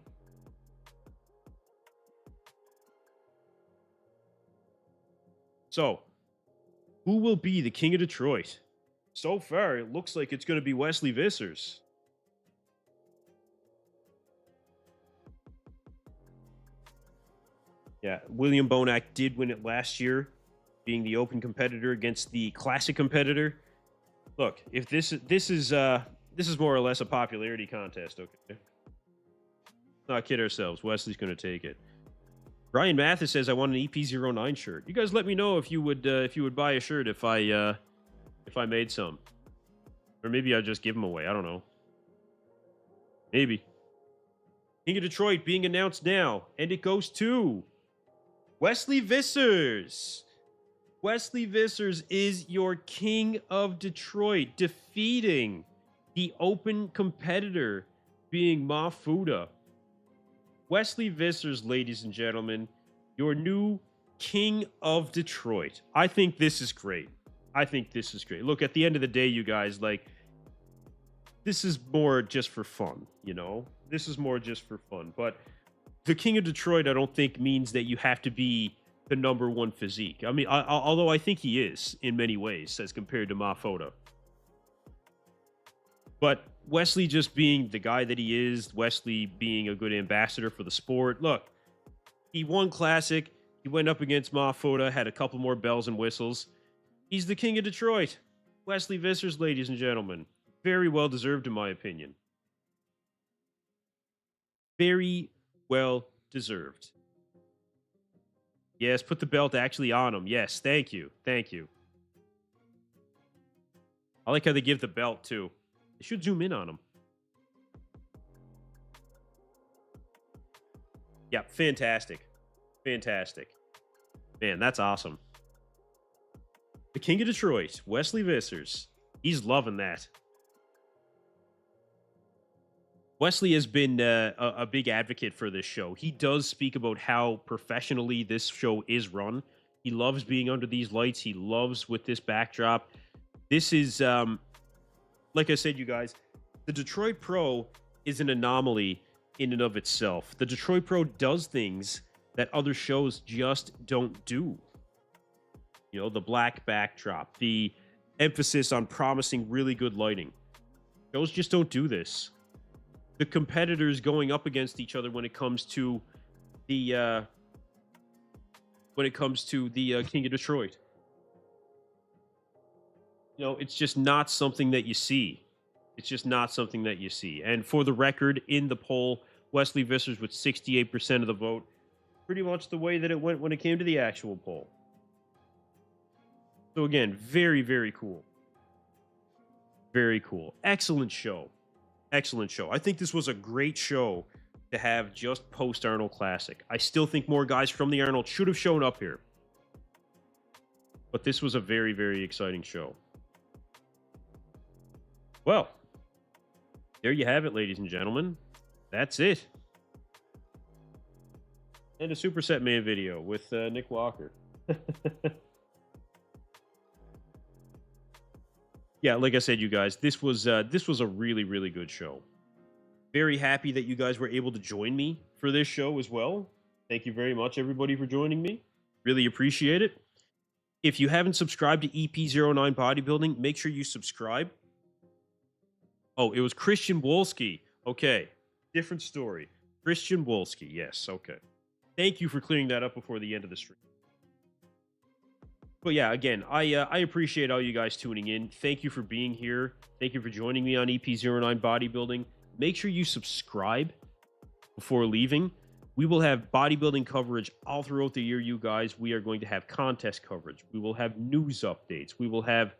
So, who will be the King of Detroit? So far, it looks like it's going to be Wesley Vissers. Yeah, William Bonac did win it last year, being the open competitor against the classic competitor. Look, if this is more or less a popularity contest, okay? Not kid ourselves. Wesley's going to take it. Brian Mathis says, "I want an EP09 shirt." You guys, let me know if you would buy a shirt if I made some, or maybe I'd just give them away. I don't know. Maybe. King of Detroit being announced now, and it goes to Wesley Vissers. Wesley Vissers is your King of Detroit, defeating the open competitor being Mohamed Foda. Wesley Vissers, ladies and gentlemen, your new King of Detroit. I think this is great. I think this is great. Look, at the end of the day, you guys, like, this is more just for fun, you know? This is more just for fun. But the King of Detroit, I don't think means that you have to be the #1 physique. I mean, although I think he is in many ways as compared to Mohamed Foda. But Wesley just being the guy that he is, Wesley being a good ambassador for the sport. Look, he won Classic. He went up against Mohamed Foda, had a couple more bells and whistles. He's the king of Detroit. Wesley Vissers, ladies and gentlemen. Very well deserved, in my opinion. Very well deserved. Yes, put the belt actually on him. Yes, thank you. Thank you. I like how they give the belt, too. They should zoom in on him. Yeah, fantastic. Fantastic. Man, that's awesome. The King of Detroit, Wesley Vissers. He's loving that. Wesley has been a big advocate for this show. He does speak about how professionally this show is run. He loves being under these lights. He loves with this backdrop. This is, like I said, you guys, the Detroit Pro is an anomaly in and of itself. The Detroit Pro does things that other shows just don't do. You know, the black backdrop, the emphasis on promising really good lighting. Shows just don't do this. The competitors going up against each other when it comes to the King of Detroit. You know, it's just not something that you see. It's just not something that you see. And for the record, in the poll, Wesley Vissers with 68% of the vote. Pretty much the way that it went when it came to the actual poll. So again, very, very cool. Very cool. Excellent show. Excellent show. I think this was a great show to have just post Arnold Classic. I still think more guys from the Arnold should have shown up here. But this was a very, very exciting show. Well, there you have it, ladies and gentlemen. That's it. And a Superset Man video with Nick Walker. Yeah, like I said, you guys, this was a really, really good show. Very happy that you guys were able to join me for this show as well. Thank you very much, everybody, for joining me. Really appreciate it. If you haven't subscribed to EP09 Bodybuilding, make sure you subscribe. Oh, it was Christian Wolski. Okay, different story. Christian Wolski, yes, okay. Thank you for clearing that up before the end of the stream. But yeah, again, I appreciate all you guys tuning in. Thank you for being here. Thank you for joining me on EP09 Bodybuilding. Make sure you subscribe before leaving. We will have bodybuilding coverage all throughout the year, you guys. We are going to have contest coverage. We will have news updates. We'll have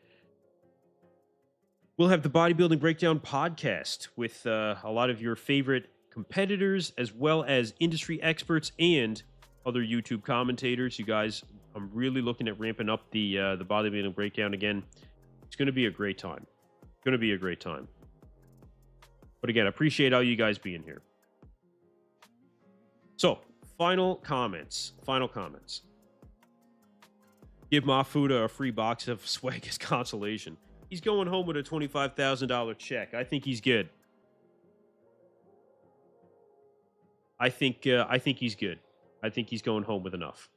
the Bodybuilding Breakdown podcast with a lot of your favorite competitors, as well as industry experts and other YouTube commentators. You guys, I'm really looking at ramping up the Bodybuilding Breakdown again. It's going to be a great time. It's going to be a great time. But again, I appreciate all you guys being here. So, final comments. Final comments. Give Mohamed Foda a free box of swag as consolation. He's going home with a $25,000 check. I think he's good. I think he's good. I think he's going home with enough.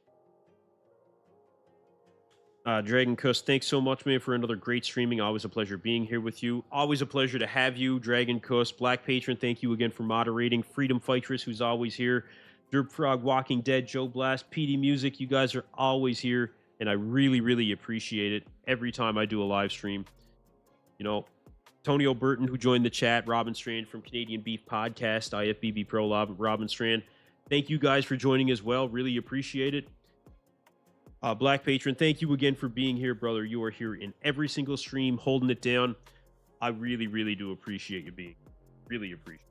Dragon Kuss, thanks so much, man, for another great streaming. Always a pleasure being here with you. Always a pleasure to have you, Dragon Kuss. Black Patron, thank you again for moderating. Freedom Fightress, who's always here. Derp Frog, Walking Dead, Joe Blast, PD Music, you guys are always here, and I really, really appreciate it every time I do a live stream. You know, Tony O'Burton, who joined the chat, Robin Strand from Canadian Beef Podcast, IFBB Pro, Robin Strand. Thank you guys for joining as well. Really appreciate it. Black Patron, thank you again for being here, brother. You are here in every single stream, holding it down. I really, really do appreciate you being. Really appreciate it.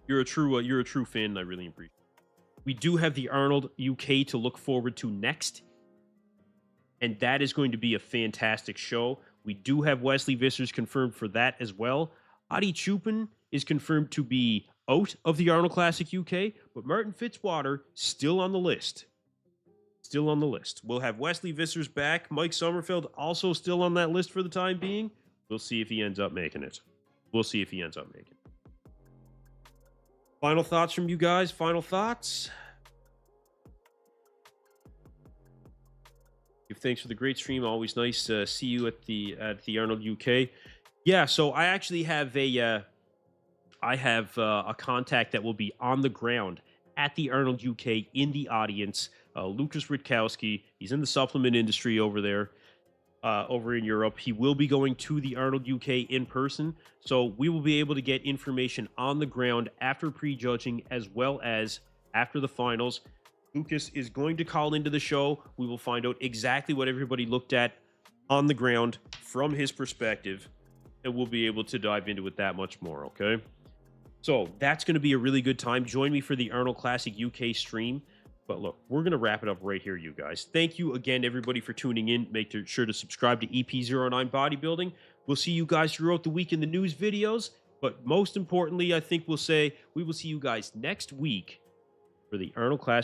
You're a true fan, and I really appreciate it. We do have the Arnold UK to look forward to next, and that is going to be a fantastic show. We do have Wesley Vissers confirmed for that as well. Adi Chupin is confirmed to be out of the Arnold Classic UK, but Martin Fitzwater still on the list. Still on the list. We'll have Wesley Vissers back. Mike Sommerfeld also still on that list for the time being. We'll see if he ends up making it. We'll see if he ends up making it. Final thoughts from you guys? Final thoughts? Thanks for the great stream. Always nice to see you at the Arnold UK. Yeah, so I actually have a contact that will be on the ground at the Arnold UK in the audience. Lucas Rutkowski. He's in the supplement industry over there, over in Europe. He will be going to the Arnold UK in person. So we will be able to get information on the ground after prejudging as well as after the finals. Lucas is going to call into the show. We will find out exactly what everybody looked at on the ground from his perspective, and we'll be able to dive into it that much more. Okay. So that's going to be a really good time. Join me for the Arnold Classic UK stream. But look, we're going to wrap it up right here, you guys. Thank you again, everybody, for tuning in. Make sure to subscribe to EP09 Bodybuilding. We'll see you guys throughout the week in the news videos. But most importantly, I think we will see you guys next week for the Arnold Classic.